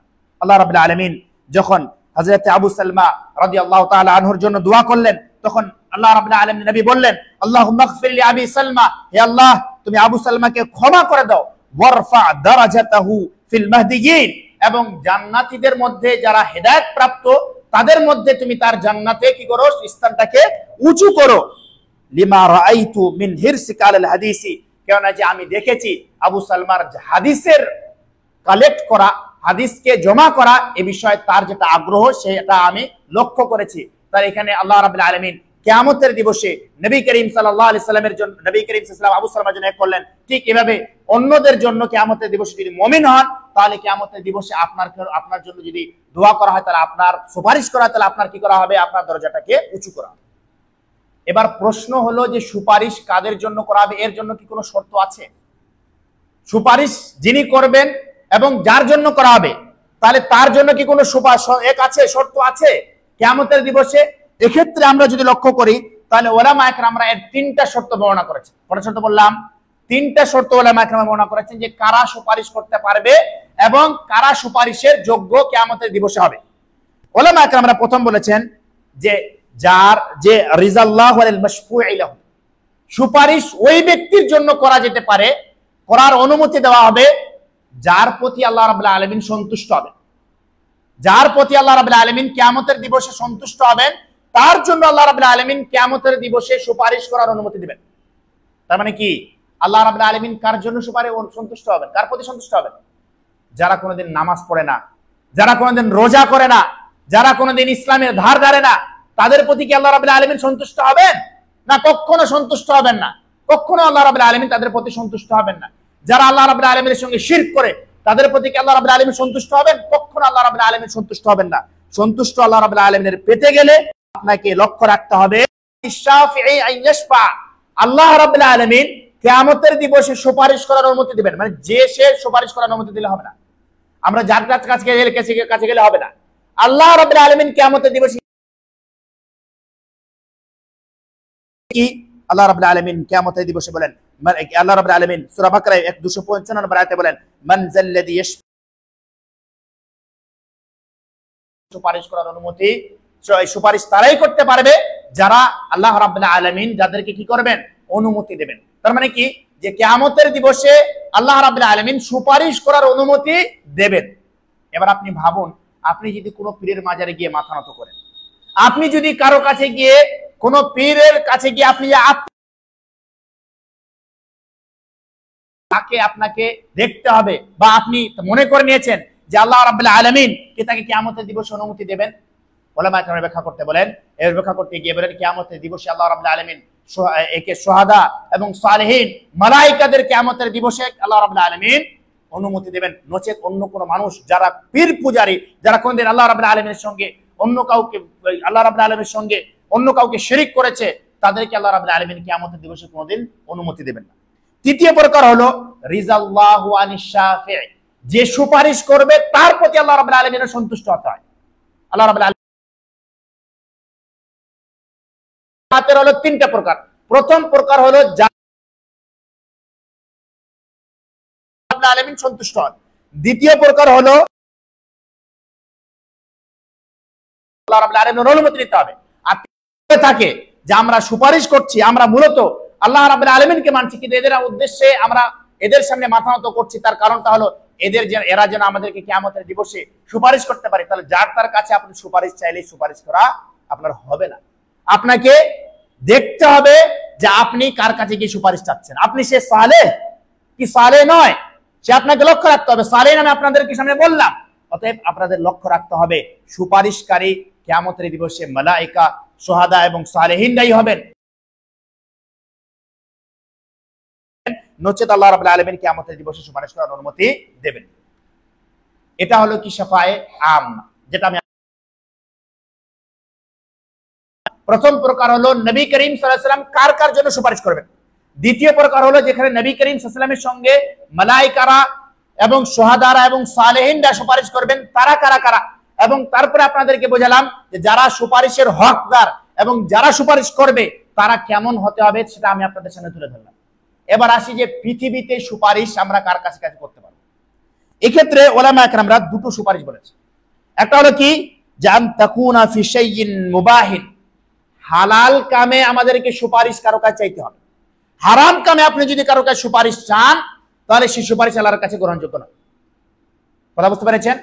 আল্লাহ রাব্বুল আলামিন যখন হযরত আবু সালমা রাদিয়াল্লাহু তাআলা আনহুর জন্য দোয়া করলেন, তখন আল্লাহ রাব্বুল আলামিন নবী বললেন, আল্লাহুম্মা গফির লি আবি সালমা, হে আল্লাহ তুমি আবু সালমাকে ক্ষমা করে দাও, ওয়ারফা দারাজাতাহু ফিল মাহদিয়িন, এবং জান্নাতীদের মধ্যে যারা হেদায়েত প্রাপ্ত তাদের মধ্যে তুমি তার জান্নাতে কি করো, স্থানটাকে উঁচু করো। লিমা রাআইতু মিন হিরসিকা আলাল হাদিসি, কেননা যে আমি দেখেছি আবু সালমার হাদিসের কালেক্ট করা, হাদিসকে জমা করা, এই বিষয়ে তার যেটা আগ্রহ সেটা আমি লক্ষ্য করেছি। তার এখানে আল্লাহ রাব্বুল আলামিন কিয়ামতের দিবসে নবী করিম সাল্লাল্লাহু আলাইহি সাল্লামের জন্য, নবী করিম সাল্লাল্লাহু আলাইহি সাল্লাম আবু সালমার জন্য করলেন, ঠিক এভাবে অন্যদের জন্য কিয়ামতের দিবসে যদি মুমিন হন, তাহলে কিয়ামতের দিবসে আপনার জন্য যদি দোয়া করা হয়, তাহলে আপনার সুপারিশ করা হয়, তাহলে আপনার কি করা হবে, আপনার দরজাটাকে উঁচু করা হবে। এবার প্রশ্ন হলো যে সুপারিশ কাদের জন্য করা হবে, এর জন্য কি কোনো শর্ত আছে? সুপারিশ যিনি করবেন এবং যার জন্য করা হবে, তাহলে তার জন্য কি কোনো শর্ত আছে কিয়ামতের দিবসে? এক্ষেত্রে আমরা যদি লক্ষ্য করি, তাহলে উলামা একরামরা এর 3টা শর্ত বর্ণনা করেছেন। কয়টা শর্ত বললাম? 3টা শর্ত উলামা একরামরা বর্ণনা করেছেন যে কারা সুপারিশ করতে পারবে এবং কারা সুপারিশের যোগ্য কিয়ামতের দিবসে হবে। উলামা একরামরা প্রথম বলেছেন যে যে রিজাল্লাহু আলাল মাশফু'i লাহু, সুপারিশ ওই ব্যক্তির জন্য করা যেতে পারে, করার অনুমতি দেওয়া হবে যার প্রতি আল্লাহ রাব্বুল আলামিন সন্তুষ্ট হবেন। যার প্রতি আল্লাহ রাব্বুল আলামিন কিয়ামতের দিবসে সন্তুষ্ট হবেন, তার জন্য আল্লাহ রাব্বুল আলামিন কিয়ামতের দিবসে সুপারিশ করার অনুমতি দিবেন। তার মানে কি, আল্লাহ রাব্বুল আলামিন কার জন্য সন্তুষ্ট হবেন, কার প্রতি সন্তুষ্ট হবেন? যারা কোনোদিন নামাজ পড়ে না, যারা কোনোদিন রোজা করে না, যারা কোনোদিন ইসলামের ধার ধারে না, তাদের প্রতি কি আল্লাহ রাব্বুল আলামিন সন্তুষ্ট হবেন? না, কখনো সন্তুষ্ট হবেন না। কখনো আল্লাহ রাব্বুল আলামিন তাদের প্রতি সন্তুষ্ট হবেন না। যারা আল্লাহ রাব্বুল আলামিনের সঙ্গে শিরক করে, তাদের প্রতি কি আল্লাহ রাব্বুল আলামিন সন্তুষ্ট হবেন? কখনো আল্লাহ রাব্বুল আলামিন সন্তুষ্ট হবেন না। সন্তুষ্ট আল্লাহ রাব্বুল আলামিনের পেতে গেলে আপনাকে লক্ষ্য রাখতে হবে শাফিঈ আন ইয়াশফা, আল্লাহ রাব্বুল আলামিন কিয়ামতের দিবসে সুপারিশ করার অনুমতি দিবেন। মানে যে সে সুপারিশ করার অনুমতি দিলে হবে না, আমরা যার কাছে গেলে হবে না। আল্লাহ রাব্বুল আলামিন কিয়ামতের দিবসে কি, আল্লাহ রাব্বুল আলামিন কিয়ামতের দিবসে বলেন, আল্লাহ রাব্বুল আলামিন সূরা বাকারা 255 নম্বর আয়াতে বলেন, মান যাল্লাযী সুপারিশ করার অনুমতি, সুপারিশ তারাই করতে পারবে যারা আল্লাহ রাব্বুল আলামিন যাদেরকে কি করবেন, অনুমতি দেবেন। তার মানে কি, যে কিয়ামতের দিবসে আল্লাহ রাব্বুল আলামিন সুপারিশ করার অনুমতি দেবেন। এবার আপনি ভাবুন, আপনি যদি কোনো পীরের মাজারে গিয়ে মাথা নত করেন, আপনি যদি কারো কাছে গিয়ে, কোন পীরের কাছে গিয়ে আপনি তাকে আপনাকে দেখতে হবে, বা আপনি মনে করে নিয়েছেন যে আল্লাহ রাব্বুল আলামিন কি তাকে কিয়ামতের দিবসে অনুমতি দেবেন, উলামা একরাম ব্যাখ্যা করতে বলেন, এর ব্যাখ্যা করতে গিয়ে বলেন কিয়ামতের দিবসে আল্লাহ রাব্বুল আলামিন একে শুহাদা এবং সালেহিন মালায়েকাদের কিয়ামতের দিবসে আল্লাহ রাব্বুল আলামিন অনুমতি দেবেন। নচেত অন্য কোনো মানুষ যারা পীর পূজারী, যারা কোনদিন আল্লাহ রাব্বুল আলামিনের সঙ্গে অন্য কাউকে আল্লাহ রাব্বুল আলামিনের সঙ্গে অন্য কাউকে শিরিক করেছে, তাদেরকে আল্লাহ রাব্বুল আলামিন কিয়ামতের দিবসে কোনোদিন অনুমতি দেবেন না। তৃতীয় প্রকার হলো রিজাল্লাহু আনিশ শাফি, যে সুপারিশ করবে তার প্রতি আল্লাহ রাব্বুল আলামিনের সন্তুষ্ট হতে হয়। আল্লাহ রাব্বুল আলামিনের হলো তিনটা প্রকার। প্রথম প্রকার হলো আল্লাহ আলামিন সন্তুষ্ট হন। দ্বিতীয় প্রকার হলো আল্লাহ রাব্বুল আলামিনের অনুমতি নিতে হবে। আর থাকে যে আমরা সুপারিশ করছি, আমরা মূলত আল্লাহ রাব্বুল আলামিনকে মানছি, কিন্তু এদের উদ্দেশ্যে আমরা এদের সামনে মাথা নত করছি। তার কারণটা হলো এরা যেন আমাদেরকে কিয়ামতের দিবসে সুপারিশ করতে পারে। তাহলে যার তার কাছে আপনি সুপারিশ চাইলে সুপারিশ করা আপনার হবে না। আপনাকে দেখতে হবে যে আপনি কার কাছে গিয়ে সুপারিশ চাচ্ছেন। আপনি সে সালেহ কি সালেহ নয়, সে আপনাকে লক্ষ্য রাখতে হবে। সালেহ আমি আপনাদেরকে সামনে বললাম। অতএব আপনাদের লক্ষ্য রাখতে হবে সুপারিশকারী কিয়ামতের দিবসে মালায়েকা, শুহাদা এবং সালেহিনরাই হবেন, নচেত আল্লাহ রাব্বুল আলামিন কিয়ামতের দিবসে সুপারিশ করার অনুমতি দেবেন। এটা হলো কি শাফায়ে আম্মা, যেটা আমি প্রথম প্রকার হলো নবী করিম সাল্লাল্লাহু আলাইহি ওয়াসাল্লাম কার কার জন্য সুপারিশ করবেন। দ্বিতীয় প্রকার হলো যেখানে নবী করিম সাল্লাল্লাহু আলাইহি ওয়াসাল্লামের সঙ্গে মালায়েকারা এবং শুহাদারা এবং সালেহিনরা সুপারিশ করবেন, তারা কারা কারা। এবং তারপরে আপনাদেরকে বোঝালাম যে যারা সুপারিশের হকদার এবং যারা সুপারিশ করবে তারা কেমন হতে হবে, সেটা আমি আপনাদের সামনে তুলে ধরলাম। এবার আসি যে পৃথিবীতে সুপারিশ আমরা কার কাছে কাছে করতে পারবো। এক্ষেত্রে উলামা একরামরা দুটো সুপারিশ বলেছে। একটা হলো কি, জান তাকুনা ফি শাইইন মুবাহিন, হালাল কামে আমাদেরকে সুপারিশ কারো কাছে চাইতে হবে। হারাম কামে আপনি যদি কারো কাছে সুপারিশ চান তাহলে সেই সুপারিশ আল্লাহর কাছে গ্রহণযোগ্য নয়। কথা বুঝতে পেরেছেন?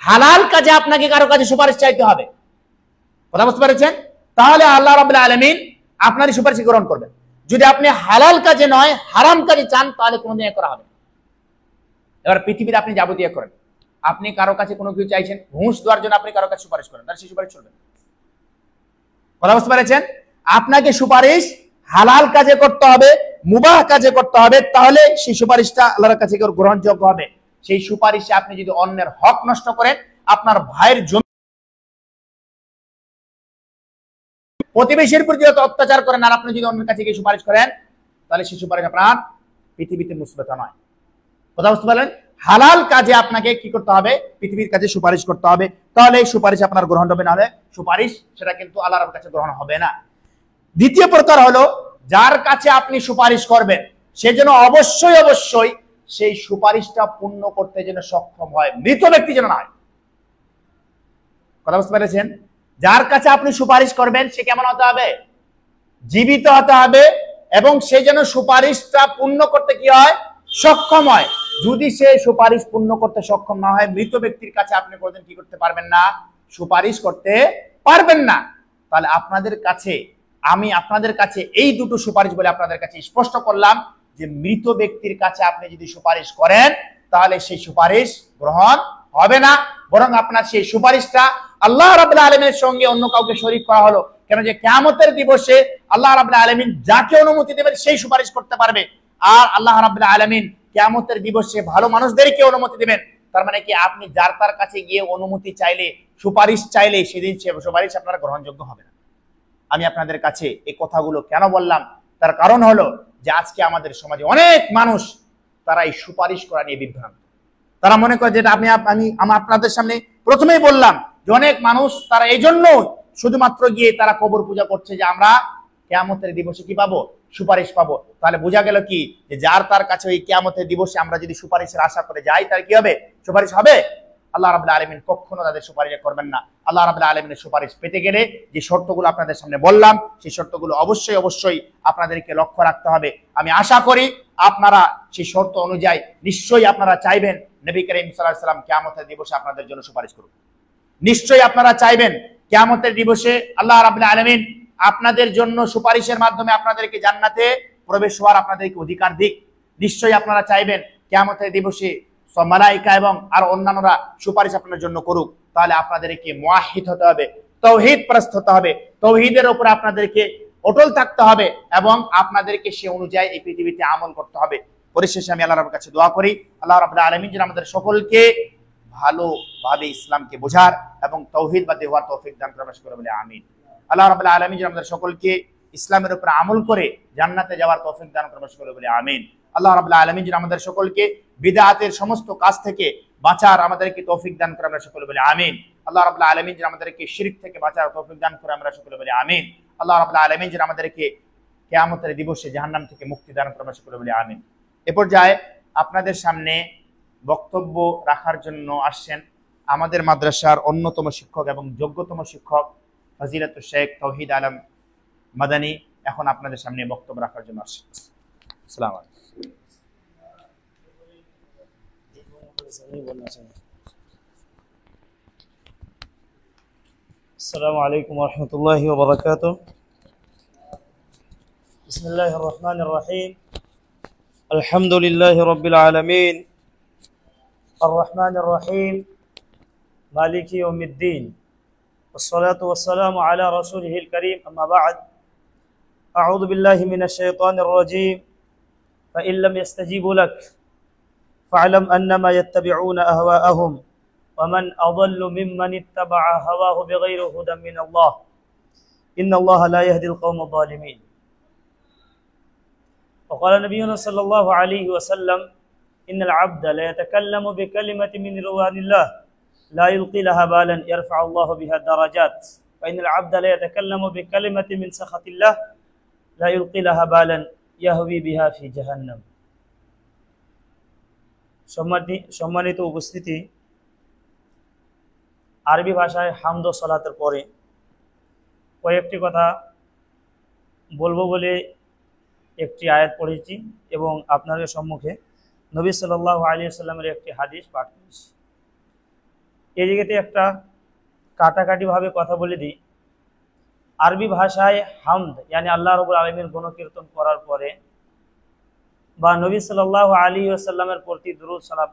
হালাল কাজে আপনাকে কারো কাছে সুপারিশ চাইতে হবে। কথা বুঝতে পেরেছেন? তাহলে আল্লাহ রাব্বুল আলামিন আপনারই সুপারিশ গ্রহণ করবেন। যদি আপনি হালাল কাজে নয় হারাম কাজে চান তাহলে কোনোদিন করা হবে। এবার পৃথিবীতে আপনি যাবতীয় করেন, আপনি কারো কাছে কোনো কিছু চাইছেন, ঘুষ দেওয়ার জন্য আপনি কারো কাছে সুপারিশ করেন, তাহলে সেই সুপারিশ চলবে। কথা বুঝতে পেরেছেন? আপনাকে সুপারিশ হালাল কাজে করতে হবে, মুবাহ কাজে করতে হবে, তাহলে সেই সুপারিশটা আল্লাহর কাছে গ্রহণযোগ্য হবে। সেই সুপারিশে আপনি যদি অন্যের হক নষ্ট করেন, আপনার ভাইয়ের জমি, প্রতিবেশীর প্রতি অত্যাচার করেন, আর আপনি যদি অন্যের কাছে গিয়ে সুপারিশ করেন তাহলে সেই সুপারিশ আপনার পৃথিবীতে মুসবেতা নয়। কথা বুঝতে পারলেন? হালাল কাজে আপনাকে কি করতে হবে? পৃথিবীর কাছে সুপারিশ করতে হবে, তাহলে এই সুপারিশ আপনার গ্রহণ হবে, না হলে সুপারিশ সেটা কিন্তু আল্লাহর কাছে গ্রহণ হবে না। দ্বিতীয় প্রকার হলো যার কাছে আপনি সুপারিশ করবেন সে যেন অবশ্যই অবশ্যই সেই সুপারিশটা পূর্ণ করতে যেন সক্ষম হয়, মৃত ব্যক্তি যেন না হয়। কথা বুঝতে পেরেছেন? যার কাছে আপনি সুপারিশ করবেন সে কেমন হতে হবে? জীবিত হতে হবে, এবং সে যেন সুপারিশটা পূর্ণ করতে কি হয়? সক্ষম হয়। যদি সে সুপারিশ পূর্ণ করতে সক্ষম না হয়, মৃত ব্যক্তির কাছে আপনি কোনদিন কি করতে পারবেন না? সুপারিশ করতে পারবেন না। তাহলে আমি আপনাদের কাছে এই দুটো সুপারিশ বলে আপনাদের কাছে স্পষ্ট করলাম যে মৃত ব্যক্তির কাছে আপনি যদি সুপারিশ করেন তাহলে সেই সুপারিশ গ্রহণ হবে না, বরং আপনার সেই সুপারিশটা আল্লাহ রাব্বুল আলামিনের সঙ্গে অন্য কাউকে শরীক করা হলো। কেন যে কিয়ামতের দিবসে আল্লাহ রাব্বুল আলামিন যাকে অনুমতি দেবেন সেই সুপারিশ করতে পারবে, আর আল্লাহ রাব্বুল আলামিন কিয়ামতের দিবসে ভালো মানুষদেরকে অনুমতি দেবেন। তার মানে কি, আপনি যার তার কাছে গিয়ে অনুমতি চাইলে, সুপারিশ চাইলে সেদিন সে সুপারিশ আপনার গ্রহণযোগ্য হবে না। আমি আপনাদের কাছে এই কথাগুলো কেন বললাম, তার কারণ হলো যে আজকে আমাদের সমাজে অনেক মানুষ তারা এই সুপারিশ করা নিয়ে বিভ্রান্ত। তারা মনে করে, যেটা আমি আপনাদের সামনে প্রথমেই বললাম, যে অনেক মানুষ তারা এই জন্য শুধুমাত্র গিয়ে তারা কবর পূজা করছে যে আমরা কিয়ামতের দিবসে কি পাবো? সুপারিশ পাবো। তাহলে বোঝা গেল কি, যে যার তার কাছে ওই কিয়ামতের দিবসে আমরা যদি সুপারিশের আশা করে যাই তার কি হবে? সুপারিশ হবে। আল্লাহ রাব্বুল আলামিন কখনো তাদের সুপারিশ করবেন না। আল্লাহ রাব্বুল আলামিনের সুপারিশ পেতে গেলে যে শর্তগুলো আপনাদের সামনে বললাম সেই শর্তগুলো অবশ্যই অবশ্যই আপনাদেরকে লক্ষ্য রাখতে হবে। আমি আশা করি আপনারা সেই শর্ত অনুযায়ী নিশ্চয়ই আপনারা চাইবেন নবী করিম সাল্লাল্লাহু আলাইহি ওয়াসাল্লাম কিয়ামতের দিবসে আপনাদের জন্য সুপারিশ করুন। নিশ্চয়ই আপনারা চাইবেন কিয়ামতের দিবসে আল্লাহ রাব্বুল আলামিন আপনাদের জন্য সুপারিশের মাধ্যমে আপনাদেরকে জান্নাতে প্রবেশ হওয়ার আপনাদেরকে অধিকার দিক। নিশ্চয়ই আপনারা চাইবেন কিয়ামতের দিবসে সব মালায়েকা এবং আর অন্যান্যরা সুপারিশ আপনার জন্য করুক। তাহলে আপনাদেরকে মুওয়াহিদ হতে হবে, তাওহীদ প্রস্ত হতে হবে, তাওহীদের উপর আপনাদেরকে অটল থাকতে হবে এবং আপনাদেরকে সে অনুযায়ী এই পৃথিবীতে আমল করতে হবে। পরিশেষে আমি আল্লাহর কাছে দোয়া করি, আল্লাহ রাব্বুল আলামিন যেন আমাদের সকলকে ভালোভাবে ইসলামকে বোঝার এবং তাওহীদবাদী হওয়ার তৌফিক দান করে আমরা সকলে বলি আমিন। আল্লাহ রাব্বুল আলামিন যেন আমাদের সকলকে ইসলামের উপর আমল করে জান্নাতে যাওয়ার তৌফিক দান করে আমরা সকলে বলি আমিন। আল্লাহ রাব্বুল আলামিন যেন আমাদের সকলকে বিদআতের সমস্ত কাজ থেকে বাঁচার আমাদেরকে তৌফিক দান করে আমরা সকলে বলি আমিন। আল্লাহ রাব্বুল আলামিন যেন আমাদেরকে শিরক থেকে বাঁচার তৌফিক দান করে আমরা সকলে বলি আমিন। আল্লাহ রাব্বুল আলামিন যেন আমাদেরকে কিয়ামতের দিবসে জাহান্নাম থেকে মুক্তি দান করে আমরা সকলে বলি আমিন। এ পর্যায়ে আপনাদের সামনে বক্তব্য রাখার জন্য আসছেন আমাদের মাদ্রাসার অন্যতম শিক্ষক এবং যোগ্যতম শিক্ষক ফজিলাতুল শেখ তৌহিদ আলম মাদানী। এখন আপনাদের সামনে বক্তব্য রাখার জন্য আসছেন। আসসালামু আলাইকুম। السلام عليكم ورحمة الله وبركاته. بسم الله الرحمن الرحيم. الحمد لله رب العالمين الرحمن الرحيم مالك يوم الدين والصلاة والسلام على رسوله الكريم. أما بعد، أعوذ بالله من الشيطان الرجيم. فإن لم يستجيبوا لك فاعلم أنما يتبعون أهواءهم ومن أضل ممن اتبع هواه بغير هدى من الله إن الله لا يهدي القوم الظالمين. وقال نبينا صلى الله عليه وسلم إن العبد لا يتكلم بكلمة من رضوان الله لا يلقي لها بالا يرفع الله بها الدرجات، وإن العبد لا يتكلم بكلمة من سخط الله لا يلقي لها بالا يهوي بها في جهنم. সম্মানিত উপস্থিতি, আরবি ভাষায় হামদ ও সালাতের পরে কয়েকটি কথা বলবো বলে একটি আয়াত পড়েছি এবং আপনাদের সম্মুখে নবী সাল্লাল্লাহু আলাইহি ওয়াসাল্লামের একটি হাদিস পাঠ করেছি। এই জায়গাতে একটা কাটাকাটিভাবে কথা বলে দিই। আরবি ভাষায় হামদ মানে আল্লাহ রাব্বুল আলামিনের গুণকীর্তন করার পরে বা নবী সাল্লাল্লাহু আলাইহি ওয়াসাল্লামের প্রতি দুরূদ সালাম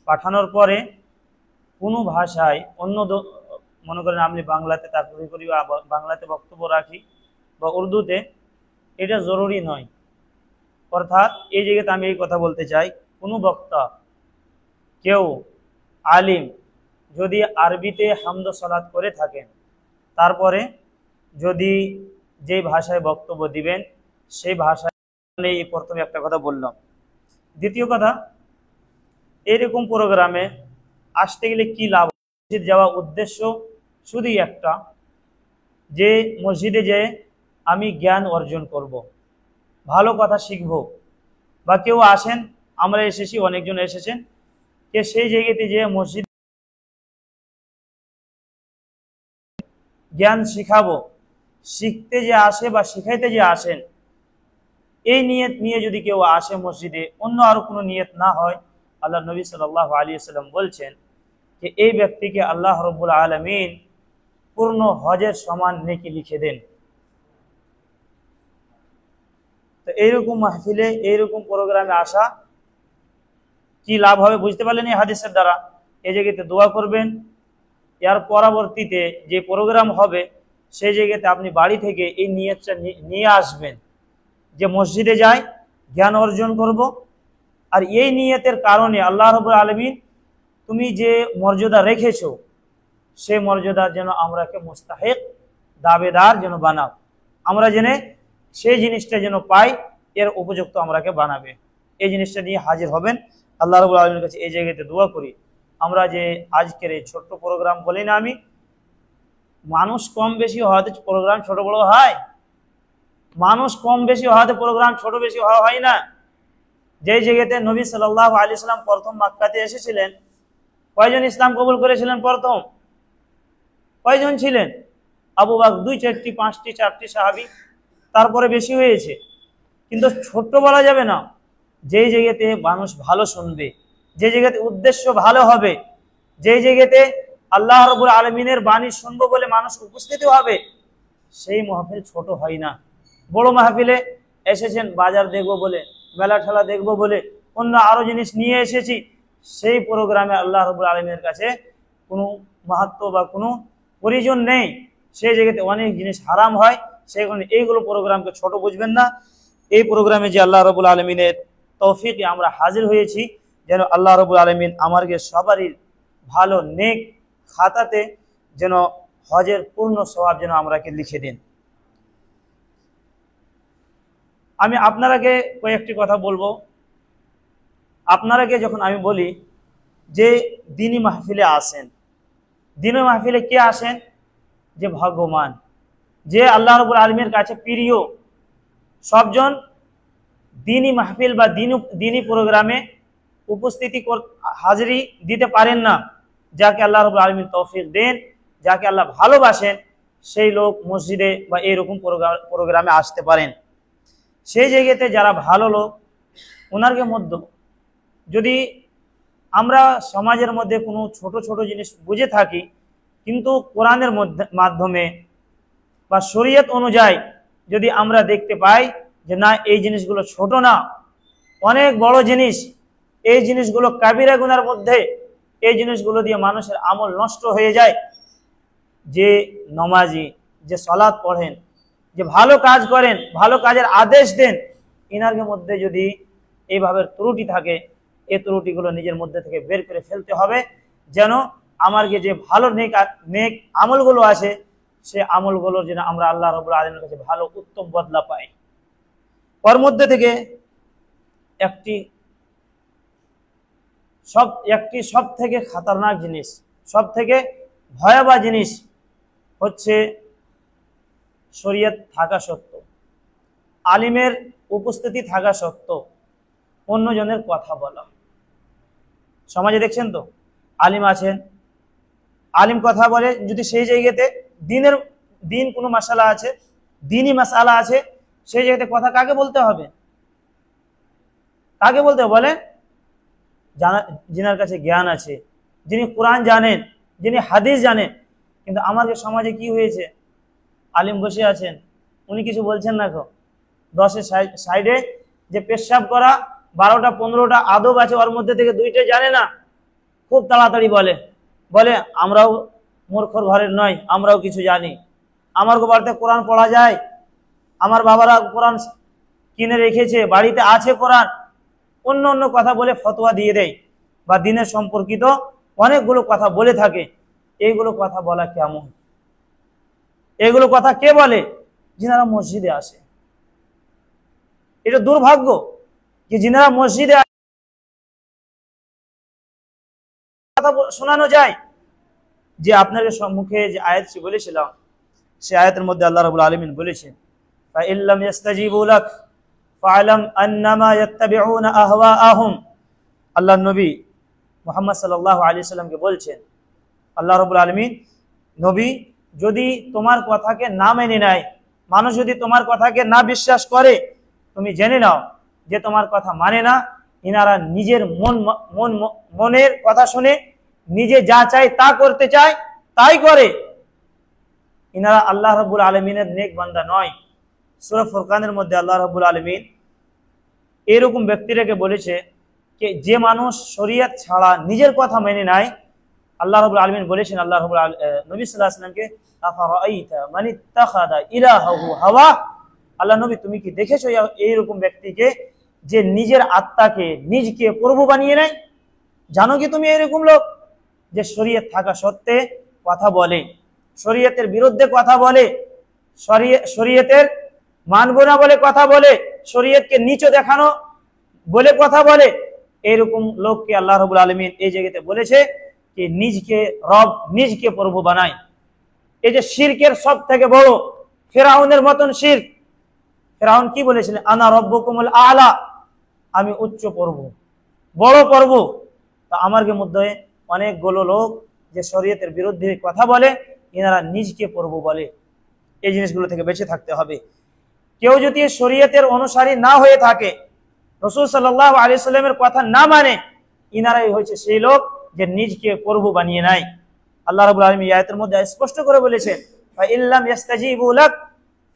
পাঠানোর পরে কোনো ভাষায় অন্য মনে করেন আমি বাংলাতে তারপরে করি বা বাংলাতে বক্তব্য রাখি বা উর্দুতে, এটা জরুরি নয়। অর্থাৎ এই জায়গাতে আমি এই কথা বলতে চাই, কোনো বক্তা কেউ আলিম যদি আরবিতে হামদ সালাত করে থাকেন, তারপরে যদি যে ভাষায় বক্তব্য দিবেন সেই ভাষায়, প্রথমে একটা কথা বললাম। দ্বিতীয় কথা, এরকম প্রোগ্রামে আসতে গেলে কি লাভ? মসজিদ যাওয়া উদ্দেশ্য শুধুই একটা, যে মসজিদে যেয়ে আমি জ্ঞান অর্জন করব, ভালো কথা শিখব। বা কেউ আসেন, আমরা এসেছি, অনেকজন এসেছেন, কে সেই জায়গাতে যে মসজিদ জ্ঞান শিখাবো, শিখতে যে আসে বা শিখাইতে যে আসেন, এই নিয়ত নিয়ে যদি কেউ আসে মসজিদে, অন্য আরো কোনো নিয়ত না হয়, আল্লাহ নবী সাল্লাল্লাহু আলাইহি ওয়াসাল্লাম বলছেন যে এই ব্যক্তিকে আল্লাহ রাব্বুল আলামিন পূর্ণ হজের সমান নেকি লিখে দেন। তো এইরকম মাহফিলে, এইরকম প্রোগ্রামে আসা কি লাভ হবে বুঝতে পারলেন এই হাদিসের দ্বারা। এই জায়গাতে দোয়া করবেন, এর পরবর্তীতে যে প্রোগ্রাম হবে সেই জায়গাতে আপনি বাড়ি থেকে এই নিয়তটা নিয়ে আসবেন যে মসজিদে যাই, জ্ঞান অর্জন করব। আর এই নিয়তের কারণে আল্লাহ রাব্বুল আলামিন তুমি যে মর্যাদা রেখেছো সেই মর্যাদা যেন আমরাকে মুস্তাহিক, দাবেদার যেন বানাও, আমরা জেনে সেই জিনিসটা যেন পাই, এর উপযুক্ত আমরাকে বানাবে। এই জিনিসটা নিয়ে হাজির হবেন। আল্লাহ রাব্বুল আলামিনের কাছে এই জায়গাতে দোয়া করি, আমরা যে আজকের এই ছোট্ট প্রোগ্রাম বলি না আমি, মানুষ কম বেশি হওয়াতে প্রোগ্রাম ছোট বড় হয়, মানুষ কম বেশি হওয়াতে প্রোগ্রাম ছোট বেশি হওয়া হয় না। যে জায়গাতে নবী সাল্লাল্লাহু আলাইহি ওয়াসাল্লাম প্রথম মক্কাতে এসেছিলেন, কয়জন ইসলাম কবুল করেছিলেন? প্রথম কয়জন ছিলেন? আবু বকর, 2, 4, 5, 4 সাহাবী, তারপরে বেশি হয়েছে। কিন্তু ছোট্ট বলা যাবে না। যে জায়গাতে মানুষ ভালো শুনবে, যে জায়গাতে উদ্দেশ্য ভালো হবে, যে জায়গাতে আল্লাহ রাব্বুল আলামিনের বাণী শুনবো বলে মানুষ উপস্থিত হবে, সেই মাহফিল ছোট হয় না। বড় মাহফিলে এসেছেন বাজার দেখবো বলে, মেলা ঠেলা দেখবো বলে, অন্য আরো জিনিস নিয়ে এসেছি, সেই প্রোগ্রামে আল্লাহ রাব্বুল আলামিনের কাছে কোনো মাহাত্ম্য বা কোনো প্রয়োজন নেই। সেই জায়গাতে অনেক জিনিস হারাম হয়। সেই কারণে এইগুলো প্রোগ্রামকে ছোট বুঝবেন না। এই প্রোগ্রামে যে আল্লাহ রাব্বুল আলামিনের তৌফিকে আমরা হাজির হয়েছি, যেন আল্লাহ রাব্বুল আলামিন আমাদেরকে সবারই ভালো নেক খাতাতে যেন হজের পূর্ণ সওয়াব যেন আমরাকে লিখে দেন। আমি আপনারাকে কয়েকটি কথা বলবো। আপনারাকে যখন আমি বলি যে দ্বীনি মাহফিলে আসেন, দ্বীনি মাহফিলে কে আসেন? যে ভাগ্যবান, যে আল্লাহ রাব্বুল আলামিনের কাছে প্রিয়। সবজন দ্বীনি মাহফিল বা দ্বীনি প্রোগ্রামে উপস্থিতি হাজিরি দিতে পারেন না। যাকে আল্লাহ রাব্বুল আলামিন তৌফিক দেন, যাকে আল্লাহ ভালোবাসেন, সেই লোক মসজিদে বা এরকম প্রোগ্রামে আসতে পারেন। সেই জায়গাতে যারা ভালো লোক ওনারকে মধ্যে যদি আমরা সমাজের মধ্যে কোনো ছোট ছোট জিনিস বুঝে থাকি, কিন্তু কোরআনের মাধ্যমে বা শরীয়ত অনুযায়ী যদি আমরা দেখতে পাই যে না এই জিনিসগুলো ছোট না, অনেক বড় জিনিস, এই জিনিসগুলো কাবিরা গুনার মধ্যে, এই জিনিসগুলো দিয়ে মানুষের আমল নষ্ট হয়ে যায়। যে নমাজি, যে সালাত পড়েন, যে ভালো কাজ করেন, ভালো কাজের আদেশ দেন, ইনার মধ্যে যদি এইভাবে ত্রুটি থাকে, এই ত্রুটিগুলো নিজের মধ্যে থেকে বের করে ফেলতে হবে, যেন আমার যে ভালো নেক আমলগুলো আছে সে আমলগুলোর যেন আমরা আল্লাহ রাব্বুল আলামিনের কাছে ভালো উত্তম বদলা পাই। ওর মধ্যে থেকে একটি সব থেকে খতরনাক জিনিস, সব থেকে ভয়াবহ জিনিস হচ্ছে শরীয়ত থাকা সত্ত্বেও, আলিমের উপস্থিতি থাকা সত্ত্বেও অন্যজনের কথা বলা। সমাজে দেখছেন তো, আলিম আছেন, আলিম কথা বলে, যদি সেই জায়গাতে দিন কোনো মাসালা আছে, দিনই মাসালা আছে, সেই জায়গাতে কথা কাকে বলতে হবে? কাকে বলতে হবে বলেন? যিনার কাছে জ্ঞান আছে, যিনি কোরআন জানেন, যিনি হাদিস জানেন। কিন্তু আমাদের সমাজে কি হয়েছে? আলিম বসে আছেন, উনি কিছু বলছেন না। 10 সাইডে যে পেশাব করা 12টা 15টা আদব আছে, ওর মধ্যে থেকে 2টা জানে না, খুব তাড়াতাড়ি বলে আমরাও মূর্খর ঘরের নয়, আমরাও কিছু জানি, আমার বাড়িতে কোরআন পড়া যায়, আমার বাবারা কোরআন কিনে রেখেছে, বাড়িতে আছে কোরআন। অন্য কথা বলে ফতোয়া দিয়ে দেয়, বা দিনের সম্পর্কিত অনেকগুলো কথা বলে থাকে। এইগুলো কথা বলা কেমন? এগুলো কথা কে বলে? যিনারা মসজিদে আসে। এটা দুর্ভাগ্য যে যিনারা মসজিদে কথা শোনানো যায়। যে আপনাদের সম্মুখে যে আয়াতটি বলেছিলাম, সেই আয়াতের মধ্যে আল্লাহ রাব্বুল আলামিন বলেছেন, ফাইল্লাম ইস্তাজিবু লাক ফাআলাম আন্নামা ইয়াত্তাবিউনা আহওয়াআহুম। আল্লাহ নবী মুহাম্মদ সাল্লাল্লাহু আলাইহি সাল্লামকে বলছেন, আল্লাহ রাব্বুল আলামিন, নবী যদি তোমার কথাকে না মেনে নেয়, মানুষ যদি তোমার কথাকে না বিশ্বাস করে, তুমি জেনে নাও যে তোমার কথা মানে না, ইনারা নিজের মনের কথা শুনে নিজে যা চায় তা করতে চায়, তাই করে। ইনারা আল্লাহ রাব্বুল আলামিনের নেক বান্দা নয়। সূরা ফুরকানের মধ্যে আল্লাহ রাব্বুল আলামিন এরকম ব্যক্তিরাকে বলেছে যে যে মানুষ শরীয়ত ছাড়া নিজের কথা মেনে নেয়, আল্লাহ রাব্বুল আলামিন বলেছেন, নবী সাল্লাল্লাহু আলাইহি ওয়াসাল্লামকে, আফারাআইতা মান ইত্তাখাযা ইলাহু হাওয়া। আল্লাহ নবী, তুমি কি দেখেছো এইরকম ব্যক্তিকে যে নিজের আত্মাকে নিজকে প্রভু বানিয়ে নেয়? জানো কি তুমি এরকম লোক যে শরীয়ত থাকা সত্ত্বে কথা বলে, শরীয়তের বিরুদ্ধে কথা বলে, শরীয়তের মানব না বলে কথা বলে, শরীয়তকে নিচু দেখানো বলে কথা বলে? এরকম লোককে আল্লাহ রাব্বুল আলামিন এই জায়গাতে বলেছে যে নিজকে রব, নিজকে প্রভু বানায়। এই যে শিরকের সব থেকে বড়, ফিরআউনের মতন শিরক। ফিরআউন কি বলেছিলেন? আনা রব্বুকুমুল আলা, আমি উচ্চ প্রভু, বড় প্রভু। তো আমার মধ্যে অনেকগুলো লোক যে শরীয়তের বিরুদ্ধে কথা বলে, এনারা নিজকে প্রভু বলে। এই জিনিসগুলো থেকে বেঁচে থাকতে হবে। কেউ যদি শরীয়তের অনুসারী না হয়ে থাকে, রাসূল সাল্লাল্লাহু আলাইহি ওয়াসাল্লামের কথা না মানে, ইনারাই হচ্ছে সেই লোক যে নিজকে প্রভু বানিয়ে নেয়। আল্লাহ রাব্বুল আলামিন এই আয়াতের মধ্যে স্পষ্ট করে বলেছেন, ফা ইল্লাম ইস্তাজিবু লাক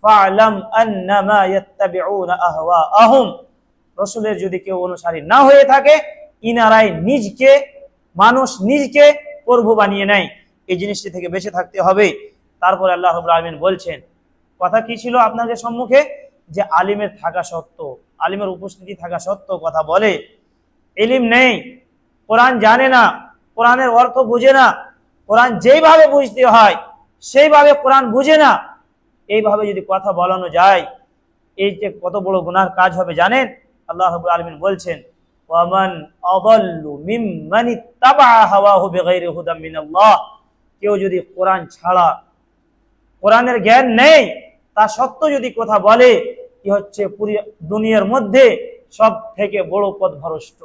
ফাআলাম আন্নামা ইয়াত্তাবিউনা আহওয়াআহুম। রাসূলের যদি কেউ অনুসারী না হয়ে থাকে, ইনারাই নিজকে প্রভু বানিয়ে নেয়। এই জিনিসটি থেকে বেঁচে থাকতে হবে। তারপরে আল্লাহ রাব্বুল আলামিন বলছেন, কথা কি ছিল আপনাদের সম্মুখে? যে আলিমের থাকা সত্ত্বেও, আলিমের উপস্থিতি থাকা সত্ত্বেও কথা বলে, ইলম নেই, কোরআন জানে না, কোরআনের অর্থ বুঝে না, কোরআন যেইভাবে বুঝতে হয় সেইভাবে কোরআন বুঝে না, এইভাবে যদি কথা বলানো যায়, এই যে কত বড় গুনার কাজ হবে জানেন? আল্লাহ রাব্বুল আলামিন বলছেন, ওয়ামান আযাল্লু মিম্মান ইত্তাবা হাওয়াহু বিগাইরি হুদাম মিনাল্লাহ, কেউ যদি কোরআন ছাড়া, কোরআনের জ্ঞান নেই, তা সত্ত্বেও যদি কথা বলে, কি হচ্ছে পুরো দুনিয়ার মধ্যে সব থেকে বড় পথভ্রষ্ট।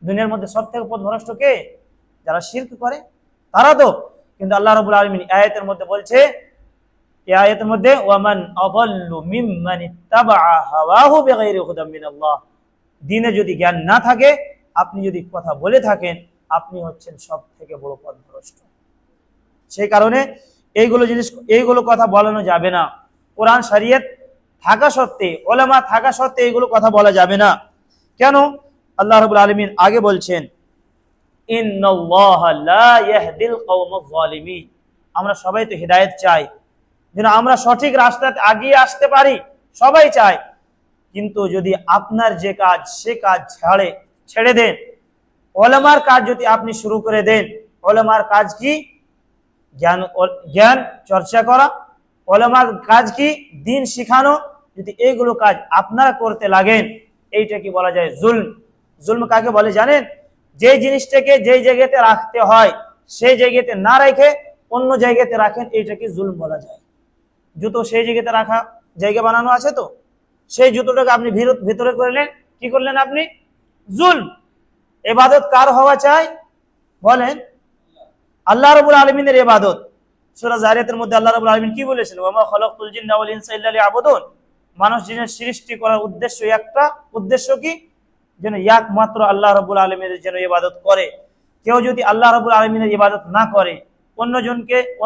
দুনিয়ার মধ্যে সব থেকে পথভ্রষ্ট কে? যারা শিরক করে তারা তো। কিন্তু আল্লাহ রাব্বুল আলামিন আয়াতের মধ্যে বলছে, এই আয়াতের মধ্যে ওয়ামান আযাল্লু মিম্মান ইত্তাবা হাওয়াহু বিগাইরি হুদাম মিনাল্লাহ, দ্বীনে যদি জ্ঞান না থাকে, আপনি যদি কথা বলে থাকেন, আপনি হচ্ছেন সব থেকে বড় পথভ্রষ্ট। সেই কারণে এইগুলো কথা বলানো যাবে না। কোরআন শরীয়ত থাকা সত্ত্বে, উলামা থাকা সত্ত্বে এইগুলো কথা বলা যাবে না। কেন? আল্লাহ রাব্বুল আলামিন আগে বলছেন, ইন্নাল্লাহা লা ইয়াহদিল কওমাজ যালিমিন, আমরা সবাই তো হিদায়াত চাই, যেন আমরা সঠিক রাস্তাতে আগিয়ে আসতে পারি, সবাই চায়। কিন্তু যদি আপনার যে কাজ, সে কাজ ছেড়ে দেন, উলামার কাজ যদি আপনি শুরু করে দেন, উলামার কাজ কি? জ্ঞান চর্চা করা। উলামার কাজ কি? দ্বীন শিখানো। যদি এইগুলো কাজ আপনারা করতে লাগেন, এইটা কি বলা যায়? জুলম। জুলম কাকে বলে জানেন? যে জিনিসটাকে যেই জায়গাতে রাখতে হয় সেই জায়গাতে না রেখে অন্য জায়গাতে রাখেন, এইটাকে জুলম বলা যায়। জুতো সেই জায়গাতে রাখা, জায়গা বানানো আছে তো, সেই জুতোটাকে আপনি ভিতরে করলেন, কি করলেন আপনি? জুলম। ইবাদত কার হওয়া চাই বলেন? আল্লাহ রাব্বুল আলামিনের ইবাদত। সূরা যারিয়াতের মধ্যে আল্লাহ রাব্বুল আলামিন কি বলেছেন? ওয়া মা খালাকতুল জিন্না ওয়াল ইনসা ইল্লা লিয়াবুদুন, মানুষ জিনের সৃষ্টি করার উদ্দেশ্য একটা, উদ্দেশ্য কি? যেন একমাত্র আল্লাহ রাব্বুল আলামিনের যেন ইবাদত করে। কেউ যদি আল্লাহ রাব্বুল আলামিনের ইবাদত না করে,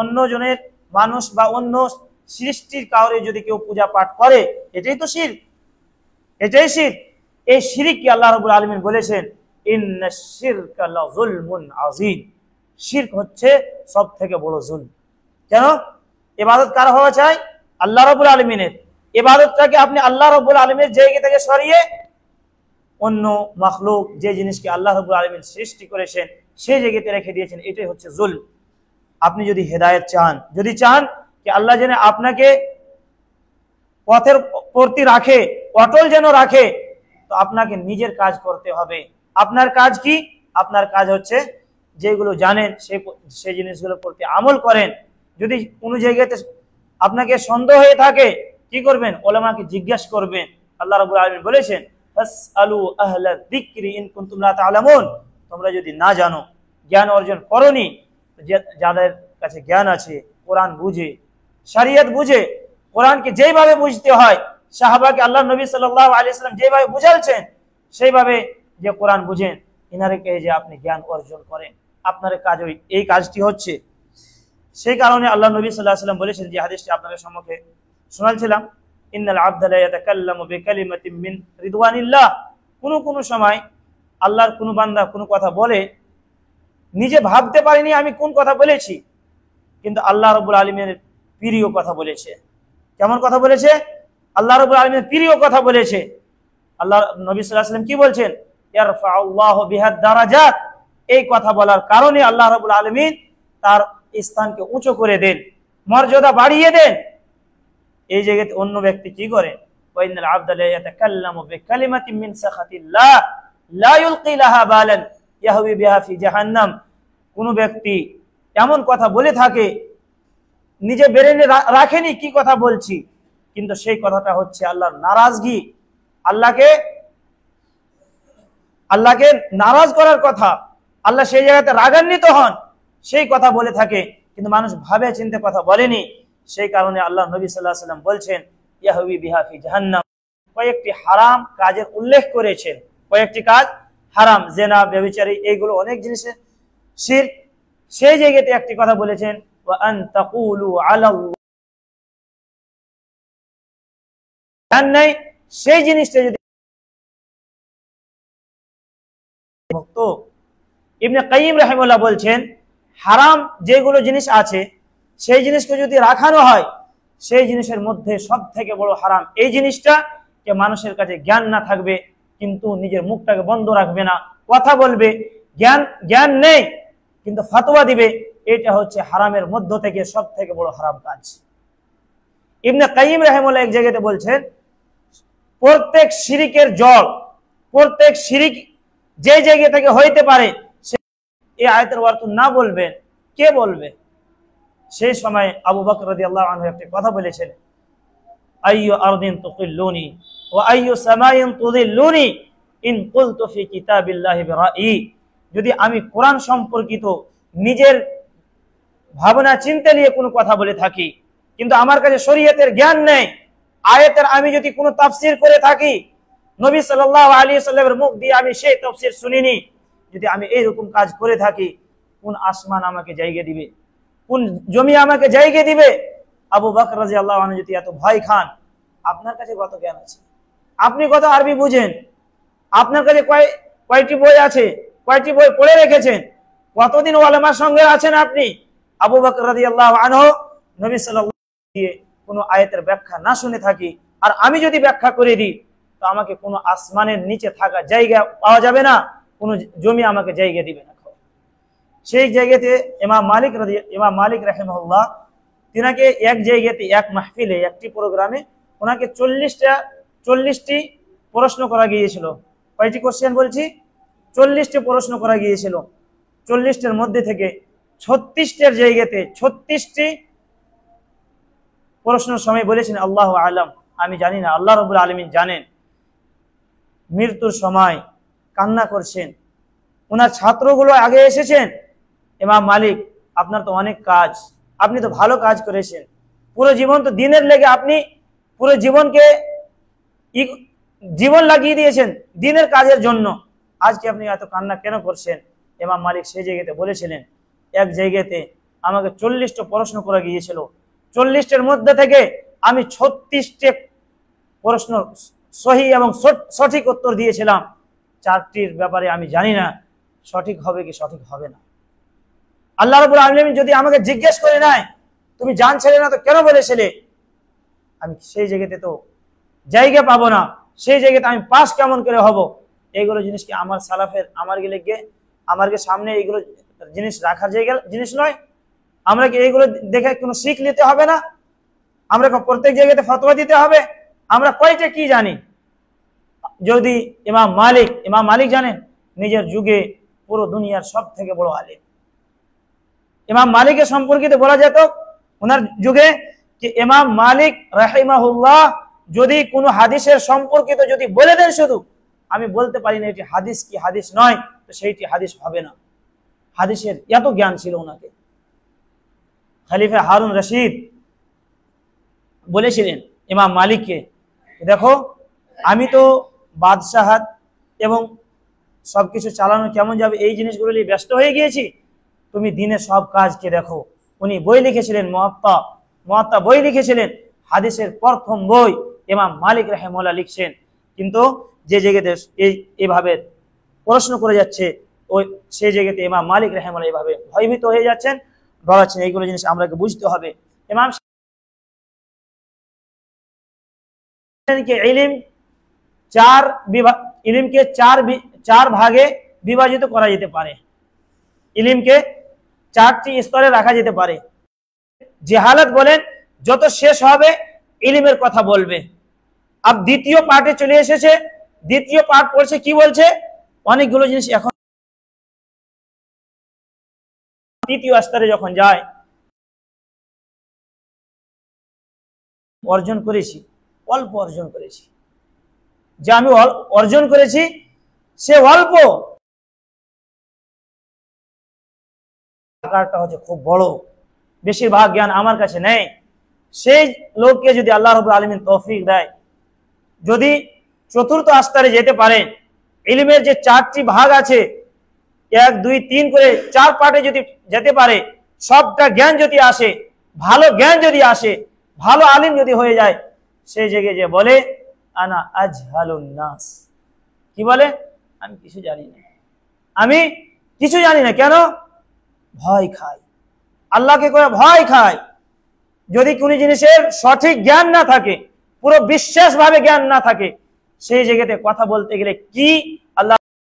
অন্যজনের মানুষ বা অন্য সৃষ্টির কাউরে যদি কেউ পূজা পাঠ করে, এটাই তো শিরক, এটাই শিরক। এই শিরককে আল্লাহ রাব্বুল আলামিন বলেছেন, ইন্নাশ শিরকা লাযুলমুন আযীম, শিরক হচ্ছে সব থেকে বড় জুলম। কেন? ইবাদত কার হওয়া চাই? আল্লাহ রাব্বুল আলামিনের। ইবাদতটাকে আপনি আল্লাহ রাব্বুল আলামিনের জায়গা থেকে সরিয়ে অন্য মাখলুক, যে জিনিসকে আল্লাহ রাব্বুল আলামিন সৃষ্টি করেছেন সেই জায়গাতে রেখে দিয়েছেন, এটাই হচ্ছে জুলম। আপনি যদি হেদায়েত চান, যদি চান যে আল্লাহ যেন আপনাকে পথের প্রতি রাখে, অটল যেন রাখে, তো আপনাকে নিজের কাজ করতে হবে। আপনার কাজ কি? আপনার কাজ হচ্ছে যেগুলো জানেন সেই জিনিসগুলোর প্রতি আমল করেন। যদি কোনো জায়গাতে আপনাকে সন্দেহ হয়ে থাকে, কি করবেন? উলামাকে জিজ্ঞাসা করবেন। আল্লাহ রাব্বুল আলামিন বলেছেন, ফাসআলু আহলা যিকরি ইন কুনতুম লা তা'লামুন, তোমরা যদি না জানো, জ্ঞান অর্জন করনি, যাদের কাছে জ্ঞান আছে, কোরআন বুঝে, শরীয়ত বুঝে, কোরআনকে যেভাবে বুঝতে হয়, সাহাবাকে আল্লাহ নবী সাল্লাল্লাহু আলাইহি ওয়াসাল্লাম যেভাবে বুঝাচ্ছেন সেইভাবে যে কোরআন বুঝেন, ইনারকে যে আপনি জ্ঞান অর্জন করেন, আপনার কাজ এই কাজটি হচ্ছে। সেই কারণে আল্লাহ নবী সাল্লাল্লাহু আলাইহি ওয়াসাল্লাম বলেছেন, যে হাদিসটি আপনাদের সম্মুখে শোনাচ্ছিলাম, ইন্নাল আবদা লা ইয়াতাকাল্লামু বিকালিমাতিন মিন রিদওয়ানিল্লাহ, কোন সময় আল্লাহর কোন বান্দা কোন কথা বলে, নিজে ভাবতে পারেনি আমি কোন কথা বলেছি, কিন্তু আল্লাহ রাব্বুল আলামিনের প্রিয় কথা বলেছে। কেমন কথা বলেছে? আল্লাহ রাব্বুল আলামিনের প্রিয় কথা বলেছে। আল্লাহ নবী সাল্লাল্লাহু আলাইহি ওয়াসাল্লাম কি বলছেন? ইয়ারফাউল্লাহু বিহাদ দারাজাত, এই কথা বলার কারণে আল্লাহ রাব্বুল আলামিন তার স্থানকে উঁচু করে দেন, মর্যাদা বাড়িয়ে দেন। এই জায়গাতে অন্য ব্যক্তি কি করে? ওয়া ইন্নাল আবদা লা ইয়াতাকাল্লামু বিকালিমাতিন মিন সাখাতিল্লাহ লা ইউলকি লাহা বালান ইয়াহবি বিহা ফি জাহান্নাম, কোন ব্যক্তি এমন কথা বলে থাকে, নিজে বেরেনে রাখেনি কি কথা বলছি, কিন্তু সেই কথাটা হচ্ছে আল্লাহর নারাজগি, আল্লাহকে নারাজ করার কথা, আল্লাহ সেই জায়গাতে রাগান্বিত হন, সেই কথা বলে থাকে, কিন্তু মানুষ ভাবে চিন্তে কথা বলেনি। সেই কারণে আল্লাহ নবী সাল্লাল্লাহু আলাইহি ওয়াসাল্লাম বলছেন, ইয়াহবি বিহা ফি জাহান্নাম, কয়েকটি হারাম কাজের উল্লেখ করেছেন, কয়েকটি কাজ হারাম, জেনা, ব্যভিচারী, এইগুলো অনেক জিনিসের শিরক। সেই জায়গাতে একটি কথা বলেছেন, ওয়া আন তাকুলু আলাল্লাহ, নাই সেই জিনিসটা যদি ইবনে কাইয়িম রাহিমাহুল্লাহ বলছেন, হারাম যেগুলো জিনিস আছে সেই জিনিসকে যদি রাখানো হয়, সেই জিনিসের মধ্যে সব থেকে বড় হারাম এই জিনিসটা, যে মানুষের কাছে জ্ঞান না থাকবে, কিন্তু নিজের মুখটাকে বন্ধ রাখবে না, কথা বলবে, জ্ঞান নেই, কিন্তু ফতোয়া দিবে, এটা হচ্ছে হারামের মধ্য থেকে সব থেকে বড় হারাম কাজ। ইবনে কাইয়িম রাহিমাহুল্লাহ এক জায়গাতে বলছেন, প্রত্যেক শিরিকের জল, প্রত্যেক শিরিক যে জায়গা থেকে হইতে পারে, এই আয়াতের অর্থ না বলবেন কে বলবে? সেই সময় আবু বকর রাদিয়াল্লাহু আনহু একটি কথা বলেছেন, আইয়ু আরদিন তুকিল্লুনি ওয়া আইয়ু সামাইন তুদিল্লুনি ইন কুলতু ফি কিতাবিল্লাহি বিরাই। যদি আমি কোরআন সম্পর্কিত নিজের ভাবনা চিন্তা নিয়ে কোনো কথা বলে থাকি, কিন্তু আমার কাছে শরীয়তের জ্ঞান নেই, আয়াতের আমি যদি কোনো তাফসীর করে থাকি, নবী সাল্লাল্লাহু আলাইহি সাল্লামের মুখ দিয়ে আমি সেই তাফসীর শুনিনি, যদি আমি এইরকম কাজ করে থাকি, কোন আসমান আমাকে জায়গা দিবে, কোন জমি আমাকে জায়গা দিবে? আবু বকর রাদিয়াল্লাহু আনহু যদি এত ভয় খান, আপনার কাছে কত জ্ঞান আছে? আপনি কত আরবি বুঝেন? আপনার কাছে কয়টি বই আছে? কয়টি বই পড়ে রেখেছেন? কতদিন ওলামার সঙ্গে আছেন আপনি? আবু বকর রাদিয়াল্লাহু আনহু নবী সাল্লাল্লাহু আলাইহি ওয়াসাল্লাম দিয়ে কোনো আয়াতের ব্যাখ্যা না শুনে থাকি, আর আমি যদি ব্যাখ্যা করে দিই, তো আমাকে কোনো আসমানের নিচে থাকা জায়গা পাওয়া যাবে না, কোনো জমি আমাকে জায়গা দিবে না। সেই জায়গাতে ইমাম মালিক রাহিমাহুল্লাহ তিনাকে এক জায়গাতে, এক মাহফিলে, একটি প্রোগ্রামে ওনাকে 40টি প্রশ্ন করা গিয়েছিল। কয়টি কোশ্চেন বলছি? 40টি প্রশ্ন করা গিয়েছিল। 40টির মধ্যে থেকে 36টির জায়গাতে 36টি প্রশ্নের সময় বলেছেন আল্লাহু আলাম, আমি জানি না, আল্লাহ রাব্বুল আলামিন জানেন। মৃত্যুর সময় কান্না করছেন। ওনার ছাত্রগুলো আগে এসেছেন, ইমাম মালিক আপনার তো অনেক কাজ, আপনি তো ভালো কাজ করেছেন, পুরো জীবন তো দিনের লেগে আপনি পুরো জীবন লাগিয়ে দিয়েছেন দিনের কাজের জন্য, আজকে আপনি এত কান্না কেন করছেন? ইমাম মালিক সেই জায়গাতে বলেছিলেন, এক জায়গাতে আমাকে 40টা প্রশ্ন করা গিয়েছিল, 40টির মধ্যে থেকে আমি 36টি প্রশ্ন সহি এবং সঠিক উত্তর দিয়েছিলাম। 4টির ব্যাপারে আমি জানি না সঠিক হবে কি সঠিক হবে না। আল্লাহ রাব্বুল আলামিন যদি আমাকে জিজ্ঞেস করে নাই, তুমি জানছিলে না তো কেন বলেছিলে, আমি সেই জায়গাতে তো জায়গা পাবো না, সেই জায়গাতে আমি পাস কেমন করে হব? এইগুলো জিনিস কি আমার সালাফের আমার সামনে এইগুলো জিনিস রাখার জায়গা জিনিস নয়? আমরা কি এইগুলো দেখে কোনো শিখ নিতে হবে না? আমরা প্রত্যেক জায়গাতে ফতোয়া দিতে হবে? আমরা কয়টা কি জানি? যদি ইমাম মালিক জানেন, নিজের যুগে পুরো দুনিয়ার সব থেকে বড় আলেম। ইমাম মালিকের সম্পর্কিত বলা যেত ওনার যুগে যে ইমাম মালিক রাহিমাহুল্লাহ যদি কোনো হাদিসের সম্পর্কিত যদি বলে দেন, শুধু আমি বলতে পারি না এটি হাদিস কি হাদিস নয়, তো সেইটি হাদিস হবে না। হাদিসের এত জ্ঞান ছিল ওনাকে। খলিফা হারুন রশিদ বলেছিলেন ইমাম মালিককে, দেখো আমি তো বাদশাহাত এবং সবকিছু চালানো কেমন যাবে এই জিনিসগুলো নিয়ে ব্যস্ত হয়ে গিয়েছি, তুমি দিনে সব কাজকে দেখো। উনি বই লিখেছিলেন, মুয়াত্তা বই লিখেছিলেন, হাদিসের প্রথম বই ইমাম মালিক রাহিমাহুল্লাহ লিখছেন। কিন্তু যে জায়গাতে এইভাবে প্রশ্ন করে যাচ্ছে, ওই সেই জায়গাতে ইমাম মালিক রাহিমাহুল্লাহ এইভাবে ভয়ভীত হয়ে যাচ্ছেন, ডরাচ্ছেন। এইগুলো জিনিস আমাকে বুঝতে হবে। ইমাম ইলমকে চার ভাগে বিভাজিত করা যেতে পারে। ইলমকে 4টি স্তরে রাখা যেতে পারে। জেহালাত বলেন, যত শেষ হবে ইলমের কথা বলবে। अब দ্বিতীয় পার্টে চলে এসেছে। দ্বিতীয় পার্ট পড়ছে, কি বলছে? অনেকগুলো জিনিস এখন তৃতীয় স্তরে যখন যায়, অর্জন করেছি, অল্প অর্জন করেছি, যে আমি অর্জন করেছি সে অল্প, আকারটা হচ্ছে খুব বড়, বেশিরভাগ জ্ঞান আমার কাছে নেই। সেই লোককে যদি আল্লাহ রাব্বুল আলামিন তৌফিক দেয়, যদি চতুর্থ স্তরে যেতে পারে, ইলমের যে 4টি ভাগ আছে, 1, 2, 3 করে 4 পার্টে যদি যেতে পারে, সবটা জ্ঞান যদি আসে, ভালো জ্ঞান যদি আসে, ভালো আলিম যদি হয়ে যায়, সেই জায়গায় যে বলে আনা আজহালুন নাস, কি বলে? আমি কিছু জানি না, আমি কিছু জানি না। কেন? ভয় খায়, আল্লাহকে করে ভয় খায়। যদি কোনো জিনিসের সঠিক জ্ঞান না থাকে, পুরো বিশ্বাস ভাবে জ্ঞান না থাকে, সেই জায়গাতে কথা বলতে গেলে কি আল্লাহ